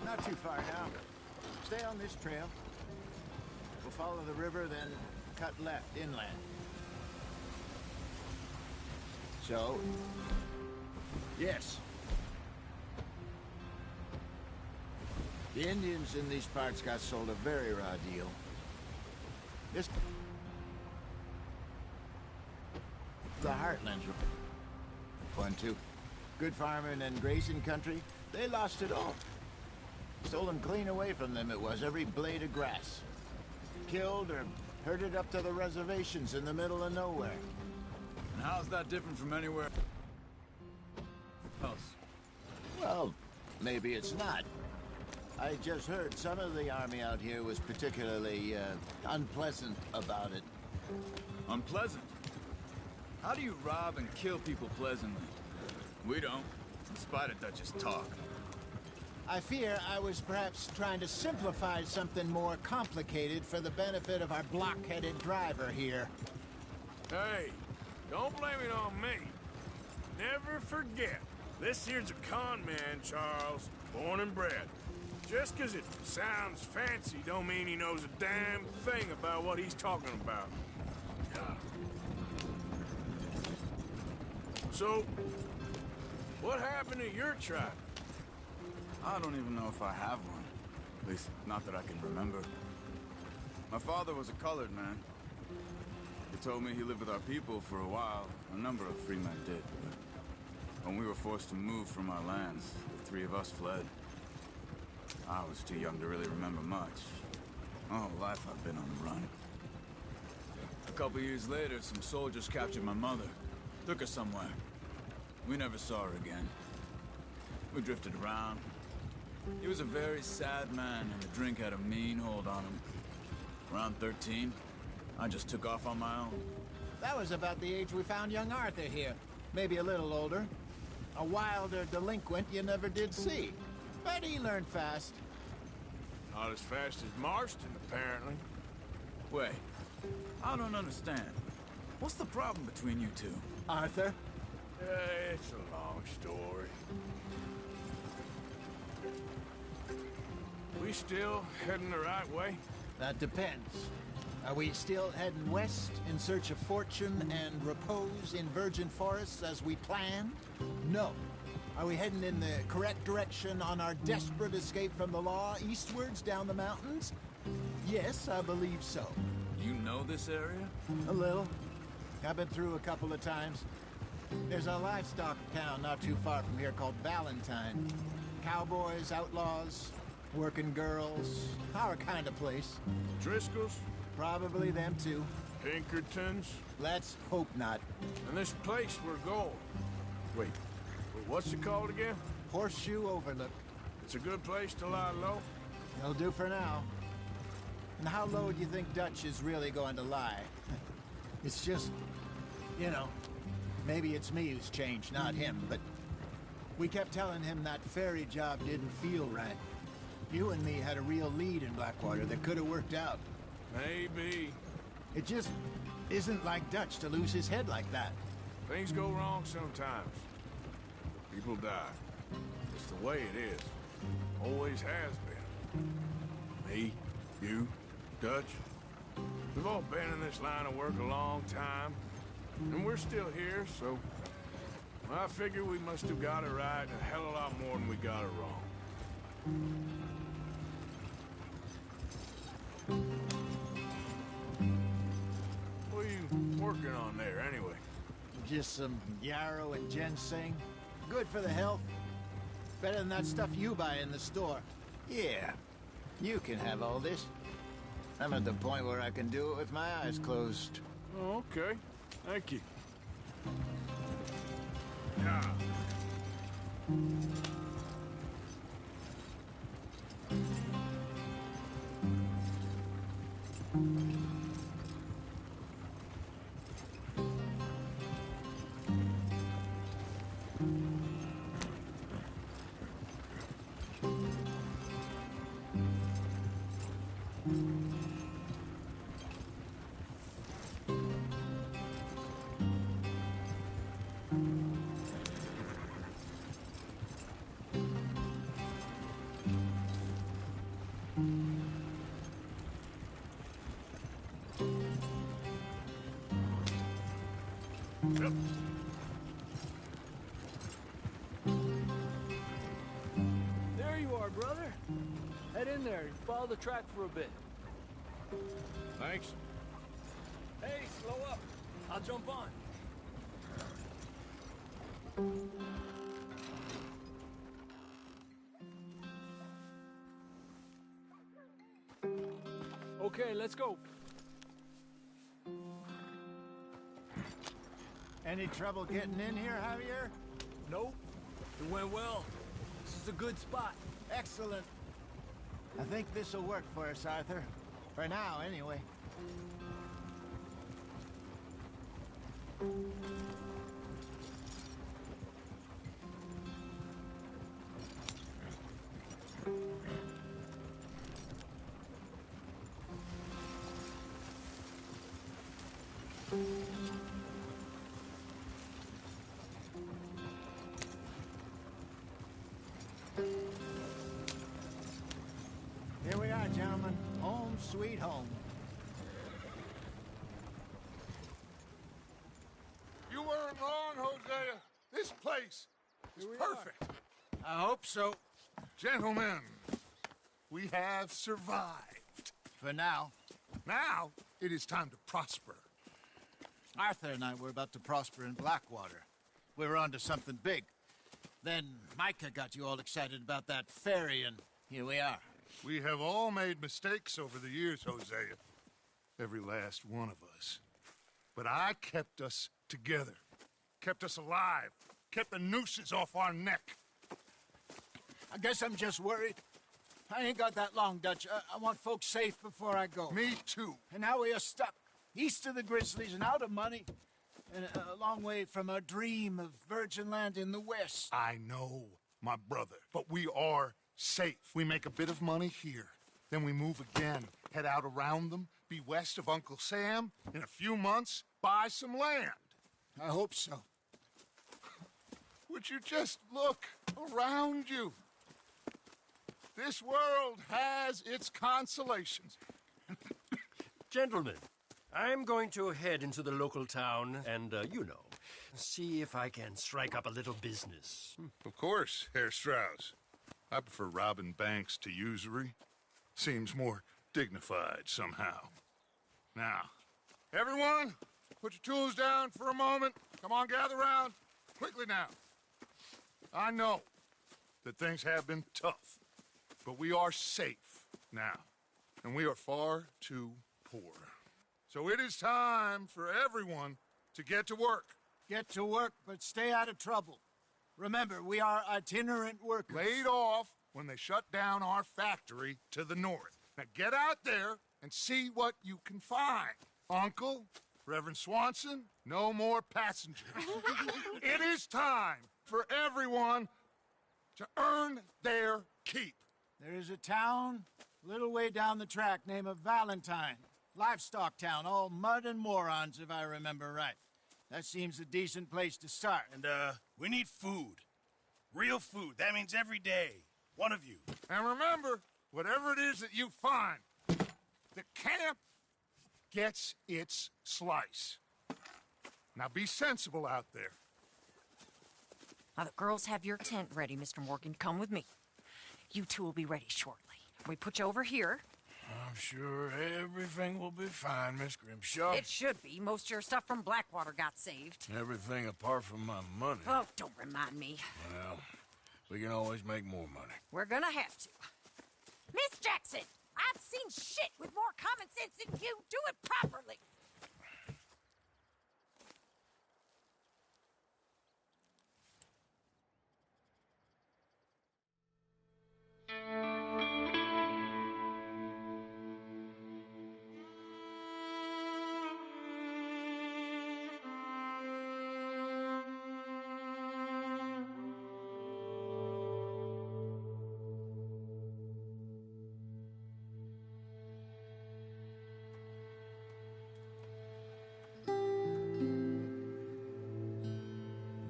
Not too far now. Stay on this trail. We'll follow the river, then cut left inland. So, Yes. The Indians in these parts got sold a very raw deal. This... The Heartlands were one too. Good farming and grazing country, they lost it all. Stolen clean away from them it was, every blade of grass. Killed or herded up to the reservations in the middle of nowhere. And how's that different from anywhere else? Well, maybe it's not. I just heard some of the army out here was particularly, unpleasant about it. Unpleasant? How do you rob and kill people pleasantly? We don't, in spite of Dutch's talk. I fear I was perhaps trying to simplify something more complicated for the benefit of our block-headed driver here. Hey, don't blame it on me. Never forget, this here's a con man, Charles, born and bred. Just 'cause it sounds fancy don't mean he knows a damn thing about what he's talking about. So, what happened to your tribe? I don't even know if I have one. At least, not that I can remember. My father was a colored man. He told me he lived with our people for a while. A number of free men did, but when we were forced to move from our lands, the three of us fled. I was too young to really remember much. My whole life I've been on the run. A couple years later, some soldiers captured my mother. Took her somewhere. We never saw her again. We drifted around. He was a very sad man, and the drink had a mean hold on him. Around 13, I just took off on my own. That was about the age we found young Arthur here. Maybe a little older. A wilder delinquent you never did see. But he learned fast. Not as fast as Marston, apparently. Wait, I don't understand. What's the problem between you two? Arthur? It's a long story. We still heading the right way? That depends. Are we still heading west in search of fortune and repose in virgin forests as we planned? No. Are we heading in the correct direction on our desperate escape from the law eastwards down the mountains? Yes, I believe so. You know this area? A little. I've been through a couple of times. There's a livestock town not too far from here called Valentine. Cowboys, outlaws, working girls, our kind of place. Driscoll's? Probably them too. Pinkertons? Let's hope not. And this place we're going. Wait, what's it called again? Horseshoe Overlook. It's a good place to lie low? It'll do for now. And how low do you think Dutch is really going to lie? It's just, you know, maybe it's me who's changed, not him, but we kept telling him that ferry job didn't feel right. You and me had a real lead in Blackwater that could have worked out. Maybe. It just isn't like Dutch to lose his head like that. Things go wrong sometimes. People die. It's the way it is. Always has been. Me, you, Dutch. We've all been in this line of work a long time. And we're still here, so... I figure we must have got it right a hell of a lot more than we got it wrong. What are you working on there, anyway? Just some yarrow and ginseng. Good for the health. Better than that stuff you buy in the store. Yeah, you can have all this. I'm at the point where I can do it with my eyes closed. Oh, okay. Thank you. Yeah. brother. Head in there and follow the track for a bit. Thanks. Hey, slow up. I'll jump on. Okay, let's go. Any trouble getting in here, Javier? Nope. It went well. This is a good spot. Excellent. I think this'll work for us, Arthur. For now, anyway. Here we are, gentlemen. Home sweet home. You weren't wrong, Hosea. This place is perfect. I hope so. Gentlemen, we have survived. For now. Now, it is time to prosper. Arthur and I were about to prosper in Blackwater. We were onto something big. Then Micah got you all excited about that ferry, and here we are. We have all made mistakes over the years, Hosea. Every last one of us. But I kept us together. Kept us alive. Kept the nooses off our neck. I guess I'm just worried. I ain't got that long, Dutch. I want folks safe before I go. Me too. And now we are stuck. East of the Grizzlies and out of money. And a long way from our dream of virgin land in the west. I know, my brother. But we are safe. We make a bit of money here. Then we move again. Head out around them. Be west of Uncle Sam. In a few months, buy some land. I hope so. Would you just look around you? This world has its consolations. Gentlemen, I'm going to head into the local town and, see if I can strike up a little business. Of course, Herr Strauss. I prefer robbing banks to usury. Seems more dignified somehow. Now, everyone, put your tools down for a moment. Come on, gather round. Quickly now. I know that things have been tough, but we are safe now, and we are far too poor. So it is time for everyone to get to work. Get to work, but stay out of trouble. Remember, we are itinerant workers. Laid off when they shut down our factory to the north. Now get out there and see what you can find. Uncle, Reverend Swanson, no more passengers. It is time for everyone to earn their keep. There is a town a little way down the track named Valentine. Livestock town, all mud and morons, if I remember right. That seems a decent place to start. And, we need food. Real food. That means every day. One of you. And remember, whatever it is that you find, the camp gets its slice. Now be sensible out there. Now, the girls have your tent ready, Mr. Morgan. Come with me. You two will be ready shortly. We put you over here. I'm sure everything will be fine, Miss Grimshaw. It should be. Most of your stuff from Blackwater got saved. Everything apart from my money. Oh, don't remind me. Well, we can always make more money. We're gonna have to. Miss Jackson, I've seen shit with more common sense than you. Do it properly.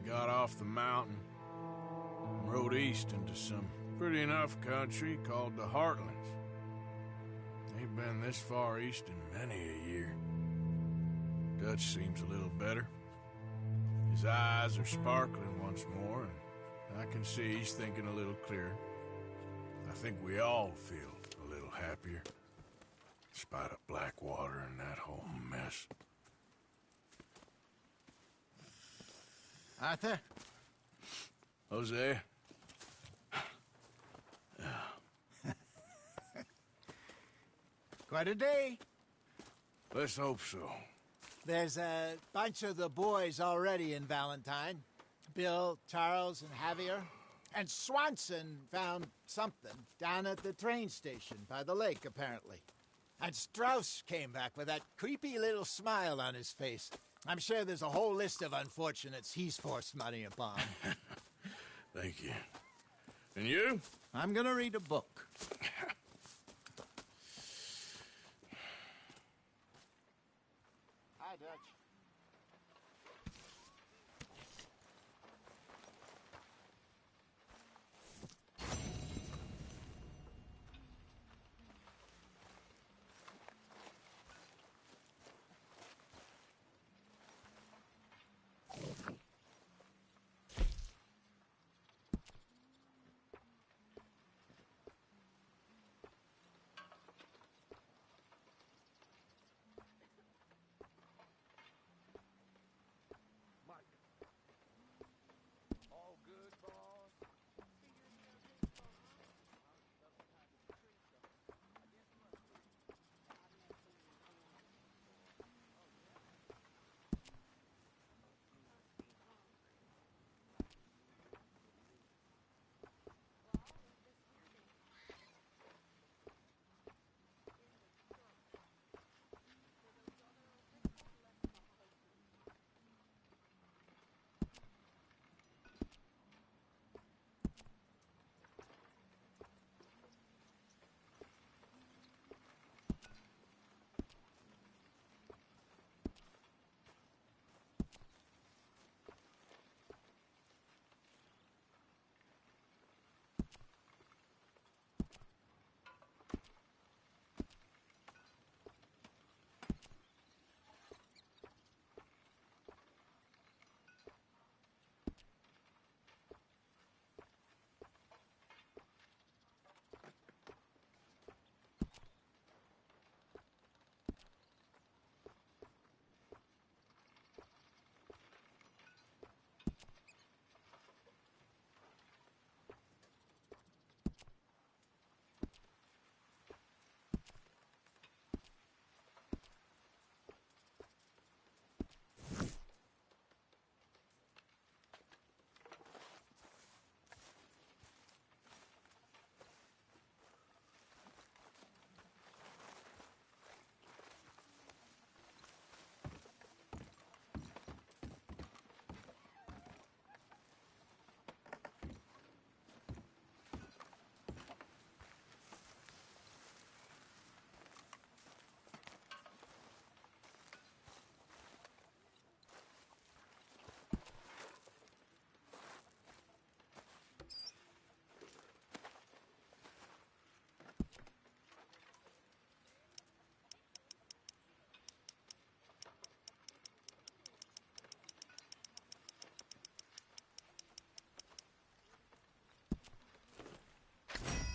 Got off the mountain and rode east into some pretty enough country called the Heartlands. Ain't been this far east in many a year. Dutch seems a little better. His eyes are sparkling once more, and I can see he's thinking a little clearer. I think we all feel a little happier. Despite of Blackwater and that whole mess. Arthur? Jose? Quite a day. Let's hope so. There's a bunch of the boys already in Valentine. Bill, Charles, and Javier. And Swanson found something down at the train station by the lake, apparently. And Strauss came back with that creepy little smile on his face. I'm sure there's a whole list of unfortunates he's forced money upon. Thank you. And you? I'm gonna read a book. Hi, Dutch.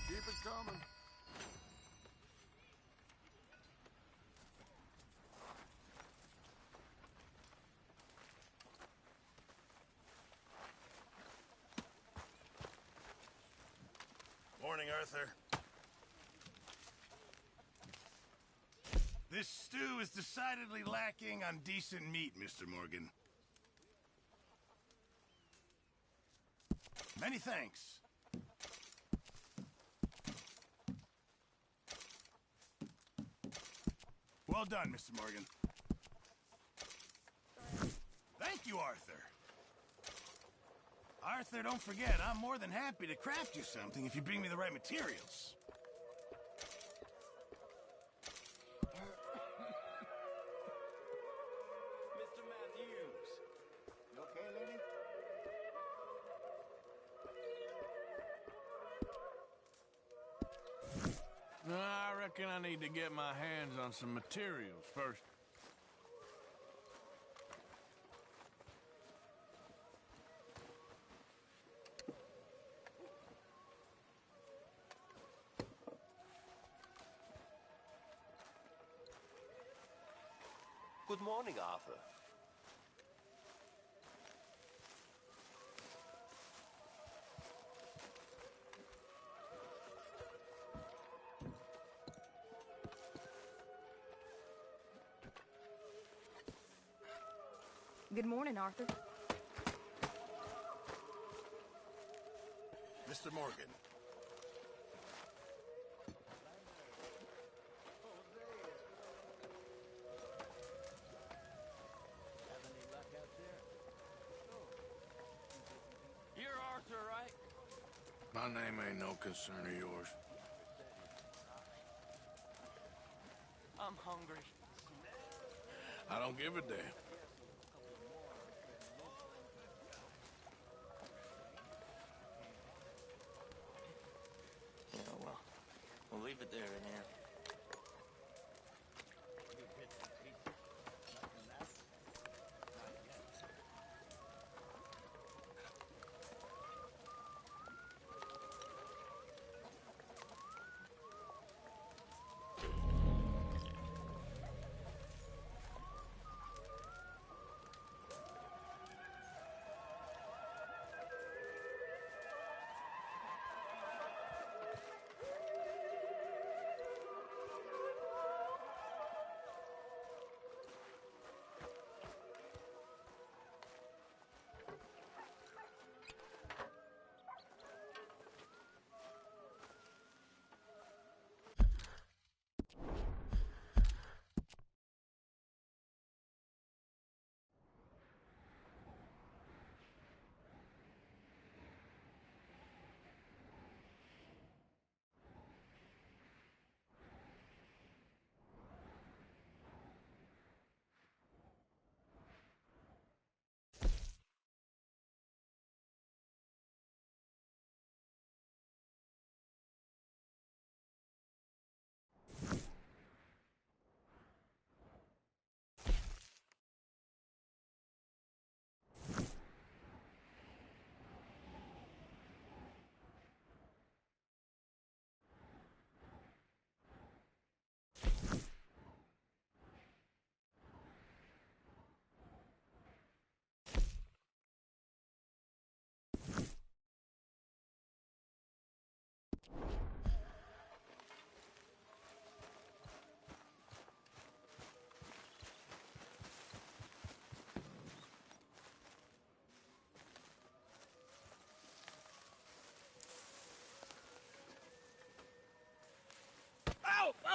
Keep it coming. Morning, Arthur. This stew is decidedly lacking on decent meat, Mr. Morgan. Many thanks. Well done, Mr. Morgan. Thank you, Arthur. Arthur, don't forget, I'm more than happy to craft you something if you bring me the right materials. Mr. Matthews. You okay, lady? No, I reckon I need to get my hands on some materials first. Good morning, Arthur. Good morning, Arthur. Mr. Morgan. You're Arthur, right? My name ain't no concern of yours. I'm hungry. I don't give a damn. Yeah, well, we'll leave it there then.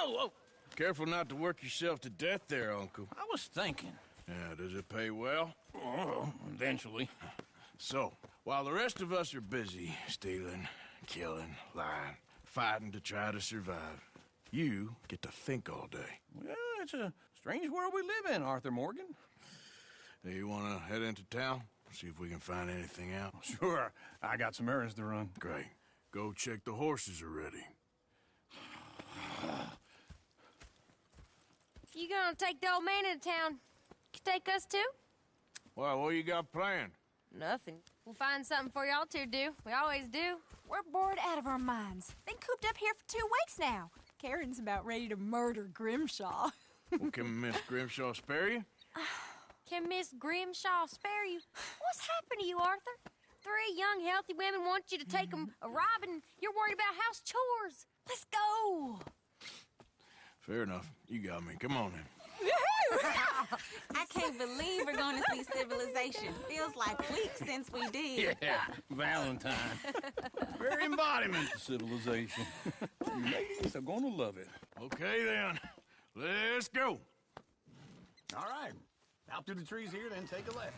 Oh! Careful not to work yourself to death there, Uncle. I was thinking. Yeah, does it pay well? Oh, eventually. So, while the rest of us are busy stealing, killing, lying, fighting to try to survive, you get to think all day. Well, it's a strange world we live in, Arthur Morgan. Hey, you want to head into town? See if we can find anything out? Sure. I got some errands to run. Great. Go check the horses are ready. You gonna take the old man into town? You take us too? Well, what you got planned? Nothing. We'll find something for y'all to do. We always do. We're bored out of our minds. Been cooped up here for 2 weeks now. Karen's about ready to murder Grimshaw. Well, can Miss Grimshaw spare you? Can Miss Grimshaw spare you? What's happened to you, Arthur? 3 young, healthy women want you to take them a robbing. You're worried about house chores. Let's go. Fair enough. You got me. Come on then. I can't believe we're going to see civilization. Feels like weeks since we did. Yeah, Valentine. Very embodiment of civilization. Ladies are going to love it. Okay, then. Let's go. All right. Out through the trees here, then take a left.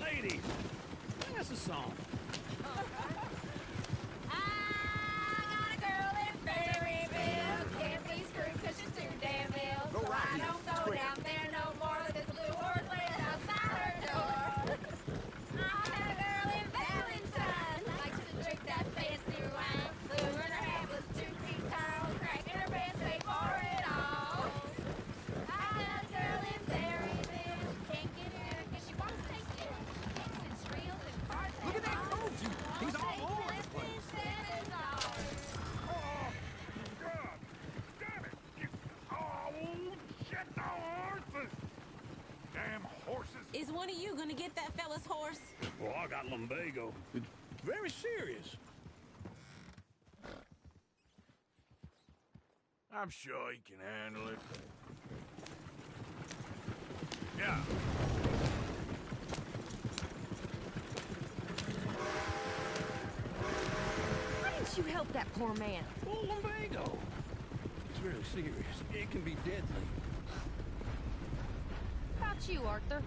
Ladies, sing us a song. I got a girl in Berryville. Can't be screwed 'cause she's too damn ill. Go right I here. don't go Quick. down there no more. There's a blue horse laying outside her door. I had a girl in Valentine. Likes to drink that fancy wine. Blue and her head was 2 feet tall. Cracking her best way for it all. When are you gonna get that fella's horse? Well, I got lumbago. It's very serious. I'm sure he can handle it. Yeah. Why didn't you help that poor man? Well, lumbago. It's very serious. It can be deadly. How about you, Arthur?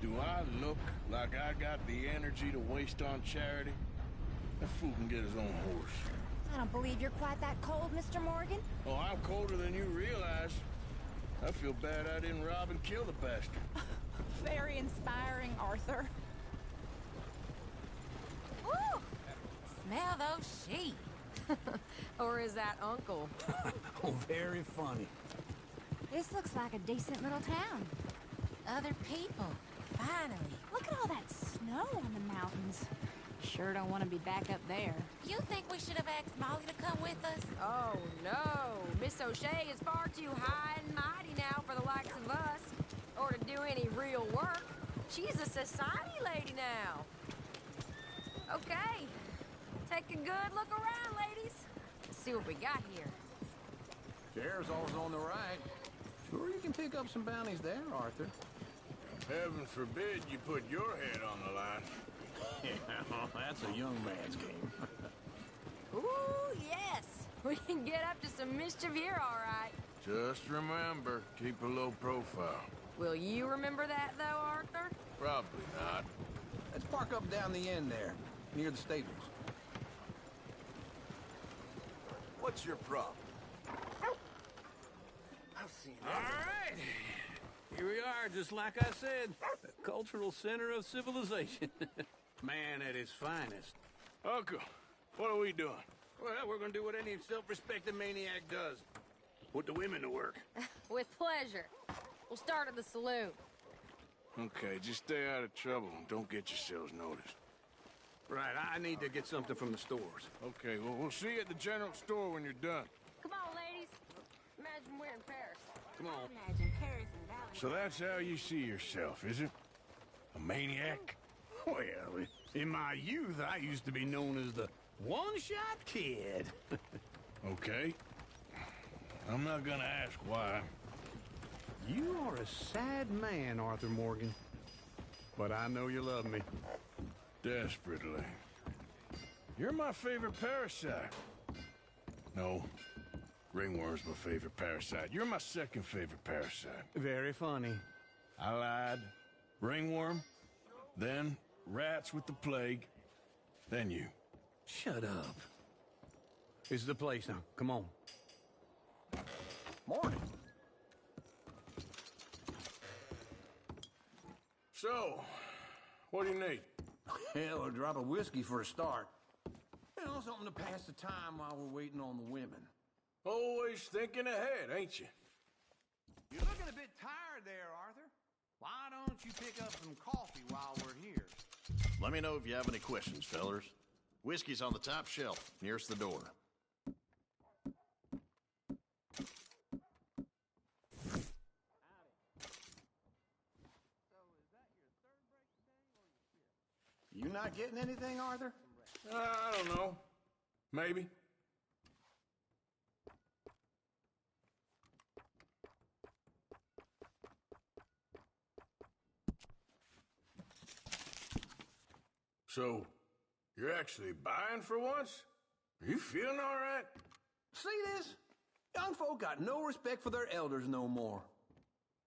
Do I look like I got the energy to waste on charity? That fool can get his own horse. I don't believe you're quite that cold, Mr. Morgan. Oh, I'm colder than you realize. I feel bad I didn't rob and kill the bastard. Very inspiring, Arthur. Woo! Smell those sheep. Or is that Uncle? Oh, very funny. This looks like a decent little town. Other people, finally. Look at all that snow on the mountains. Sure don't want to be back up there. You think we should have asked Molly to come with us? Oh, no. Miss O'Shea is far too high and mighty now for the likes of us. Or to do any real work. She's a society lady now. Okay. Take a good look around, ladies. See what we got here. Chair's always on the right. Sure you can pick up some bounties there, Arthur. Heaven forbid you put your head on the line. Yeah, that's a young man's game. Ooh, yes. We can get up to some mischief here, all right. Just remember, keep a low profile. Will you remember that, though, Arthur? Probably not. Let's park up down the end there, near the stables. What's your problem? I've seen All right. Here we are, just like I said. The cultural center of civilization. Man at his finest. Uncle, what are we doing? Well, we're gonna do what any self-respecting maniac does. Put the women to work. With pleasure. We'll start at the saloon. Okay, just stay out of trouble and don't get yourselves noticed. Right, I need to get something from the stores. Okay, well, we'll see you at the general store when you're done. Come on, ladies. Imagine we're in Paris. Come on. Imagine Paris and Valley. So that's how you see yourself, is it? A maniac? Well, in my youth, I used to be known as the one-shot kid. Okay. I'm not gonna ask why. You are a sad man, Arthur Morgan. But I know you love me. Desperately. You're my favorite parasite. No, ringworm's my favorite parasite. You're my second favorite parasite. Very funny. I lied. Ringworm, then rats with the plague, then you. Shut up. This is the place now. Come on. Morning. So, what do you need? Hell, a drop of whiskey for a start. You know, something to pass the time while we're waiting on the women. Always thinking ahead, ain't you? You're looking a bit tired there, Arthur. Why don't you pick up some coffee while we're here? Let me know if you have any questions, fellers. Whiskey's on the top shelf, nearest the door. You not getting anything, Arthur? I don't know. Maybe. So, you're actually buying for once? Are you feeling all right? See this? Young folk got no respect for their elders no more.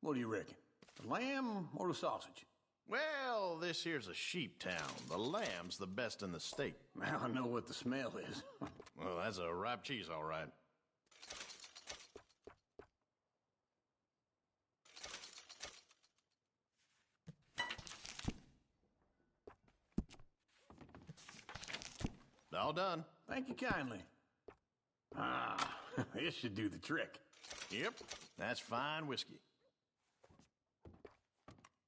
What do you reckon? The lamb or the sausage? Well, this here's a sheep town. The lamb's the best in the state. I know what the smell is. Well, that's a ripe cheese, all right. All done. Thank you kindly. Ah, this should do the trick. Yep, that's fine whiskey.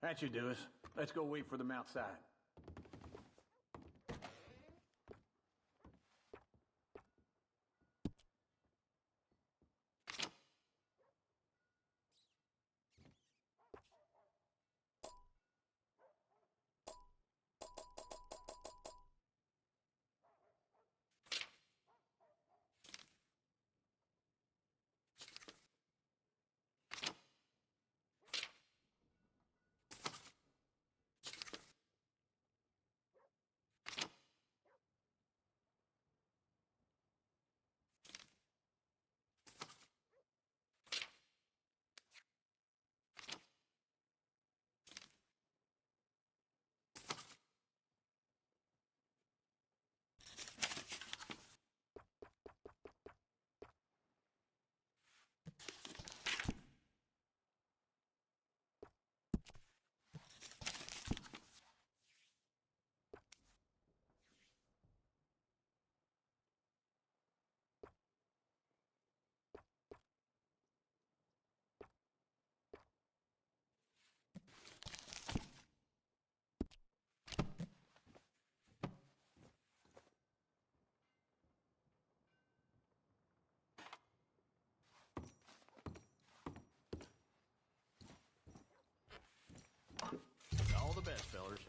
That should do us. Let's go wait for them outside. fellers.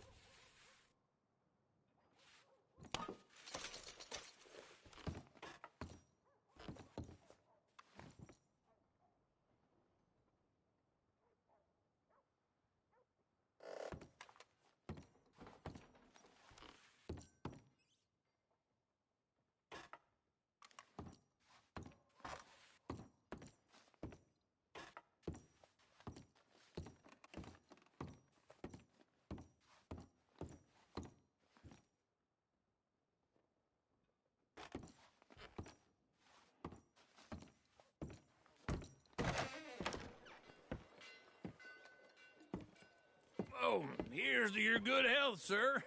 Oh, here's to your good health, sir.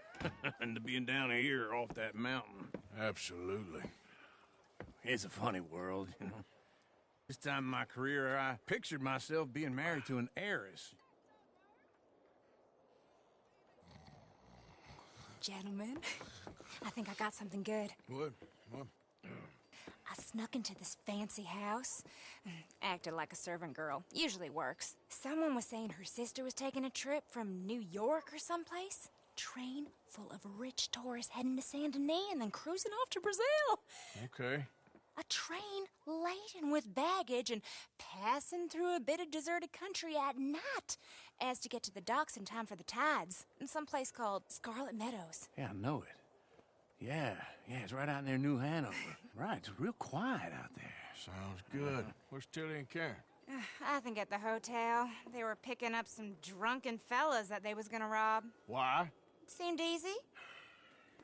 And to being down here off that mountain. Absolutely. It's a funny world, you know. This time in my career, I pictured myself being married to an heiress. Gentlemen, I think I got something good. What? I snuck into this fancy house. Acted like a servant girl. Usually works. Someone was saying her sister was taking a trip from New York or someplace. Train full of rich tourists heading to Saint Denis and then cruising off to Brazil. Okay. A train laden with baggage and passing through a bit of deserted country at night as to get to the docks in time for the tides in some place called Scarlet Meadows. Yeah, I know it. Yeah, it's right out near New Hanover. Right, it's real quiet out there. Sounds good. Where's Tilly and Karen? I think at the hotel. They were picking up some drunken fellas that they was gonna rob. Why? Seemed easy.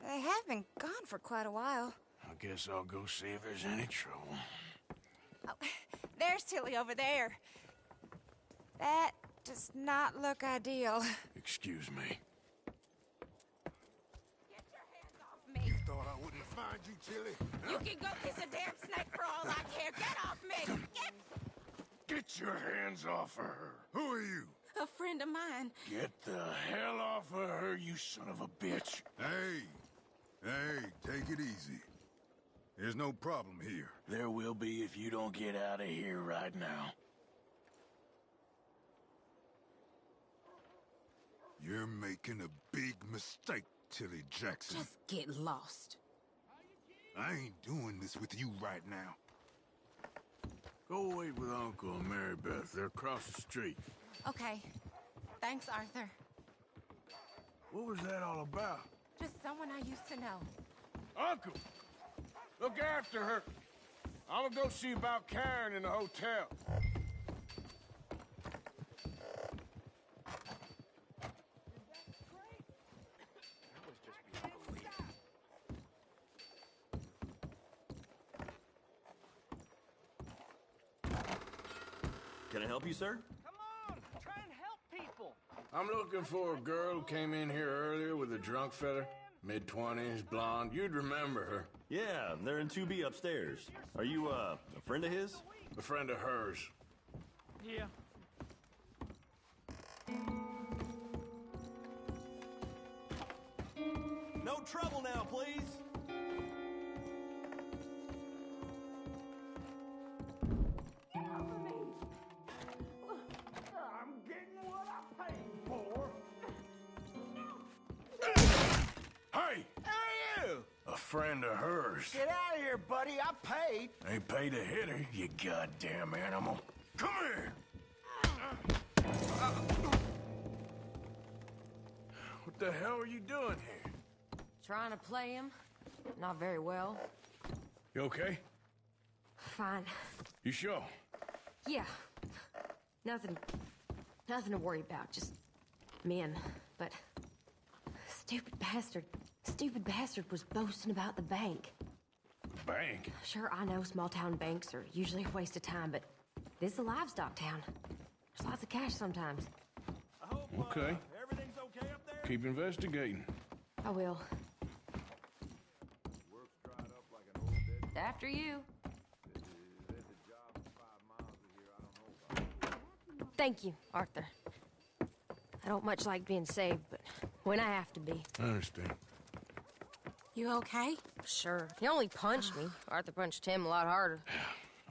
They have been gone for quite a while. I guess I'll go see if there's any trouble. Oh, there's Tilly over there. That does not look ideal. Excuse me. Me. Thought I wouldn't find you, Tilly. You can go kiss a damn snake for all I care. Get off me! Get your hands off of her. Who are you? A friend of mine. Get the hell off of her, you son of a bitch. Hey, take it easy. There's no problem here. There will be if you don't get out of here right now. You're making a big mistake, Tilly Jackson. Just get lost. I ain't doing this with you right now. Go wait with Uncle and Mary Beth. They're across the street. Okay. Thanks, Arthur. What was that all about? Just someone I used to know. Uncle! Look after her. I'm gonna go see about Karen in the hotel. Can I help you, sir? Come on, try and help people. I'm looking for a girl who came in here earlier with a drunk fella. Mid-20s, blonde. You'd remember her. Yeah, they're in 2B upstairs. Are you, a friend of his? A friend of hers. Yeah. No trouble now, please. I'm getting what I paid for. Hey! Who are you? A friend of hers. Get out of here, buddy. I paid. They paid to hit her, you goddamn animal. Come here! What the hell are you doing here? Trying to play him. Not very well. You okay? Fine. You sure? Yeah. Nothing to worry about. Just men. But stupid bastard was boasting about the bank. Bank? Sure, I know small town banks are usually a waste of time, but this is a livestock town. There's lots of cash sometimes. I hope, Okay. Everything's okay up there? Keep investigating. I will. After you. Thank you, Arthur. I don't much like being saved, but when I have to be. I understand. You okay? Sure. He only punched me. Arthur punched him a lot harder.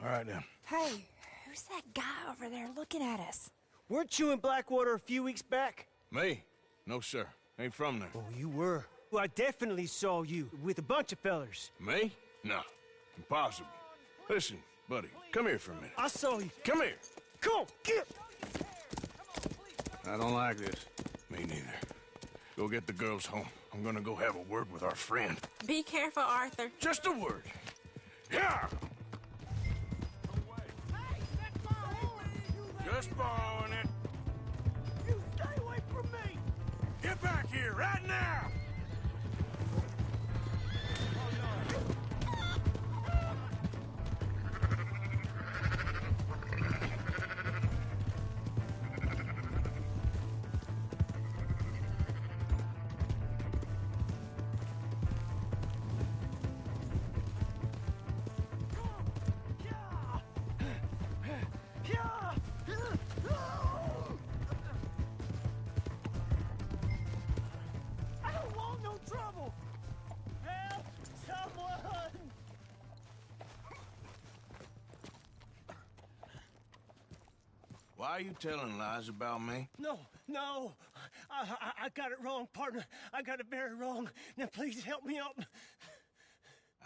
All right, now. Hey, who's that guy over there looking at us? Weren't you in Blackwater a few weeks back? Me? No, sir. Ain't from there. Oh, you were. Well, I definitely saw you with a bunch of fellers. Me? No. Impossible. Listen, buddy, come here for a minute. I saw you. Come here. Come on, get! I don't like this. Me neither. Go get the girls home. I'm gonna go have a word with our friend. Be careful, Arthur. Just a word. Yeah! Just borrowing it. You stay away from me! Get back here right now! I don't want no trouble! Help! Someone! Why are you telling lies about me? No, no! I got it wrong, partner. I got it very wrong. Now please help me up.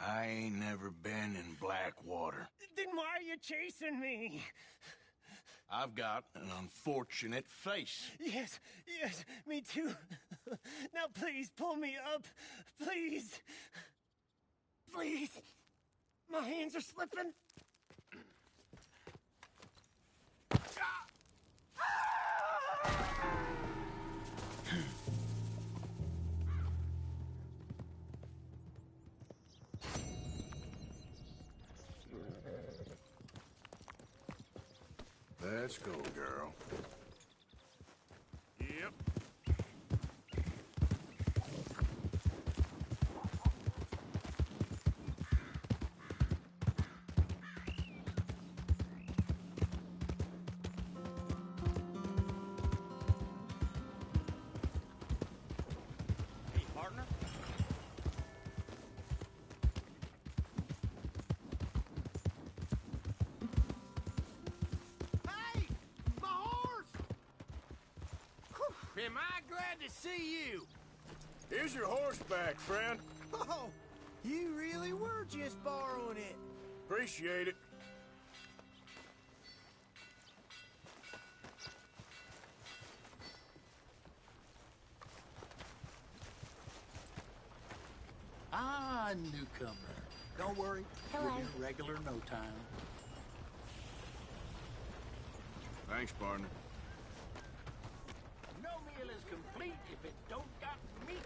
I ain't never been in Blackwater. Then why are you chasing me? I've got an unfortunate face. Yes, yes, me too. Now please pull me up. Please. Please. My hands are slipping. Let's go, girl. Yep. Hey, partner. Am I glad to see you? Here's your horseback, friend. Oh, you really were just borrowing it. Appreciate it. Ah, newcomer. Don't worry. Hello. You'll be regular in no time. Thanks, partner. No meal is complete if it don't got meat.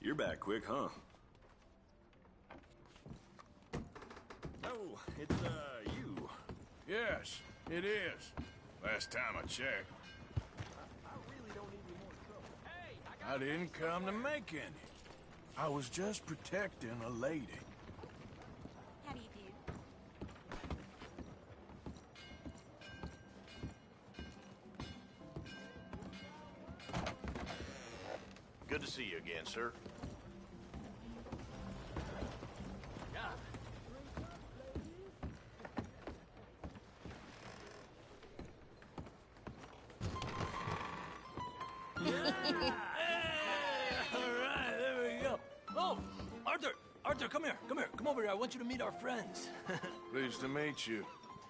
You're back quick, huh? Oh, it's, you. Yes, it is. Last time I checked. I really don't need any more trouble. Hey, I didn't come to make any. I was just protecting a lady. How do you do? Good to see you again, sir. Alright, there we go. Oh, Arthur, come here. Come over here. I want you to meet our friends. Pleased to meet you.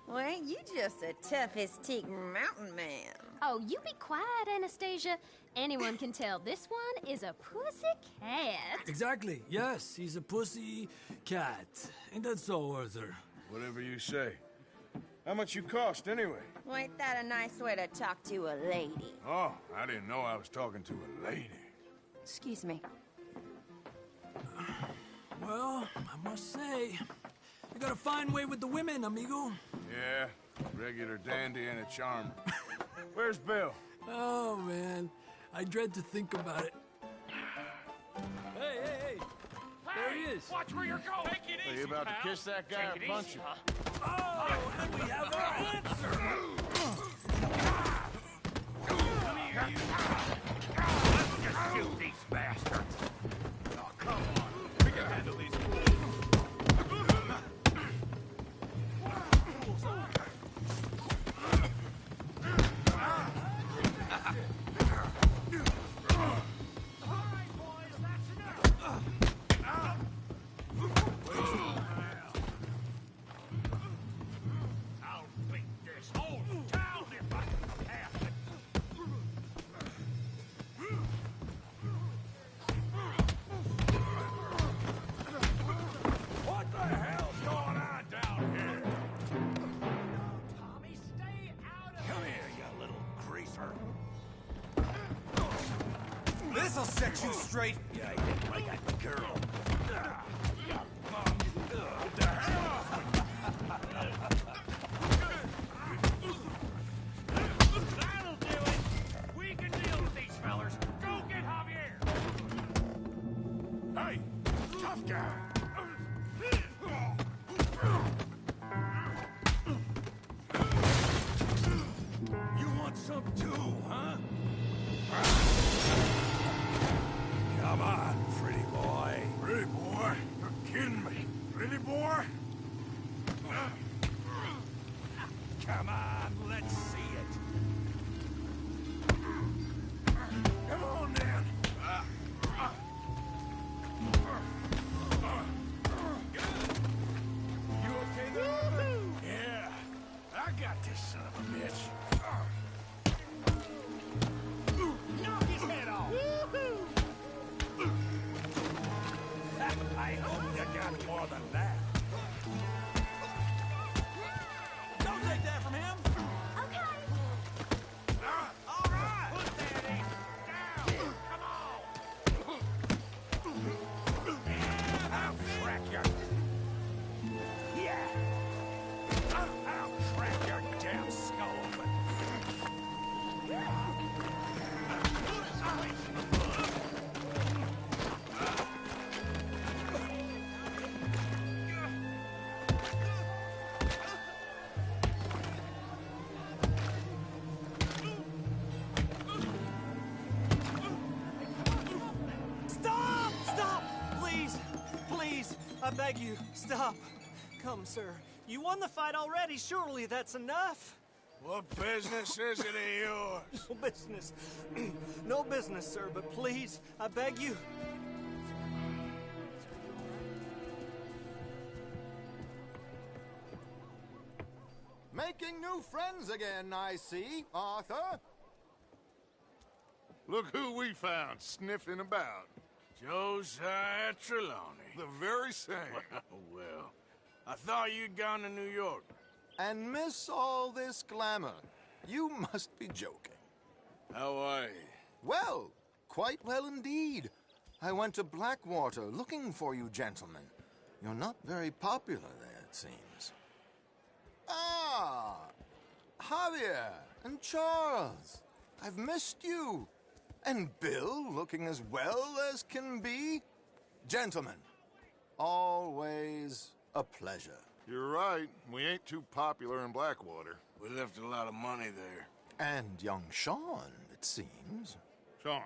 Well, ain't you just a toughest teak mountain man? Oh, you be quiet, Anastasia. Anyone can tell this one is a pussy cat. Exactly. Yes, he's a pussy cat. Ain't that so, Arthur? Whatever you say. How much you cost, anyway? Well, ain't that a nice way to talk to a lady? Oh, I didn't know I was talking to a lady. Excuse me. Well, I must say, you got a fine way with the women, amigo. Yeah, regular dandy and a charmer. Where's Bill? Oh, man. I dread to think about it. Hey! There he is. Watch where you're going. Take it Are easy, you about pal. to kiss that guy Take or it punch easy, him? huh? Oh, and we have our answer. Come here, you. Let's just shoot these bastards. Oh, come on. We can handle these fools. This'll set you straight. Yeah, I hit like a girl. Get the hell off me! That'll do it! We can deal with these fellers. Go get Javier! Hey, tough guy! You want some too, huh? Come on, pretty boy. Pretty boy? You're kidding me. Pretty boy? Come on, let's see it. Come on, then. You okay there? Yeah, I got this son of a bitch. Knock his head off! I hope you got more than that. Don't take that from him. All right! Put that in. Down! Come on! I'll crack your... Yeah! I'll crack your damn skull. Stop! Stop! Please! Please! I beg you, stop. Come, sir. You won the fight already. Surely that's enough. What business is it of yours? No business. No business, sir, but please, I beg you. Making new friends again, I see, Arthur. Look who we found sniffing about. Josiah Trelawney. The very same. Well, I thought you'd gone to New York. And miss all this glamour. You must be joking. How are you? Well, quite well indeed. I went to Blackwater looking for you gentlemen. You're not very popular there, it seems. Ah, Javier and Charles. I've missed you. And Bill looking as well as can be. Gentlemen, always a pleasure. You're right. We ain't too popular in Blackwater. We left a lot of money there. And young Sean, it seems. Sean,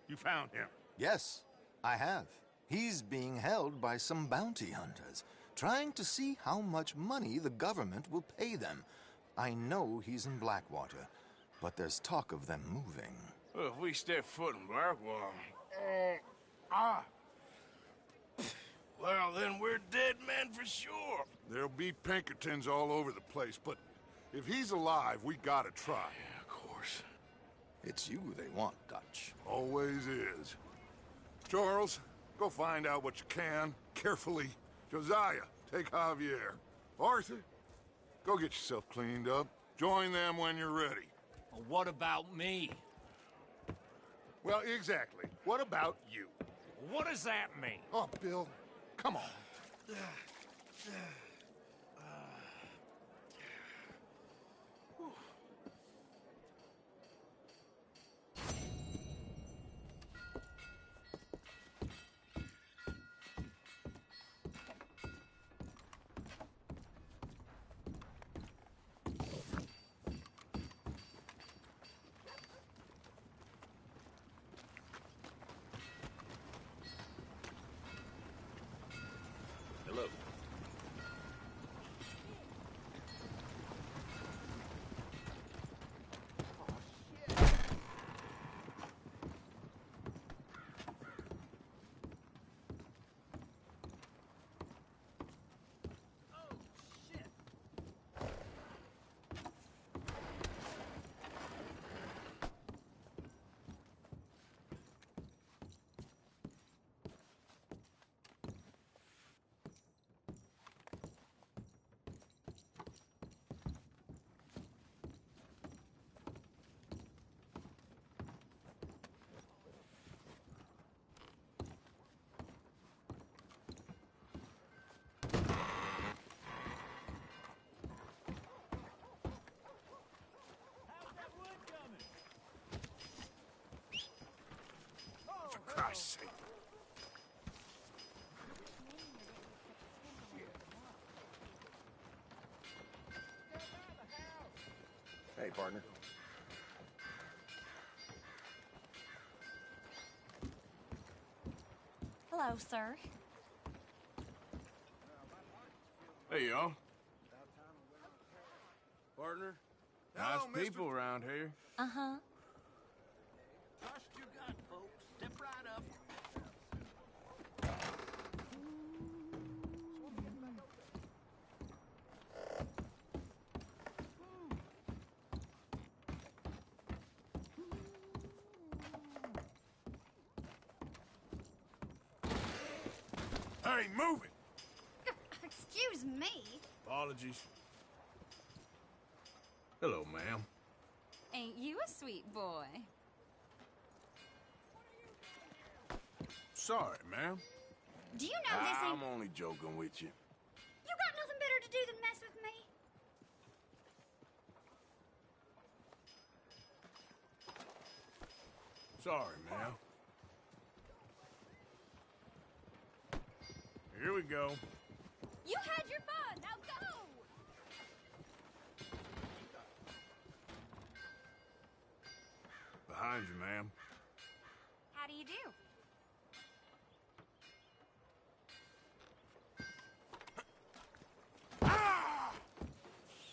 you found him? Yes, I have. He's being held by some bounty hunters, trying to see how much money the government will pay them. I know he's in Blackwater, but there's talk of them moving. Well, if we step foot in Blackwater... Well, then we're dead men for sure. There'll be Pinkertons all over the place, but if he's alive, we gotta try. Yeah, of course. It's you they want, Dutch. Always is. Charles, go find out what you can, carefully. Josiah, take Javier. Arthur, go get yourself cleaned up. Join them when you're ready. Well, what about me? Well, exactly. What about you? What does that mean? Oh, Bill, come on. Hello. Christ's sake. Hey, partner. Hello, sir. Hey, y'all. Partner. Nice people around here. Uh-huh. Trust your gut, folks. Step right up. Hey, move it! Excuse me. Apologies. Hello, ma'am. Ain't you a sweet boy? Sorry, ma'am. Do you know this ain't... I'm only joking with you. You got nothing better to do than mess with me? Sorry, ma'am. Here we go. You had your fun. Now go! Behind you, ma'am. How do you do?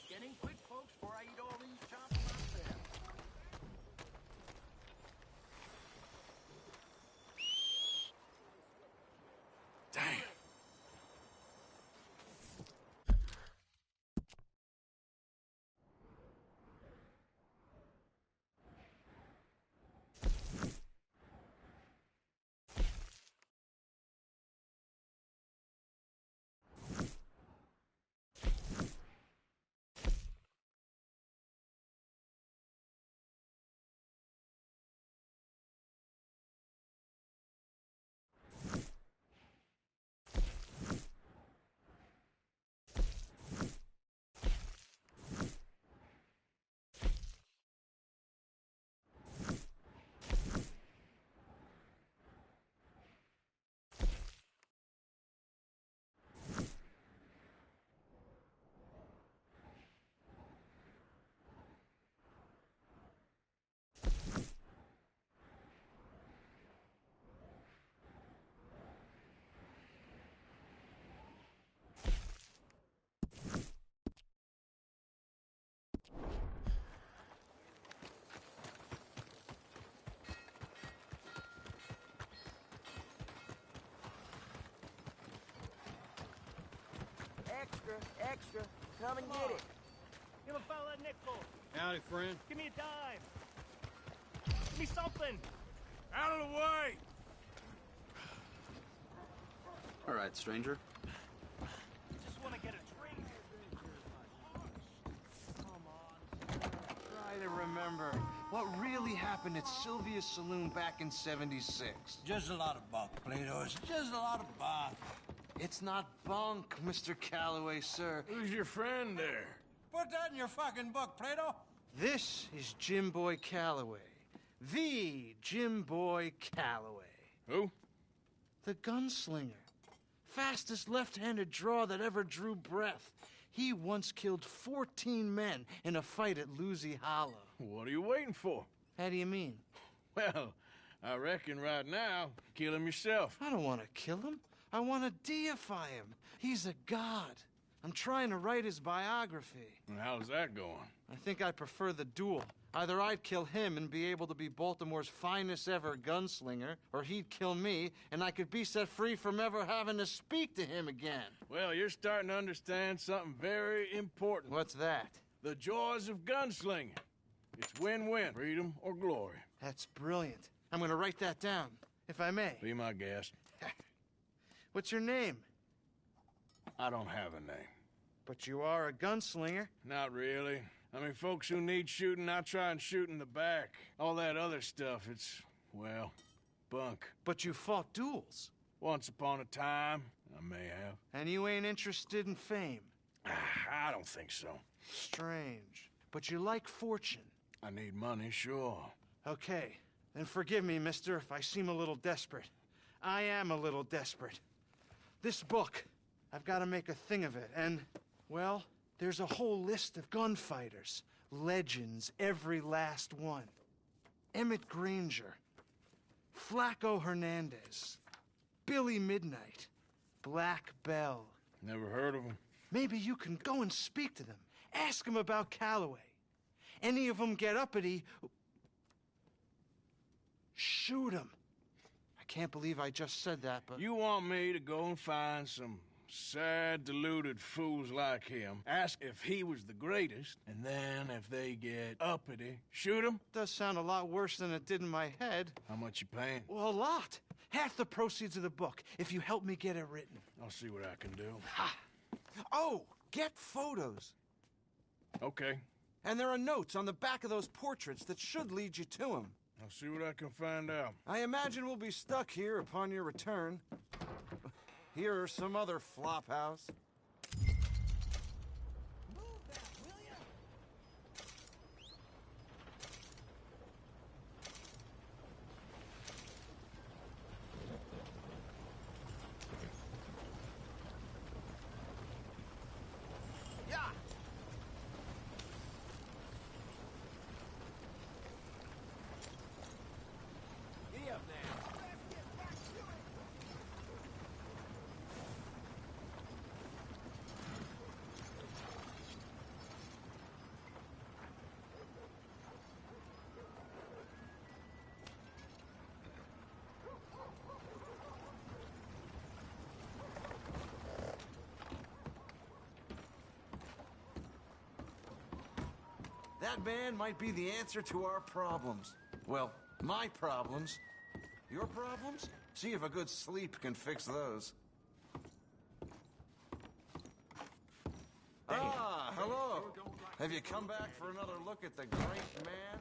Getting quick, folks, before I eat all these chops myself. Damn. Extra, extra. Come and get it. Give a fella a nickel. Howdy, friend. Give me a dime. Give me something. Out of the way! All right, stranger. Just want to get a drink. Try to remember what really happened at Sylvia's Saloon back in '76. Just a lot of bunk, Plato. It's just a lot of bunk. It's not bunk, Mr. Calloway, sir. Who's your friend there? Put that in your fucking book, Plato. This is Jim Boy Calloway. The Jim Boy Calloway. Who? The gunslinger. Fastest left-handed draw that ever drew breath. He once killed 14 men in a fight at Lucy Hollow. What are you waiting for? How do you mean? Well, I reckon right now, kill him yourself. I don't want to kill him. I want to deify him. He's a god. I'm trying to write his biography. And how's that going? I think I prefer the duel. Either I'd kill him and be able to be Baltimore's finest ever gunslinger, or he'd kill me and I could be set free from ever having to speak to him again. Well, you're starting to understand something very important. What's that? The joys of gunslinging. It's win-win, freedom or glory. That's brilliant. I'm going to write that down, if I may. Be my guest. What's your name? I don't have a name. But you are a gunslinger. Not really. I mean, folks who need shooting, I try and shoot in the back. All that other stuff, it's, well, bunk. But you fought duels. Once upon a time, I may have. And you ain't interested in fame? I don't think so. Strange. But you like fortune. I need money, sure. Okay. Then forgive me, mister, if I seem a little desperate. I am a little desperate. This book, I've got to make a thing of it, and, well, there's a whole list of gunfighters. Legends, every last one. Emmett Granger, Flaco Hernandez, Billy Midnight, Black Bell. Never heard of them. Maybe you can go and speak to them. Ask them about Calloway. Any of them get uppity, shoot them. I can't believe I just said that, but... You want me to go and find some sad, deluded fools like him, ask if he was the greatest, and then if they get uppity, shoot him? Does sound a lot worse than it did in my head. How much you paying? Well, a lot. Half the proceeds of the book, if you help me get it written. I'll see what I can do. Ha! Oh, get photos. Okay. And there are notes on the back of those portraits that should lead you to him. I'll see what I can find out. I imagine we'll be stuck here upon your return. Here are some other flophouse. That man might be the answer to our problems. Well, my problems. Your problems? See if a good sleep can fix those. Ah, hello. Have you come back for another look at the great man?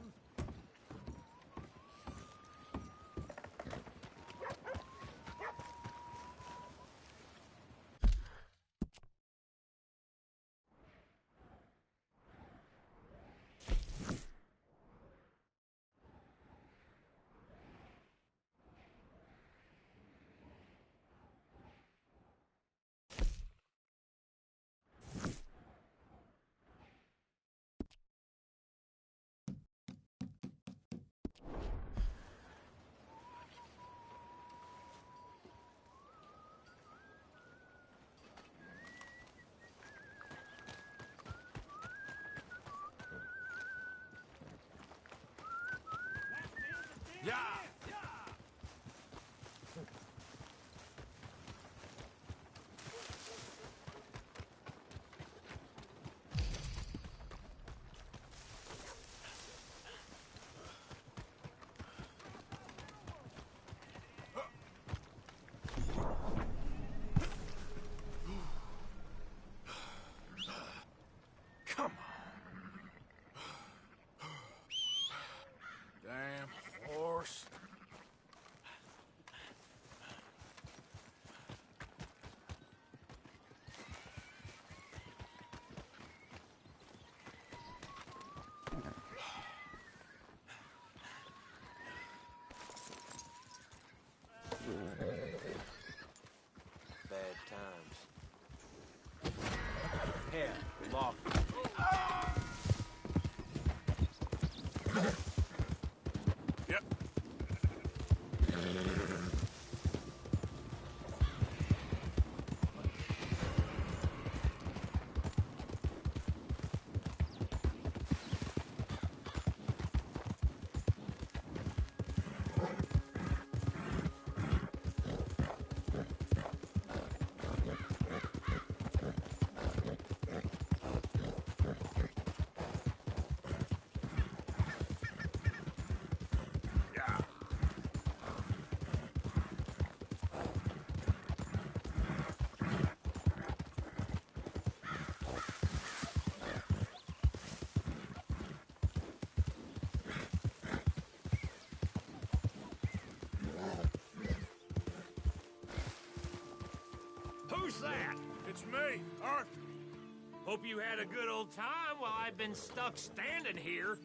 Yeah! Come on. Damn horse. Bad times. Here, lock. Yep. Who's that? It's me, Arthur. Hope you had a good old time while I've been stuck standing here.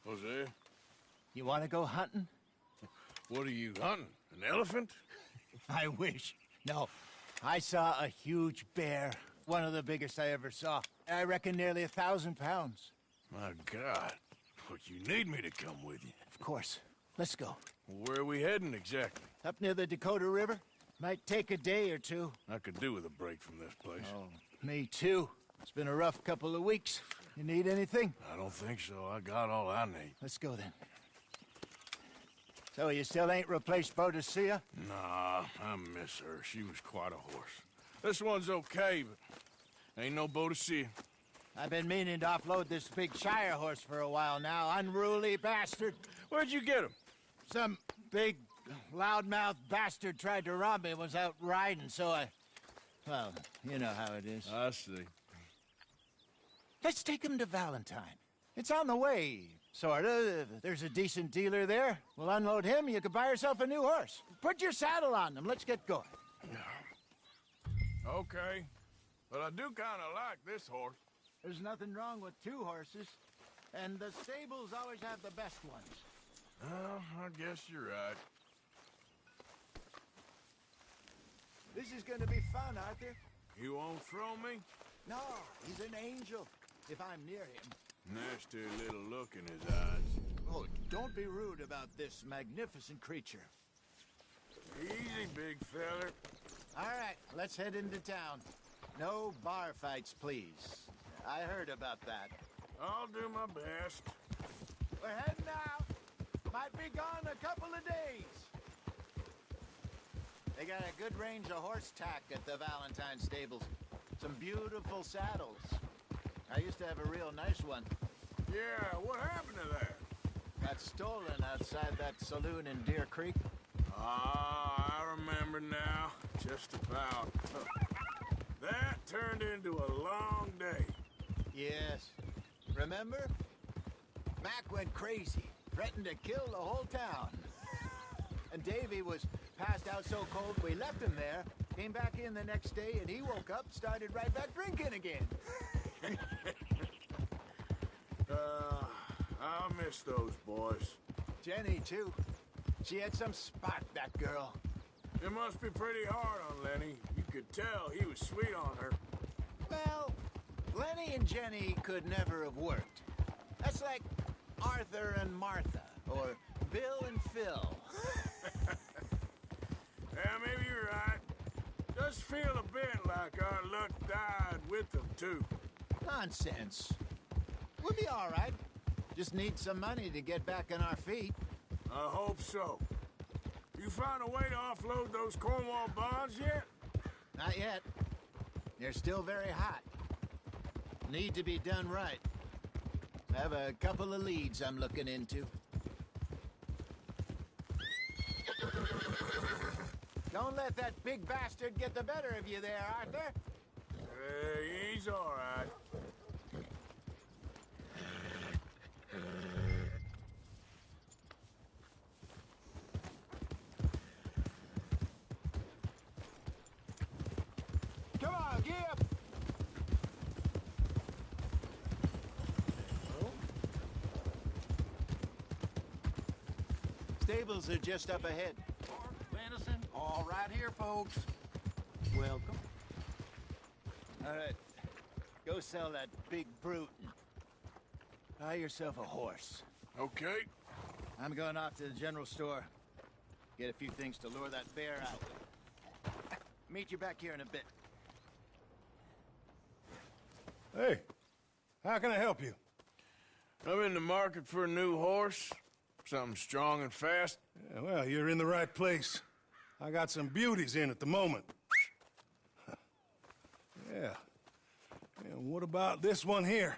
Jose? You want to go hunting? What are you hunting? An elephant? I wish. No. I saw a huge bear. One of the biggest I ever saw. I reckon nearly 1,000 pounds. My God. But you need me to come with you. Of course. Let's go. Where are we heading exactly? Up near the Dakota River. Might take a day or two. I could do with a break from this place. Oh, me too. It's been a rough couple of weeks. You need anything? I don't think so. I got all I need. Let's go then. So you still ain't replaced Boadicea? Nah, I miss her. She was quite a horse. This one's okay, but ain't no Boadicea. I've been meaning to offload this big Shire horse for a while now. Unruly bastard. Where'd you get him? Some big, loudmouth bastard tried to rob me and was out riding, so I... Well, you know how it is. I see. Let's take him to Valentine. It's on the way, sorta. There's a decent dealer there. We'll unload him, you can buy yourself a new horse. Put your saddle on them, let's get going. Okay, but I do kind of like this horse. There's nothing wrong with two horses, and the stables always have the best ones. Well, I guess you're right. This is gonna be fun, Arthur. You won't throw me? No, he's an angel, if I'm near him. Nasty little look in his eyes. Oh, don't be rude about this magnificent creature. Easy, big feller. All right, let's head into town. No bar fights, please. I heard about that. I'll do my best. We're heading out. Might be gone a couple of days. They got a good range of horse tack at the Valentine stables. Some beautiful saddles. I used to have a real nice one. Yeah, what happened to that? Got stolen outside that saloon in Deer Creek. Ah, I remember now. Just about. That turned into a long day. Yes. Remember? Mac went crazy, threatened to kill the whole town. And Davy was passed out so cold we left him there, came back in the next day, and he woke up, started right back drinking again. I'll miss those boys. Jenny, too. She had some spot, that girl. It must be pretty hard on Lenny. You could tell he was sweet on her. Well, Lenny and Jenny could never have worked. That's like Arthur and Martha, or Bill and Phil. Yeah, maybe you're right. Does feel a bit like our luck died with them, too. Nonsense. We'll be all right. Just need some money to get back on our feet. I hope so. You found a way to offload those Cornwall bonds yet? Not yet. They're still very hot. Need to be done right. I have a couple of leads I'm looking into. Don't let that big bastard get the better of you there, Arthur. He's all right. Come on, get up! Stables are just up ahead. Venison, all right here, folks. Welcome. All right, go sell that big brute. Buy yourself a horse. Okay. I'm going off to the general store. Get a few things to lure that bear out with. Meet you back here in a bit. Hey, how can I help you? I'm in the market for a new horse. Something strong and fast. Yeah, well, you're in the right place. I got some beauties in at the moment. Yeah. And what about this one here?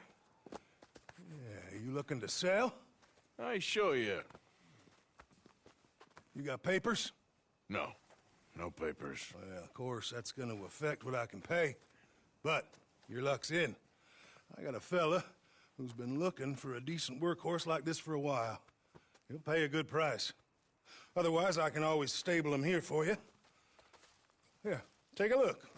Yeah, you looking to sell? I ain't sure yet. You got papers? No. No papers. Well, of course, that's gonna affect what I can pay. But your luck's in. I got a fella who's been looking for a decent workhorse like this for a while. He'll pay a good price. Otherwise, I can always stable him here for you. Here, take a look.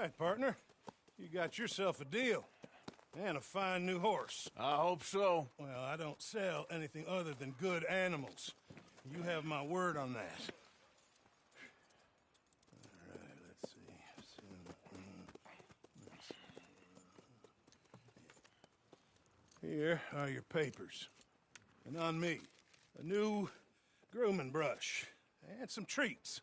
right, partner. You got yourself a deal. And a fine new horse. I hope so. Well, I don't sell anything other than good animals. You have my word on that. All right, let's see. Here are your papers. And on me, a new grooming brush. And some treats.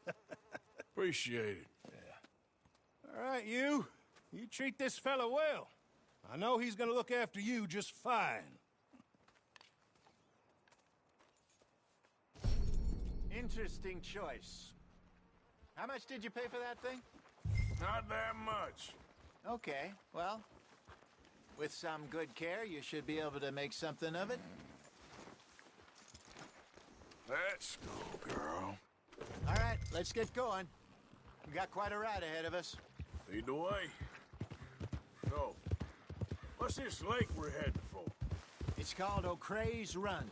Appreciate it. Yeah. All right, you. You treat this fella well. I know he's gonna look after you just fine. Interesting choice. How much did you pay for that thing? Not that much. Okay, well, with some good care, you should be able to make something of it. Let's go, girl. All right, let's get going. We got quite a ride ahead of us. Lead the way. So, what's this lake we're heading for? It's called O'Creagh's Run,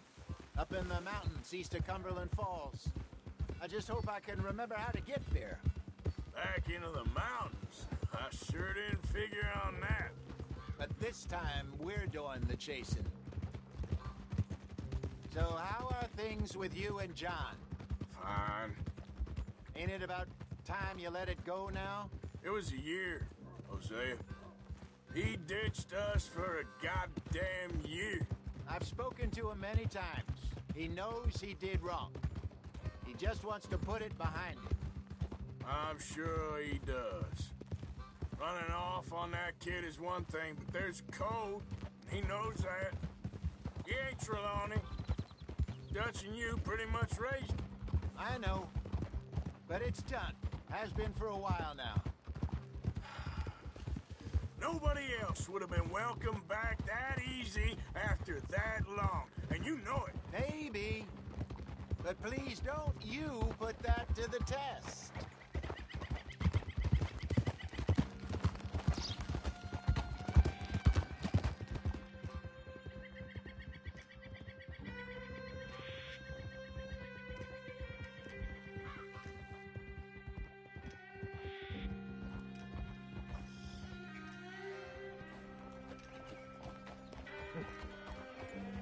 up in the mountains east of Cumberland Falls. I just hope I can remember how to get there. Back into the mountains? I sure didn't figure on that. But this time, we're doing the chasing. So how are things with you and John? Fine. Ain't it about time you let it go now? It was a year, Hosea. He ditched us for a goddamn year. I've spoken to him many times. He knows he did wrong. He just wants to put it behind him. I'm sure he does. Running off on that kid is one thing, but there's code. He knows that. He ain't Trelawney. Dutch and you pretty much raised him. I know. But it's done. Has been for a while now. Nobody else would have been welcomed back that easy after that long. And you know it. Maybe. But please don't you put that to the test.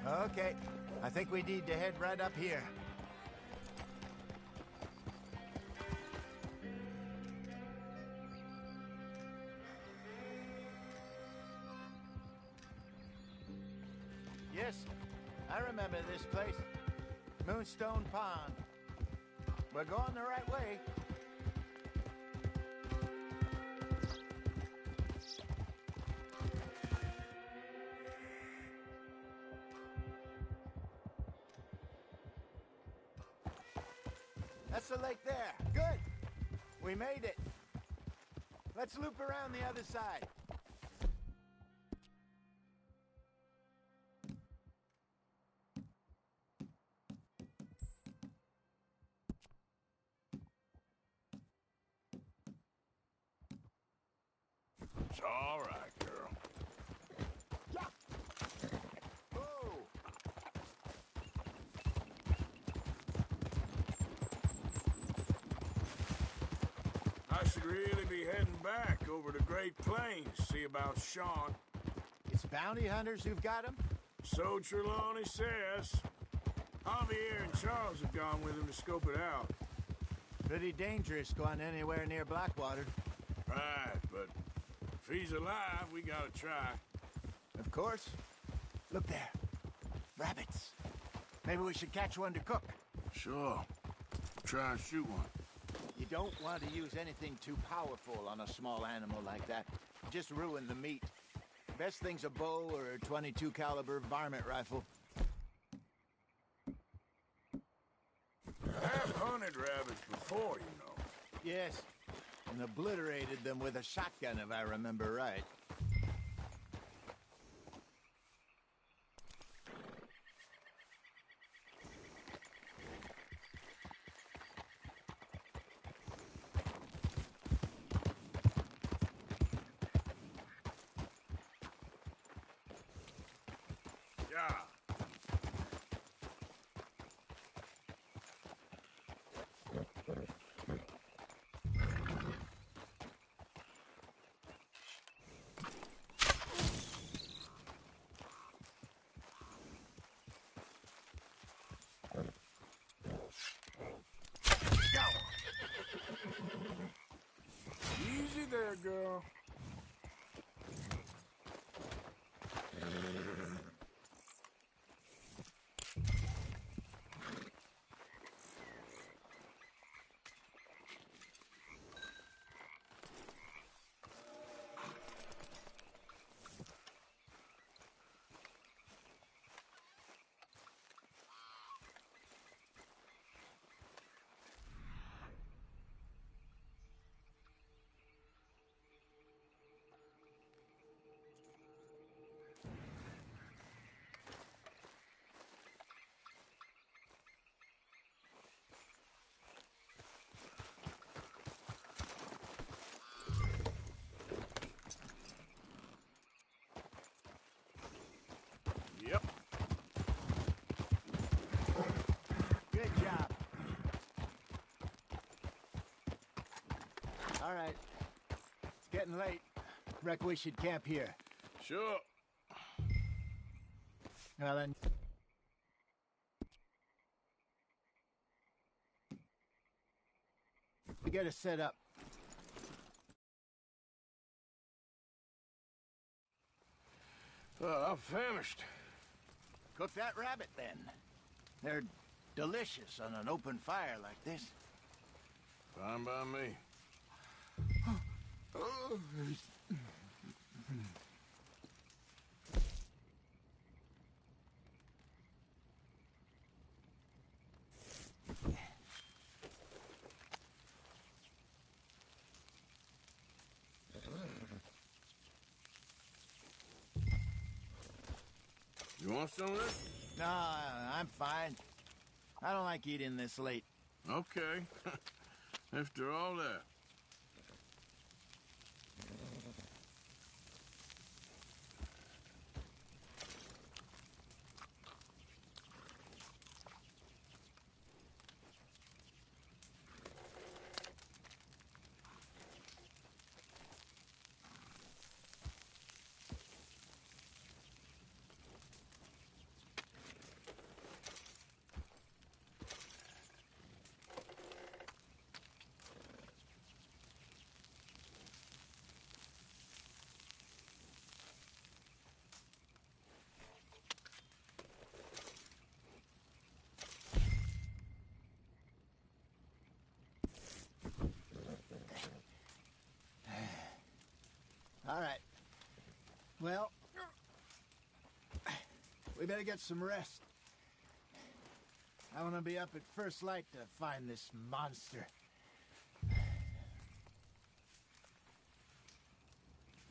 Okay, I think we need to head right up here. Yes, I remember this place. Moonstone Pond. We're going the right way. That's the lake there. Good. We made it. Let's loop around the other side. It's all right, girl. I should really be heading back over to Great Plains, see about Sean. It's bounty hunters who've got him? So Trelawney says. Javier and Charles have gone with him to scope it out. Pretty dangerous going anywhere near Blackwater. Right, but if he's alive, we gotta try. Of course. Look there. Rabbits. Maybe we should catch one to cook. Sure. Try and shoot one. You don't want to use anything too powerful on a small animal like that. Just ruin the meat. Best thing's a bow or a .22 caliber varmint rifle. I've hunted rabbits before, you know. Yes, and obliterated them with a shotgun, if I remember right. girl. Yep. Good job. All right. It's getting late. Reckon we should camp here. Sure. Well then. We get us set up. I'm famished. Cook that rabbit then. They're delicious on an open fire like this. Fine by me. You want some of this? No, I'm fine. I don't like eating this late. Okay. After all that. All right. Well, we better get some rest. I want to be up at first light to find this monster.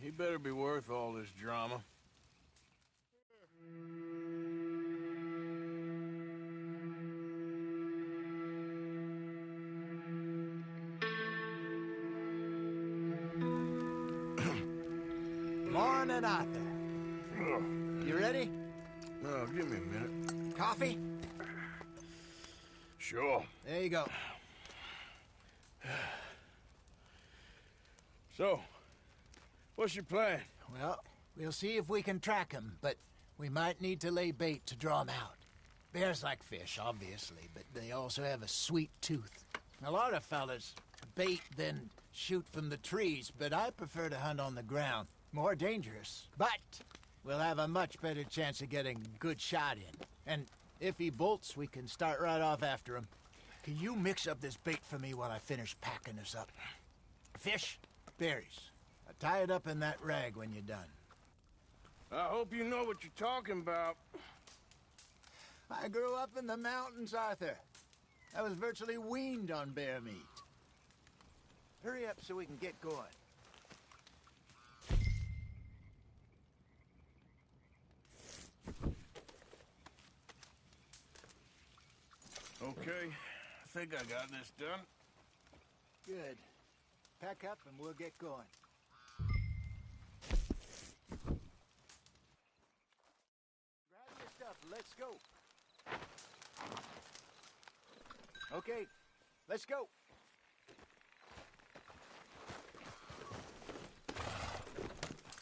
He better be worth all this drama. Morning, Arthur. You ready? No, give me a minute. Coffee? Sure. There you go. So, what's your plan? Well, we'll see if we can track him, but we might need to lay bait to draw him out. Bears like fish, obviously, but they also have a sweet tooth. A lot of fellas bait, then shoot from the trees, but I prefer to hunt on the ground. More dangerous, but we'll have a much better chance of getting a good shot in. And if he bolts, we can start right off after him. Can you mix up this bait for me while I finish packing this up? Fish, berries. Tie it up in that rag when you're done. I hope you know what you're talking about. I grew up in the mountains, Arthur. I was virtually weaned on bear meat. Hurry up so we can get going. Okay, I think I got this done. Good. Pack up and we'll get going. Grab your stuff, let's go. Okay, let's go.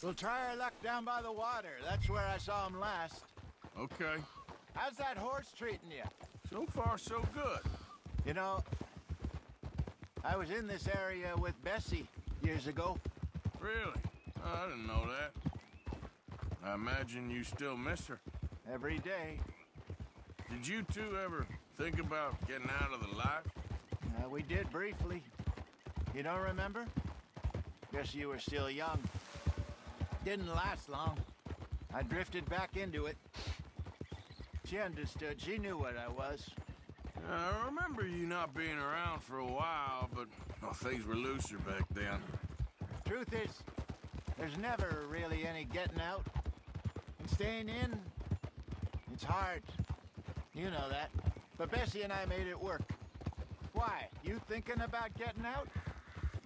We'll try our luck down by the water. That's where I saw him last. Okay. How's that horse treating you? So far, so good. You know, I was in this area with Bessie years ago. Really? Oh, I didn't know that. I imagine you still miss her. Every day. Did you two ever think about getting out of the life? We did briefly. You don't remember? Guess you were still young. Didn't last long. I drifted back into it. She understood. She knew what I was. I remember you not being around for a while, but well, things were looser back then. Truth is, there's never really any getting out. And staying in, it's hard. You know that. But Bessie and I made it work. Why? You thinking about getting out?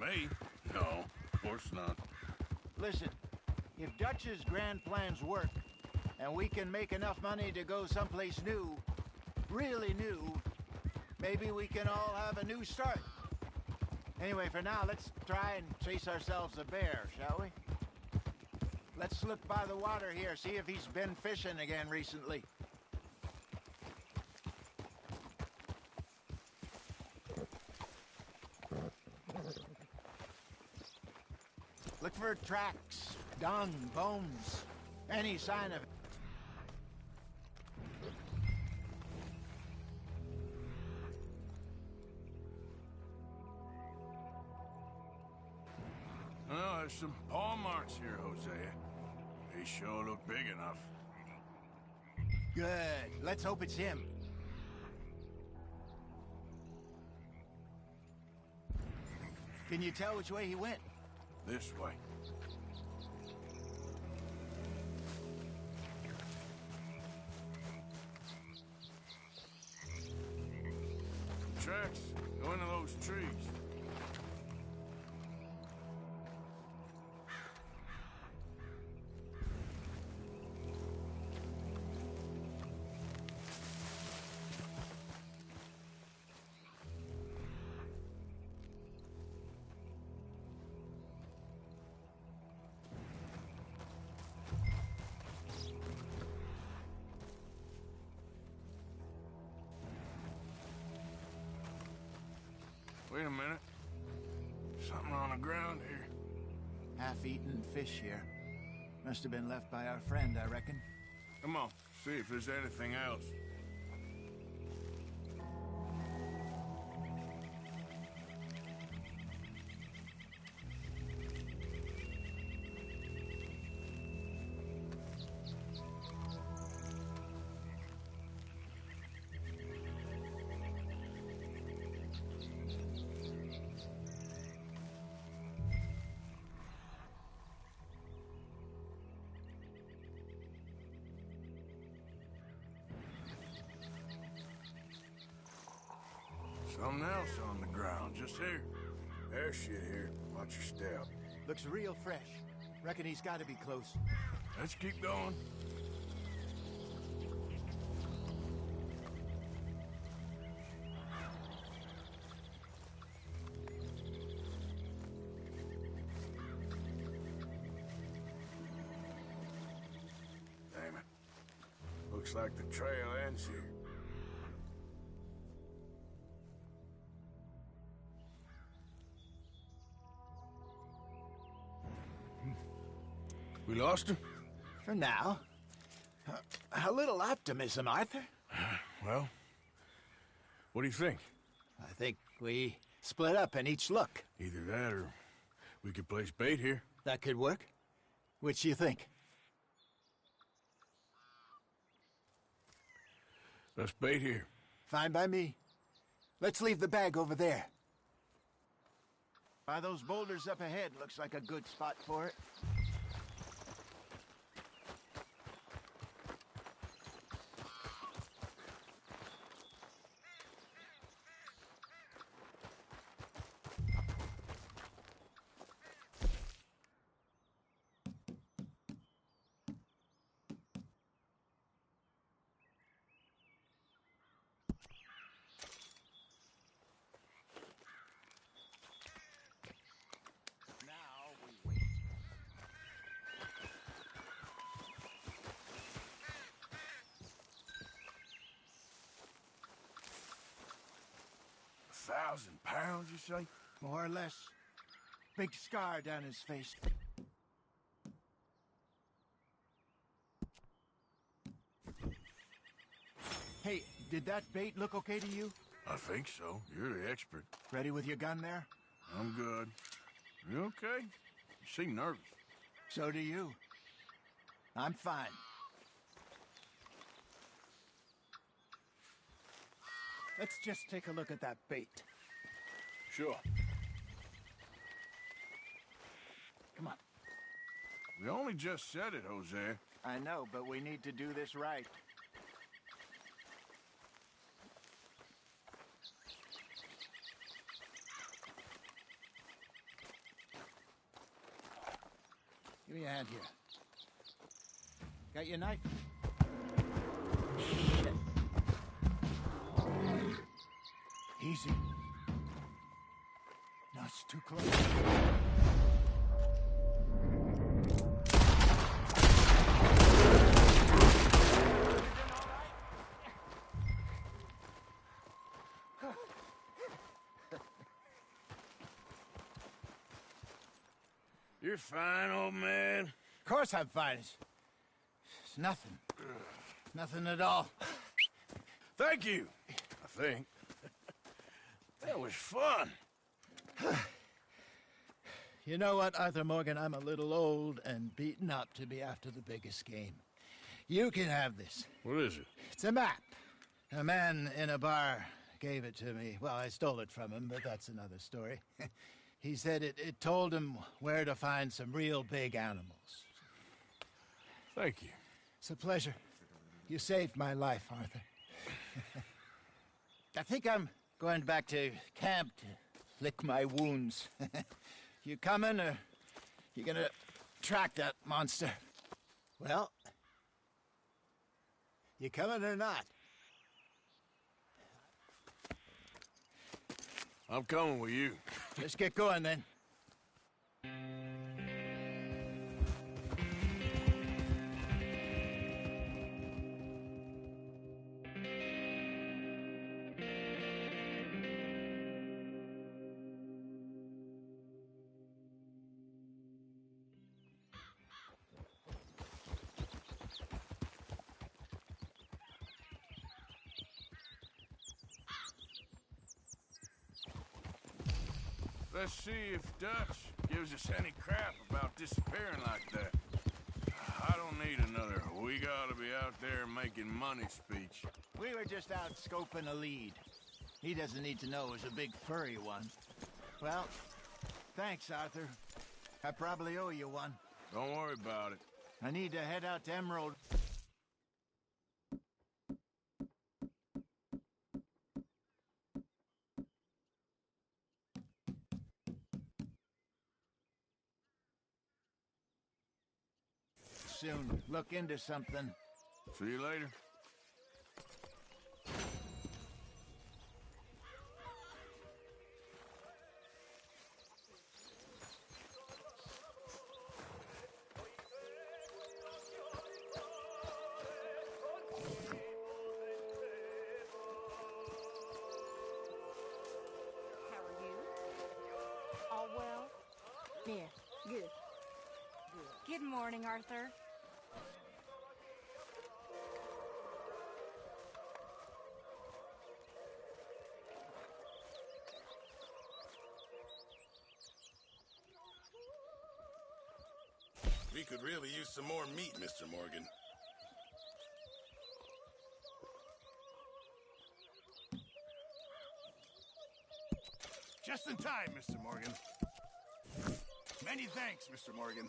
Me? No, of course not. Listen, if Dutch's grand plans work, and we can make enough money to go someplace new, really new, maybe we can all have a new start. Anyway, for now, let's try and chase ourselves a bear, shall we? Let's look by the water here, see if he's been fishing again recently. Look for tracks, dung, bones, any sign of it. Well, there's some paw marks here, Hosea. They sure look big enough. Good. Let's hope it's him. Can you tell which way he went? This way. Tracks go into those trees. Wait a minute. Something on the ground here. Half-eaten fish here. Must have been left by our friend, I reckon. Come on, see if there's anything else. Something else on the ground, just here. There's shit here. Watch your step. Looks real fresh. Reckon he's got to be close. Let's keep going. Damn it. Looks like the trail ends here. We lost him? For now. A little optimism, Arthur. Well, what do you think? I think we split up and each look. Either that or we could place bait here. That could work. Which you think? Let's bait here. Fine by me. Let's leave the bag over there. By those boulders up ahead, looks like a good spot for it. £1,000, you say? More or less. Big scar down his face. Hey, did that bait look okay to you? I think so. You're the expert. Ready with your gun there? I'm good. You okay? You seem nervous. So do you. I'm fine. Let's just take a look at that bait. Sure. Come on. We only just said it, Jose. I know, but we need to do this right. Give me a hand here. Got your knife? Shit. Easy. No, it's too close. You're fine, old man. Of course I'm fine. It's nothing. Nothing at all. Thank you, I think. That was fun. You know what, Arthur Morgan? I'm a little old and beaten up to be after the biggest game. You can have this. What is it? It's a map. A man in a bar gave it to me. Well, I stole it from him, but that's another story. He said it told him where to find some real big animals. Thank you. It's a pleasure. You saved my life, Arthur. I think I'm going back to camp to lick my wounds. You coming, or you gonna track that monster? Well, you coming or not? I'm coming with you. Let's get going, then. Let's see if Dutch gives us any crap about disappearing like that. I don't need another "we gotta be out there making money" speech. We were just out scoping a lead. He doesn't need to know it was a big furry one. Well, thanks, Arthur. I probably owe you one. Don't worry about it. I need to head out to Emerald. Soon. Look into something. See you later. How are you? All well? Yeah, good. Good morning, Arthur. We could really use some more meat, Mr. Morgan. Just in time, Mr. Morgan. Many thanks, Mr. Morgan.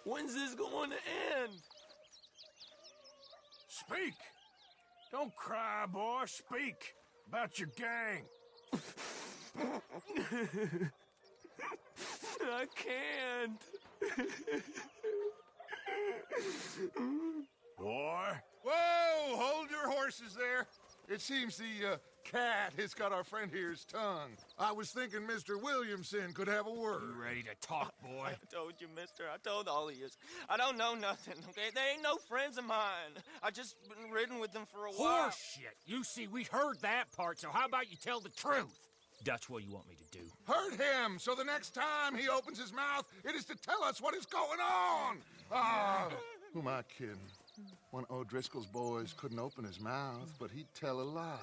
When's this going to end? Speak. Don't cry, boy. Speak about your gang. I can't. Boy. Whoa! Hold your horses there. It seems the cat has got our friend here's tongue. I was thinking Mr. Williamson could have a word. You ready to talk, boy? I told you, mister. I told all of you. I don't know nothing, okay? They ain't no friends of mine. I just been ridden with them for a while. Horseshit. You see, we heard that part, so how about you tell the truth? Dutch, what do you want me to do? Hurt him, so the next time he opens his mouth, it is to tell us what is going on. Ah, who am I kidding? One of O'Driscoll's boys couldn't open his mouth, but he'd tell a lie.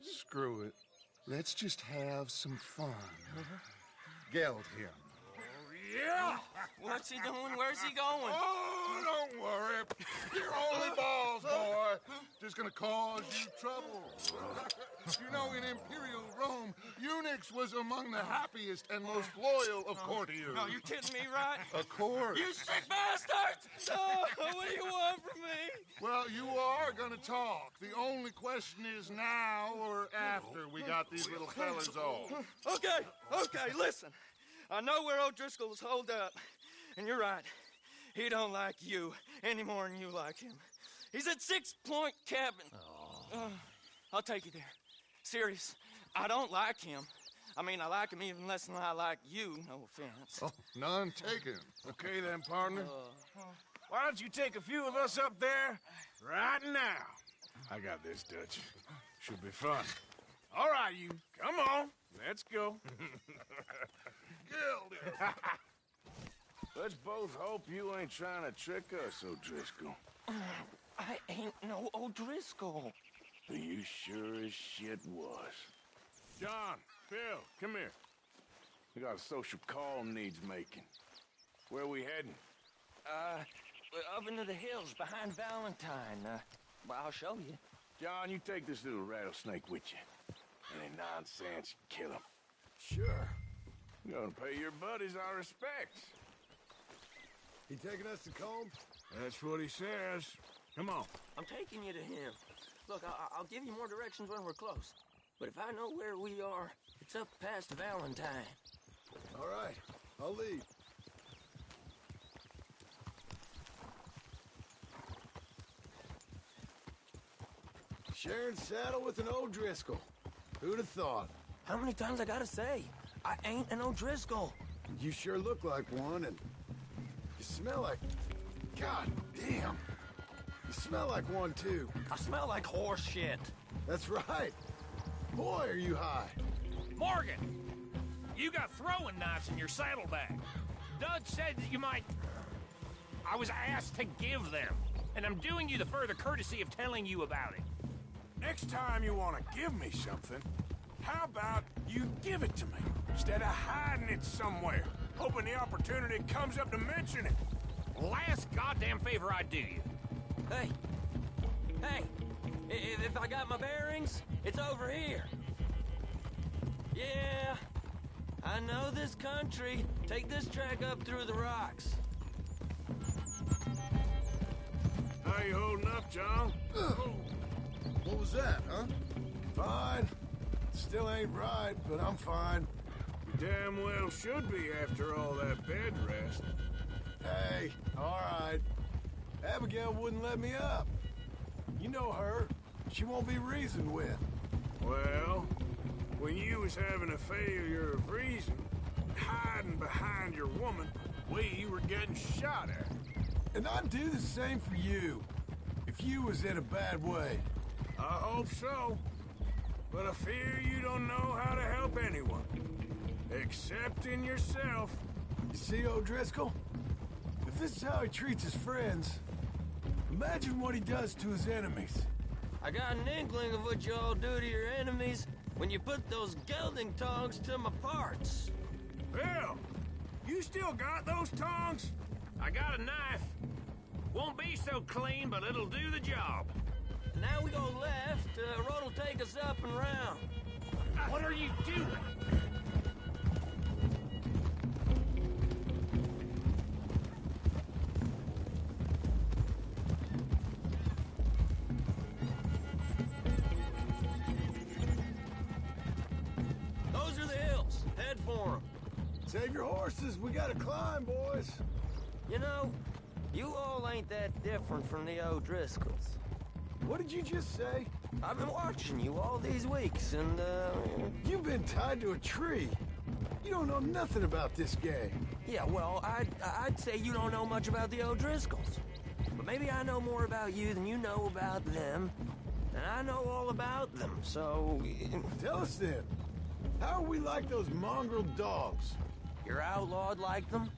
Screw it. Let's just have some fun. Geld him. Yeah! What's he doing? Where's he going? Oh, don't worry. You're only balls, boy. Just gonna cause you trouble. You know, in Imperial Rome, eunuchs was among the happiest and most loyal of courtiers. No, you're kidding me, right? Of course. You sick bastards! No, what do you want from me? Well, you are gonna talk. The only question is now or after we got these little fellas off. Okay, listen. I know where O'Driscoll's holed up, and you're right. He don't like you any more than you like him. He's at 6 Point Cabin. I'll take you there. Serious, I don't like him. I mean, I like him even less than I like you, no offense. Oh, none taken. Okay then, partner. Why don't you take a few of us up there right now? I got this, Dutch. Should be fun. All right, you. Come on. Let's go. Let's both hope you ain't trying to trick us, O'Driscoll. I ain't no O'Driscoll. You sure as shit was. John, Phil, come here. We got a social call needs making. Where we heading? Up into the hills behind Valentine. Well, I'll show you. John, you take this little rattlesnake with you. Any nonsense, kill him. Sure. You're gonna pay your buddies our respects. He taking us to Combe? That's what he says. Come on. I'm taking you to him. Look, I'll give you more directions when we're close. But if I know where we are, it's up past Valentine. All right, I'll lead. Sharing saddle with an O'Driscoll. Who'd have thought? How many times I gotta say? I ain't an O'Driscoll. You sure look like one, and you smell like... God damn. You smell like one, too. I smell like horse shit. That's right. Boy, are you high. Morgan! You got throwing knives in your saddlebag. Dutch said that you might... I was asked to give them, and I'm doing you the further courtesy of telling you about it. Next time you want to give me something, how about you give it to me, instead of hiding it somewhere, hoping the opportunity comes up to mention it? Last goddamn favor I do you. Hey, if I got my bearings, it's over here. Yeah, I know this country. Take this track up through the rocks. How you holding up, John? What was that, huh? Fine. Still ain't right, but I'm fine. You damn well should be after all that bed rest. Hey, all right. Abigail wouldn't let me up. You know her. She won't be reasoned with. Well, when you was having a failure of reason, hiding behind your woman, we were getting shot at. And I'd do the same for you, if you was in a bad way. I hope so. But I fear you don't know how to help anyone. Except in yourself. You see, O'Driscoll? If this is how he treats his friends, imagine what he does to his enemies. I got an inkling of what you all do to your enemies when you put those gelding tongs to my parts. Bill, you still got those tongs? I got a knife. Won't be so clean, but it'll do the job. Now we go left, road'll take us up and round. What are you doing? head for him. Save your horses. We gotta climb, boys. You know, you all ain't that different from the O'Driscolls. What did you just say? I've been watching you all these weeks, and, You've been tied to a tree. You don't know nothing about this gang. Yeah, well, I'd say you don't know much about the O'Driscolls. But maybe I know more about you than you know about them. And I know all about them, so... Tell us then. How are we like those mongrel dogs? You're outlawed like them.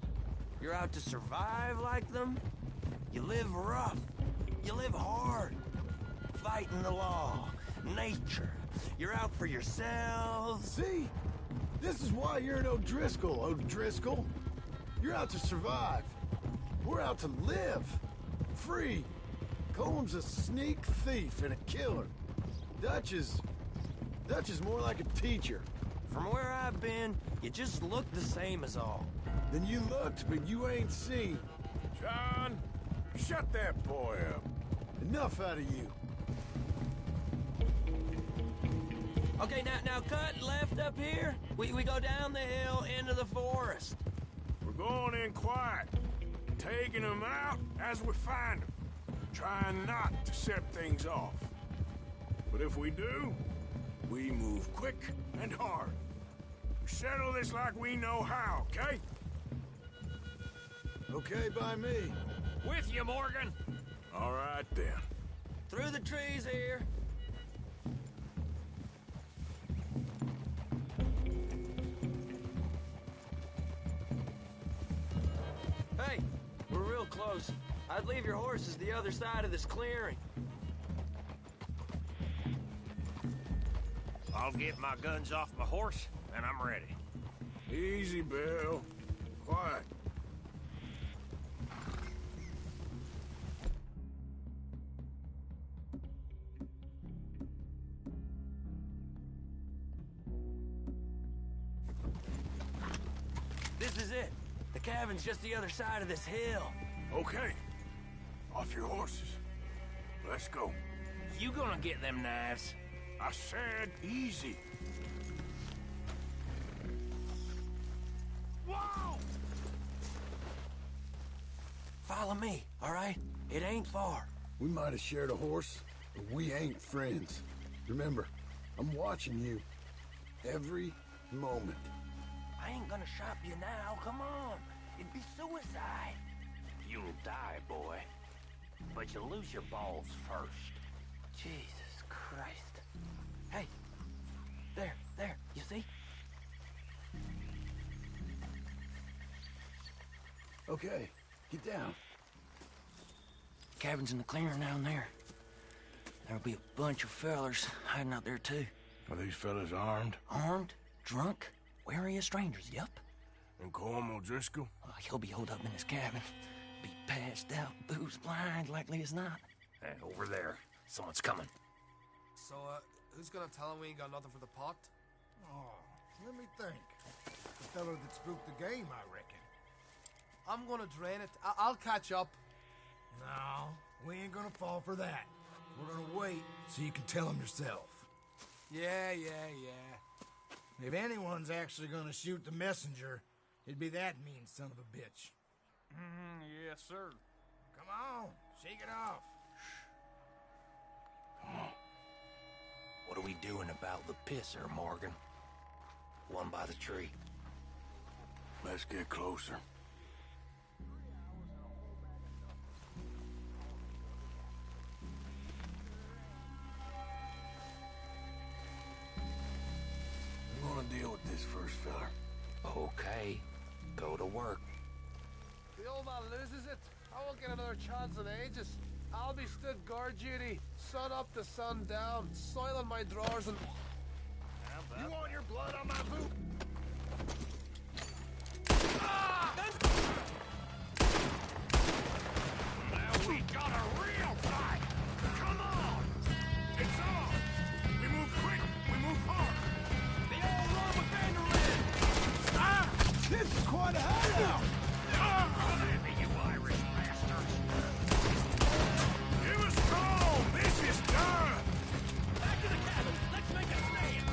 You're out to survive like them. You live rough. You live hard. Fighting the law. Nature. You're out for yourselves. See? This is why you're an O'Driscoll, O'Driscoll. You're out to survive. We're out to live. Free. Colm's a sneak thief and a killer. Dutch is more like a teacher. From where I've been, you just look the same as all. Then you looked, but you ain't seen. John, shut that boy up. Enough out of you. Okay, now cut left up here. We go down the hill into the forest. We're going in quiet, taking them out as we find them, trying not to set things off. But if we do, we move quick and hard. We settle this like we know how, okay? Okay by me. With you, Morgan. All right, then. Through the trees here. Hey, we're real close. I'd leave your horses the other side of this clearing. I'll get my guns off my horse, and I'm ready. Easy, Bill. Quiet. This is it. The cabin's just the other side of this hill. Okay. Off your horses. Let's go. You gonna get them knives? I said easy. Whoa! Follow me, all right? It ain't far. We might have shared a horse, but we ain't friends. Remember, I'm watching you. Every moment. I ain't gonna shop you now, come on. It'd be suicide. You'll die, boy. But you'll lose your balls first. Jesus Christ. Hey, there, you see? Okay, get down. Cabin's in the clearing down there. There'll be a bunch of fellers hiding out there, too. Are these fellas armed? Armed? Drunk? Wary of strangers, yup. And Colm O'Driscoll? He'll be holed up in his cabin. Be passed out, booze blind, likely as not. Hey, over there. Someone's coming. So, who's gonna tell him we ain't got nothing for the pot? Oh, let me think. The fellow that spooked the game, I reckon. I'm gonna drain it. I'll catch up. No, we ain't gonna fall for that. We're gonna wait so you can tell him yourself. Yeah. If anyone's actually gonna shoot the messenger, it'd be that mean son of a bitch. Yes, sir. Come on, shake it off. Come on. What are we doing about the pisser, Morgan? One by the tree. Let's get closer. I'm gonna deal with this first fella. Okay. Go to work. The old man loses it. I won't get another chance in ages. I'll be stood guard duty, sun up to sun down, soiling my drawers and... You want your blood on my boot? Now we got a real fight! Come on! It's on! We move quick, we move hard! The old Roma Vanderland! Ah! This is quite a hideout! You Irish bastards! Give us calm! This is done! Back to the cabin! Let's make a stand!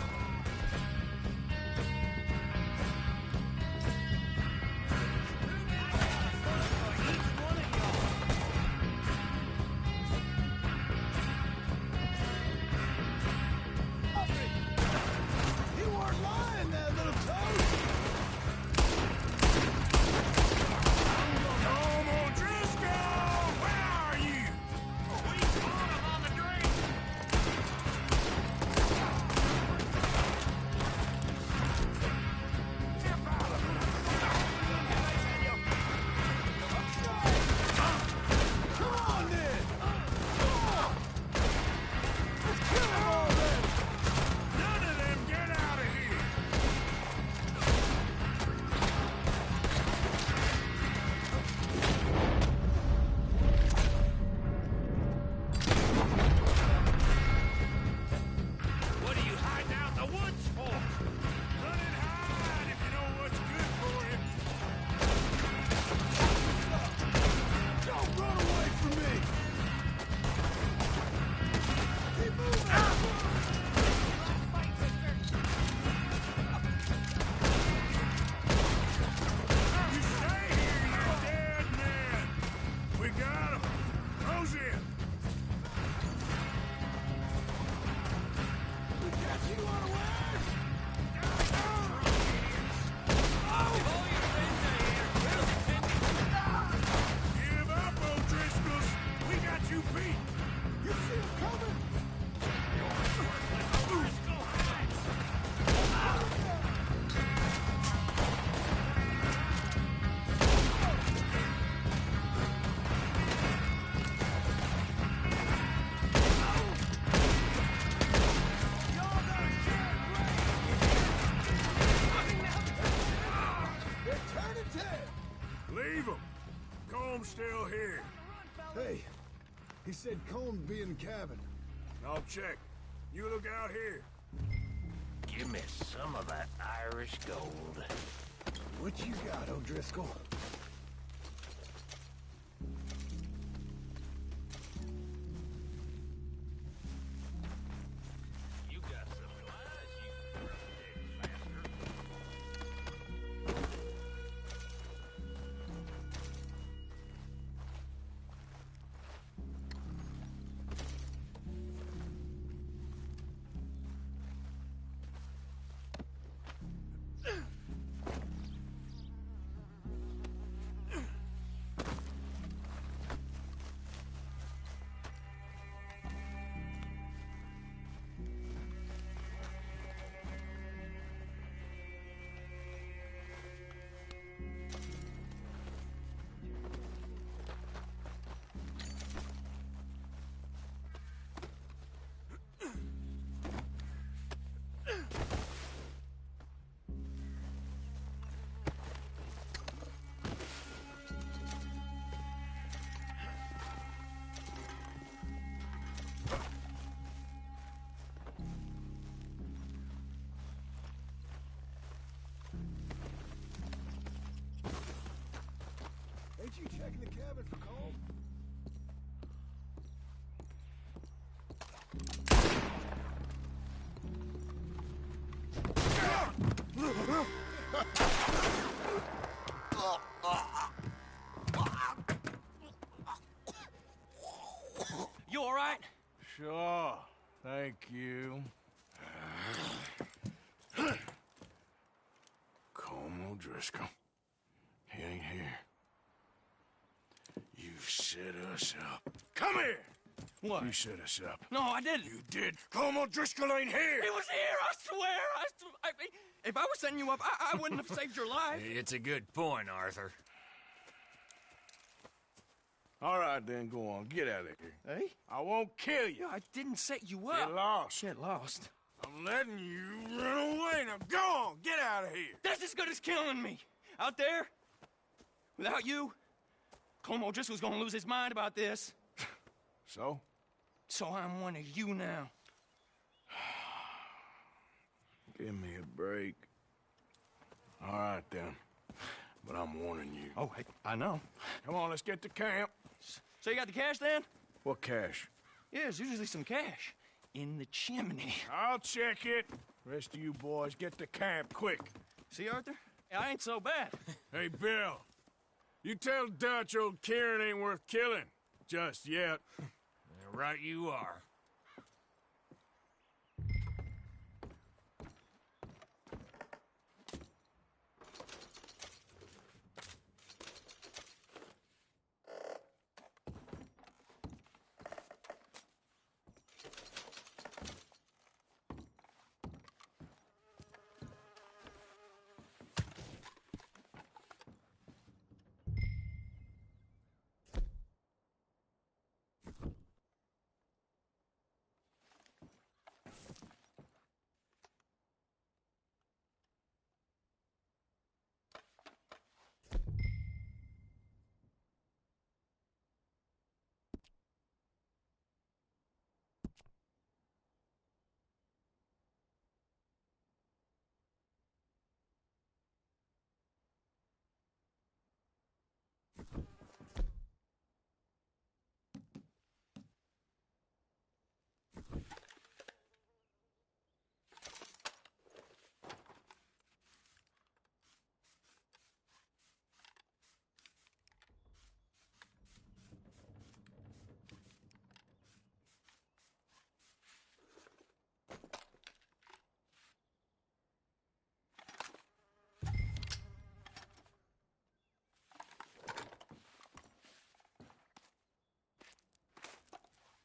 He said Colm would be in the cabin. I'll check. You look out here. Give me some of that Irish gold. What you got, O'Driscoll? You got supplies, you drop-dead bastard. Ain't you checking the cabin for Colm? You all right? Sure. Thank you. Colm O'Driscoll. He ain't here. You set us up. Come here! What? You set us up. No, I didn't. You did. Colm O'Driscoll ain't here! He was here, I swear! If I was setting you up, I wouldn't have saved your life. It's a good point, Arthur. All right, then, go on. Get out of here. Hey? I won't kill you. I didn't set you up. Get lost. Get lost. I'm letting you run away. Now go on. Get out of here. That's as good as killing me. Out there, without you, Colm O'Driscoll's gonna lose his mind about this. So? So I'm one of you now. Give me a break. All right, then. But I'm warning you. Oh, hey, I know. Come on, let's get to camp. So you got the cash, then? What cash? Yeah, there's usually some cash in the chimney. I'll check it. Rest of you boys, get to camp, quick. See, Arthur? I ain't so bad. Hey, Bill. You tell Dutch old Kieran ain't worth killing. Just yet. Right you are.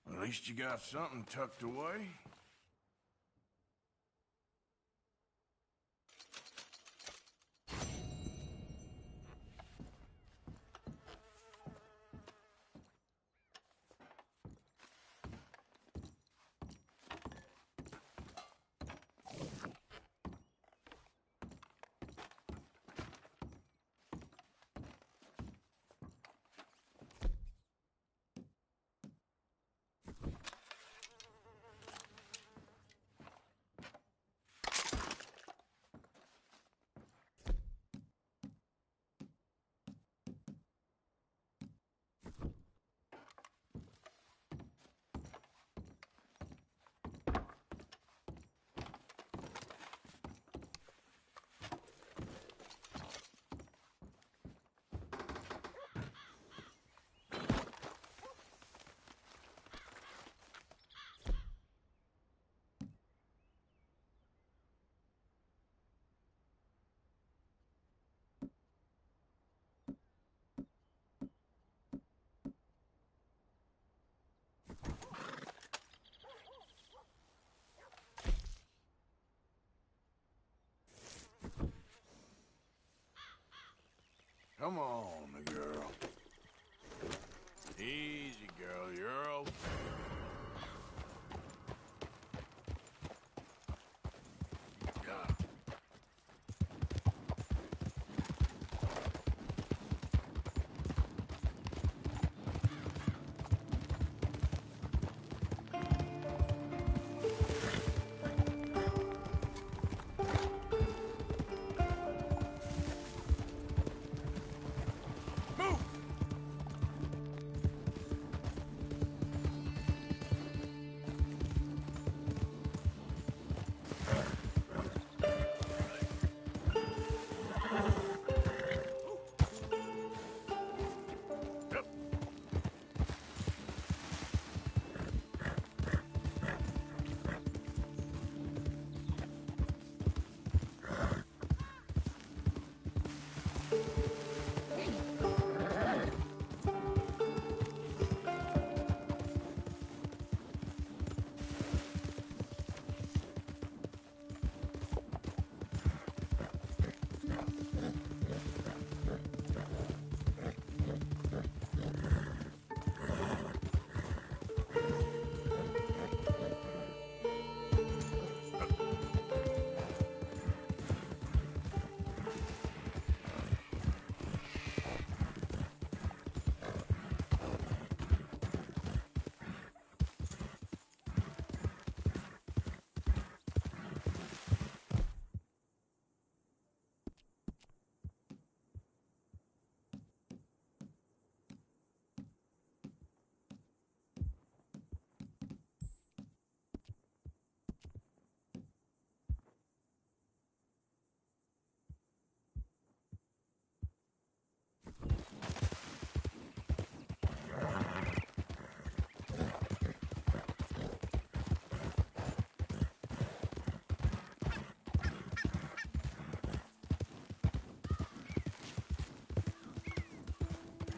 At least you got something tucked away. Come on, girl. Easy, girl. You're okay.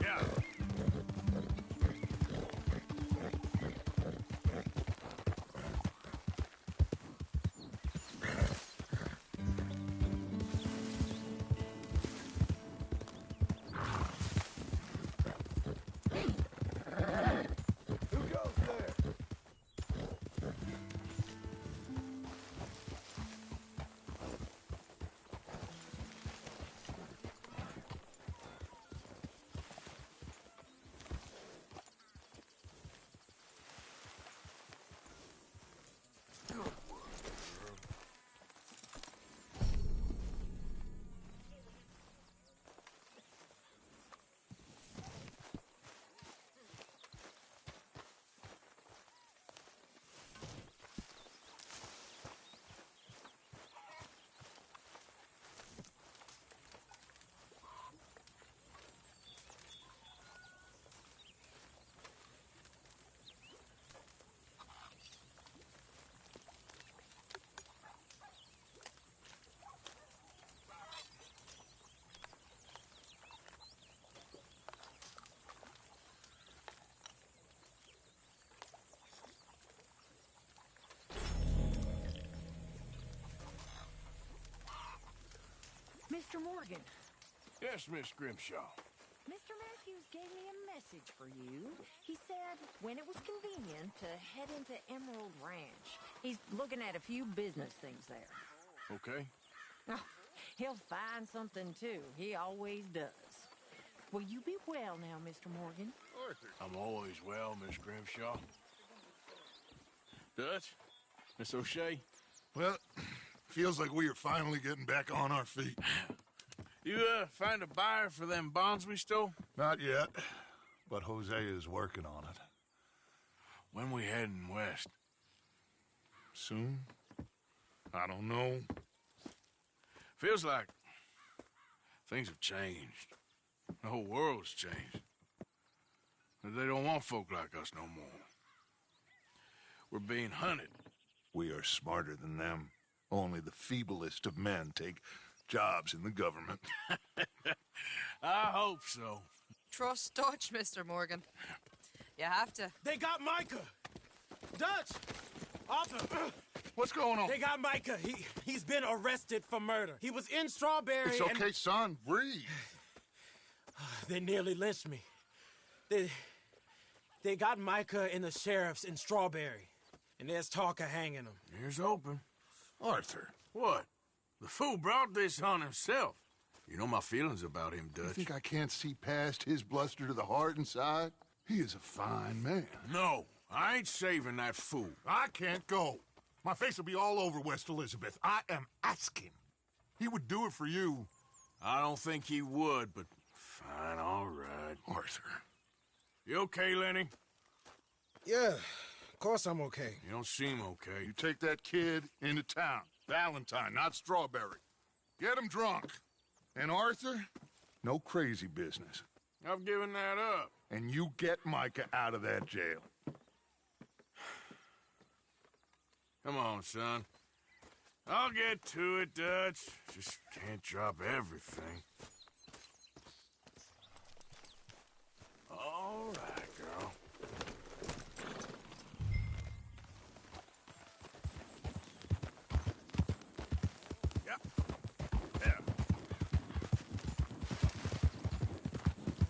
Yeah. Mr. Morgan. Yes, Miss Grimshaw. Mr. Matthews gave me a message for you. He said when it was convenient to head into Emerald Ranch. He's looking at a few business things there. Okay. Oh, he'll find something, too. He always does. Will you be well now, Mr. Morgan? I'm always well, Miss Grimshaw. Dutch? Miss O'Shea? Well, feels like we are finally getting back on our feet. You, find a buyer for them bonds we stole? Not yet, but Jose is working on it. When we heading west? Soon? I don't know. Feels like things have changed. The whole world's changed. They don't want folk like us no more. We're being hunted. We are smarter than them. Only the feeblest of men take jobs in the government. I hope so. Trust Dutch, Mr. Morgan. You have to. They got Micah! Dutch! Arthur! What's going on? They got Micah. He's been arrested for murder. He was in Strawberry It's okay, son. Breathe. They nearly lynched me. They got Micah and the sheriffs in Strawberry, and there's talk of hanging them. Here's hoping. Arthur, what? The fool brought this on himself. You know my feelings about him, Dutch. You think I can't see past his bluster to the heart inside? He is a fine man. No, I ain't saving that fool. I can't go. My face will be all over West Elizabeth. I am asking. He would do it for you. I don't think he would, but fine, all right. Arthur. You okay, Lenny? Yeah, of course I'm okay. You don't seem okay. You take that kid into town. Valentine, not Strawberry. Get him drunk. And Arthur, no crazy business. I've given that up. And you get Micah out of that jail. Come on, son. I'll get to it, Dutch. Just can't drop everything. All right, girl. Yep. Yeah.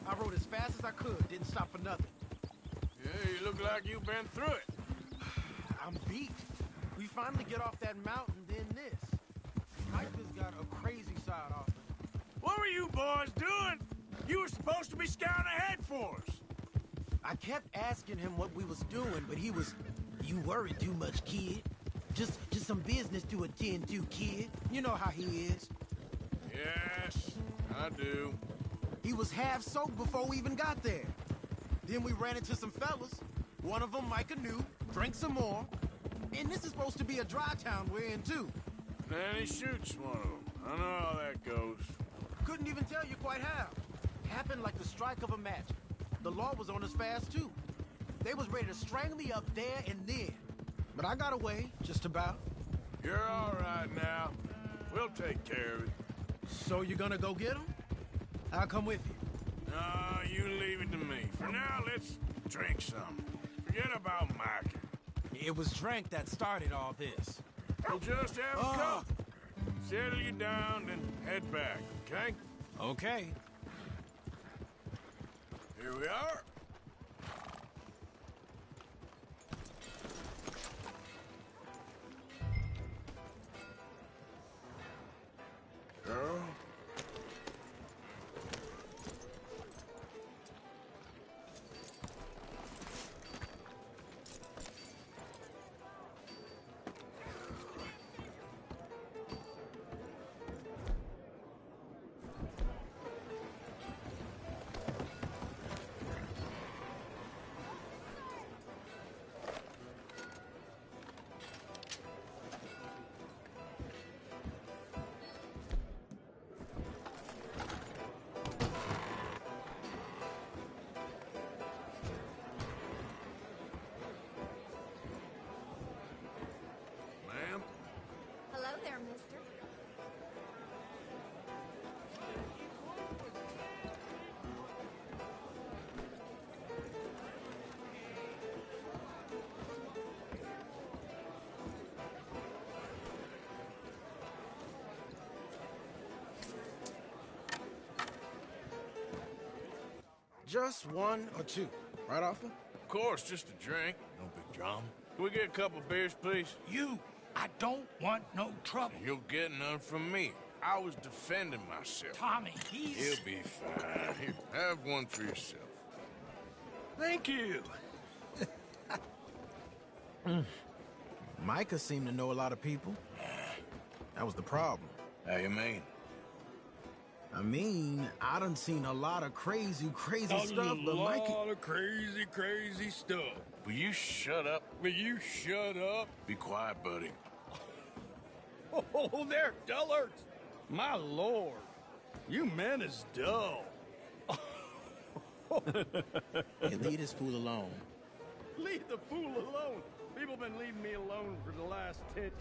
I rode as fast as I could, didn't stop for nothing. Yeah, you look like you've been through it. I'm beat. We finally get off that mountain, then this. Micah's got a crazy side off. What were you boys doing? You were supposed to be scouting ahead for us. I kept asking him what we was doing, but he was... You worry too much, kid. Just some business to attend to, kid. You know how he is. Yes, I do. He was half soaked before we even got there. Then we ran into some fellas. One of them Micah knew, drank some more. And this is supposed to be a dry town we're in, too. Then he shoots one of them. I know how that goes. Couldn't even tell you quite how. Happened like the strike of a match. The law was on us fast, too. They was ready to strangle me up there and then. But I got away, just about. You're all right now. We'll take care of it. So you're gonna go get him? I'll come with you. No, you leave it to me. For now, let's drink some. Forget about Mike. It was drink that started all this. We'll just have a cup. Settle you down, then head back, okay? Okay. Here we are. Girl. Hello there, mister. Just one or two, right, Arthur? Of course, just a drink. No big drama. Can we get a couple beers, please? I don't want no trouble. You'll get none from me. I was defending myself. Tommy, he's... He'll be fine. Here, have one for yourself. Thank you. Micah seemed to know a lot of people. That was the problem. How you mean? I mean, I done seen a lot of crazy stuff, but Micah... A lot of crazy stuff. Will you shut up? Will you shut up? Be quiet, buddy. Oh, they're dullards. My lord. You men is dull. Hey, leave this fool alone. Leave the fool alone. People been leaving me alone for the last 10...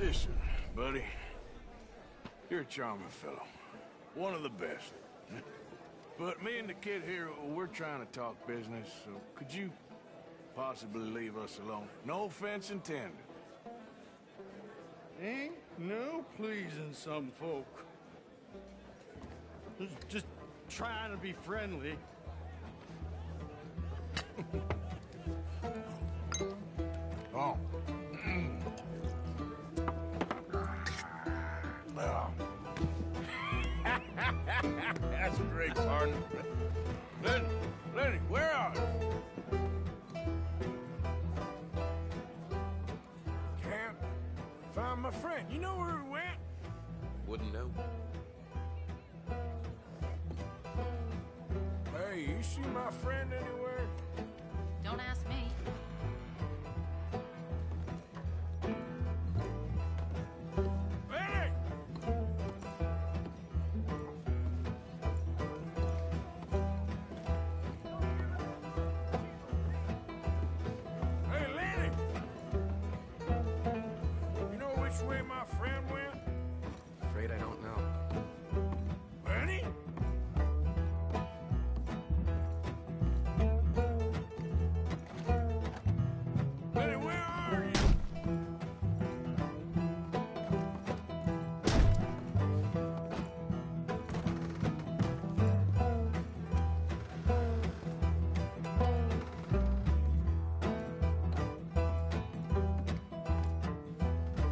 Listen, buddy. You're a charming fellow. One of the best. But me and the kid here, we're trying to talk business, so could you possibly leave us alone? No offense intended. Ain't no pleasing some folk. trying to be friendly. Oh. That's great, partner. Lenny, where are you? Can't find my friend. You know where he went? Wouldn't know. Hey, you see my friend anywhere? Don't ask me. Lenny! Hey, Lenny! You know which way my friend went? Afraid I don't know. Lenny? Lenny, where are you?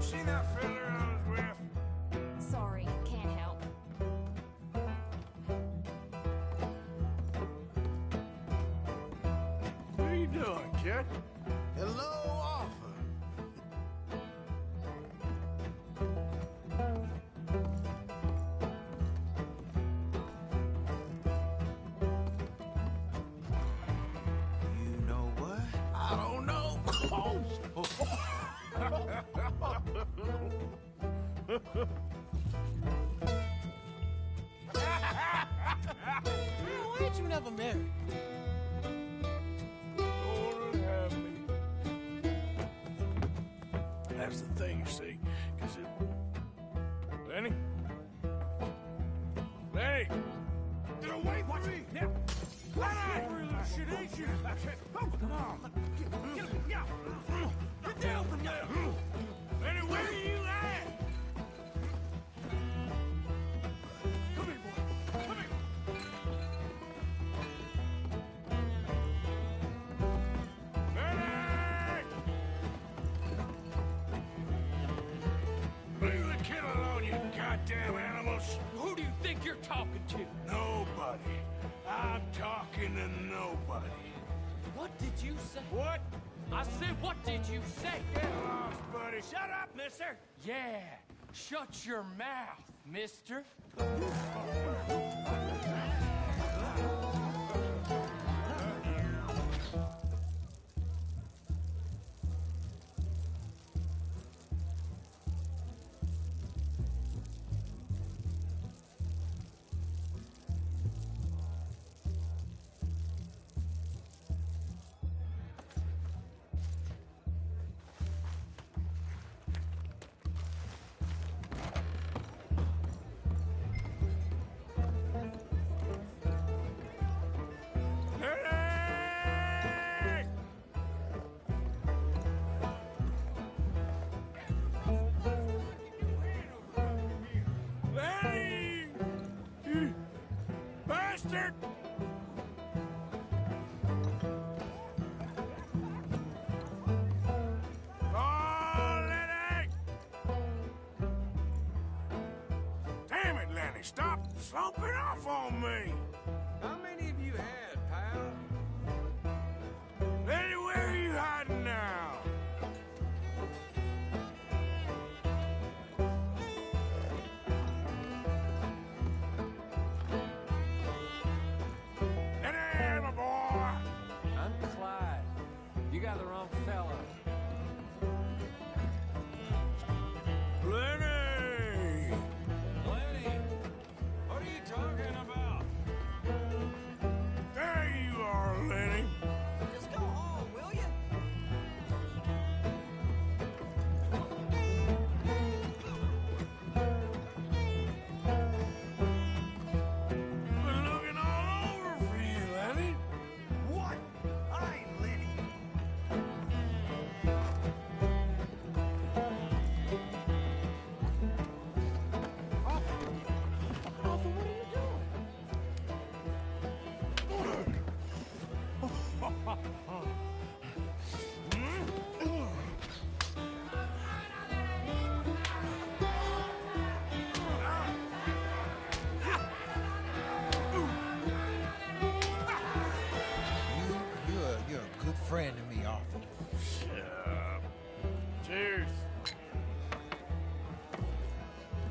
See that fella on his raft? Sorry, can't help. What are you doing, kid? Hello, Arthur. You know what? I don't know. Man, why ain't you never married? Lord have me. That's the thing, you see, because it... Lenny? Lenny! Get away from me! Now! Lenny! Shit ain't you! Oh, come on! Get down from there! Lenny, where are you at? Come here, boy! Come here! Lenny! Leave the kid alone, you goddamn animals! Who do you think you're talking to? Nobody. I'm talking to nobody. What did you say? What? I said, what did you say? Get lost, buddy. Shut up, mister. Yeah, shut your mouth, mister. Lenny! You bastard! Oh, Lenny! Damn it, Lenny! Stop slumping off on me! How many have you had, pal? Lenny, where are you hiding now? Lenny, my boy! I'm Clyde. You got the wrong fella. Lenny! Lenny, what are you talking about? Damn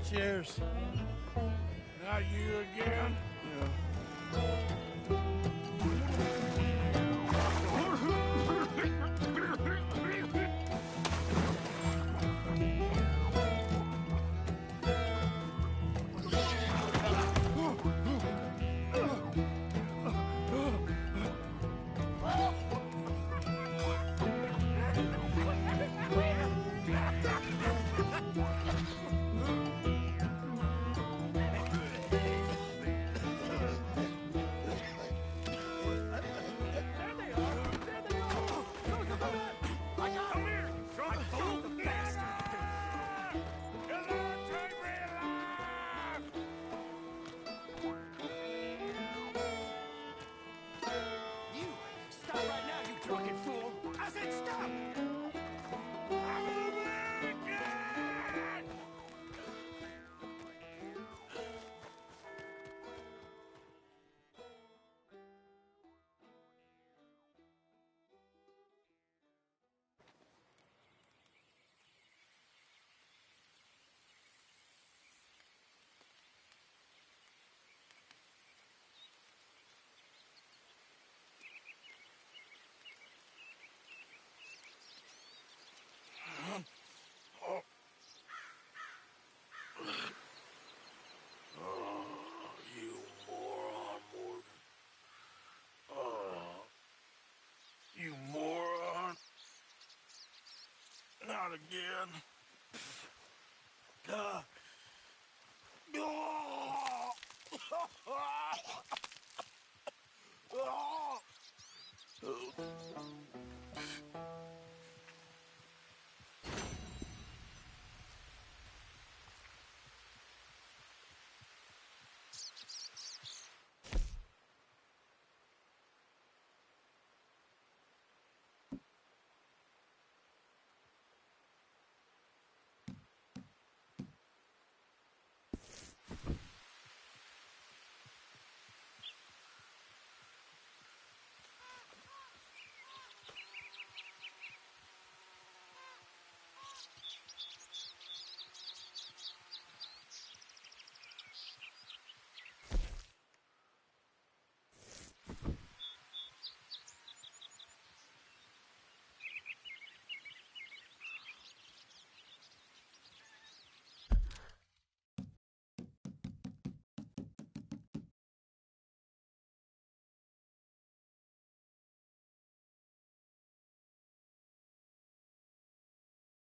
Cheers. Not you again? You moron. Not again. God.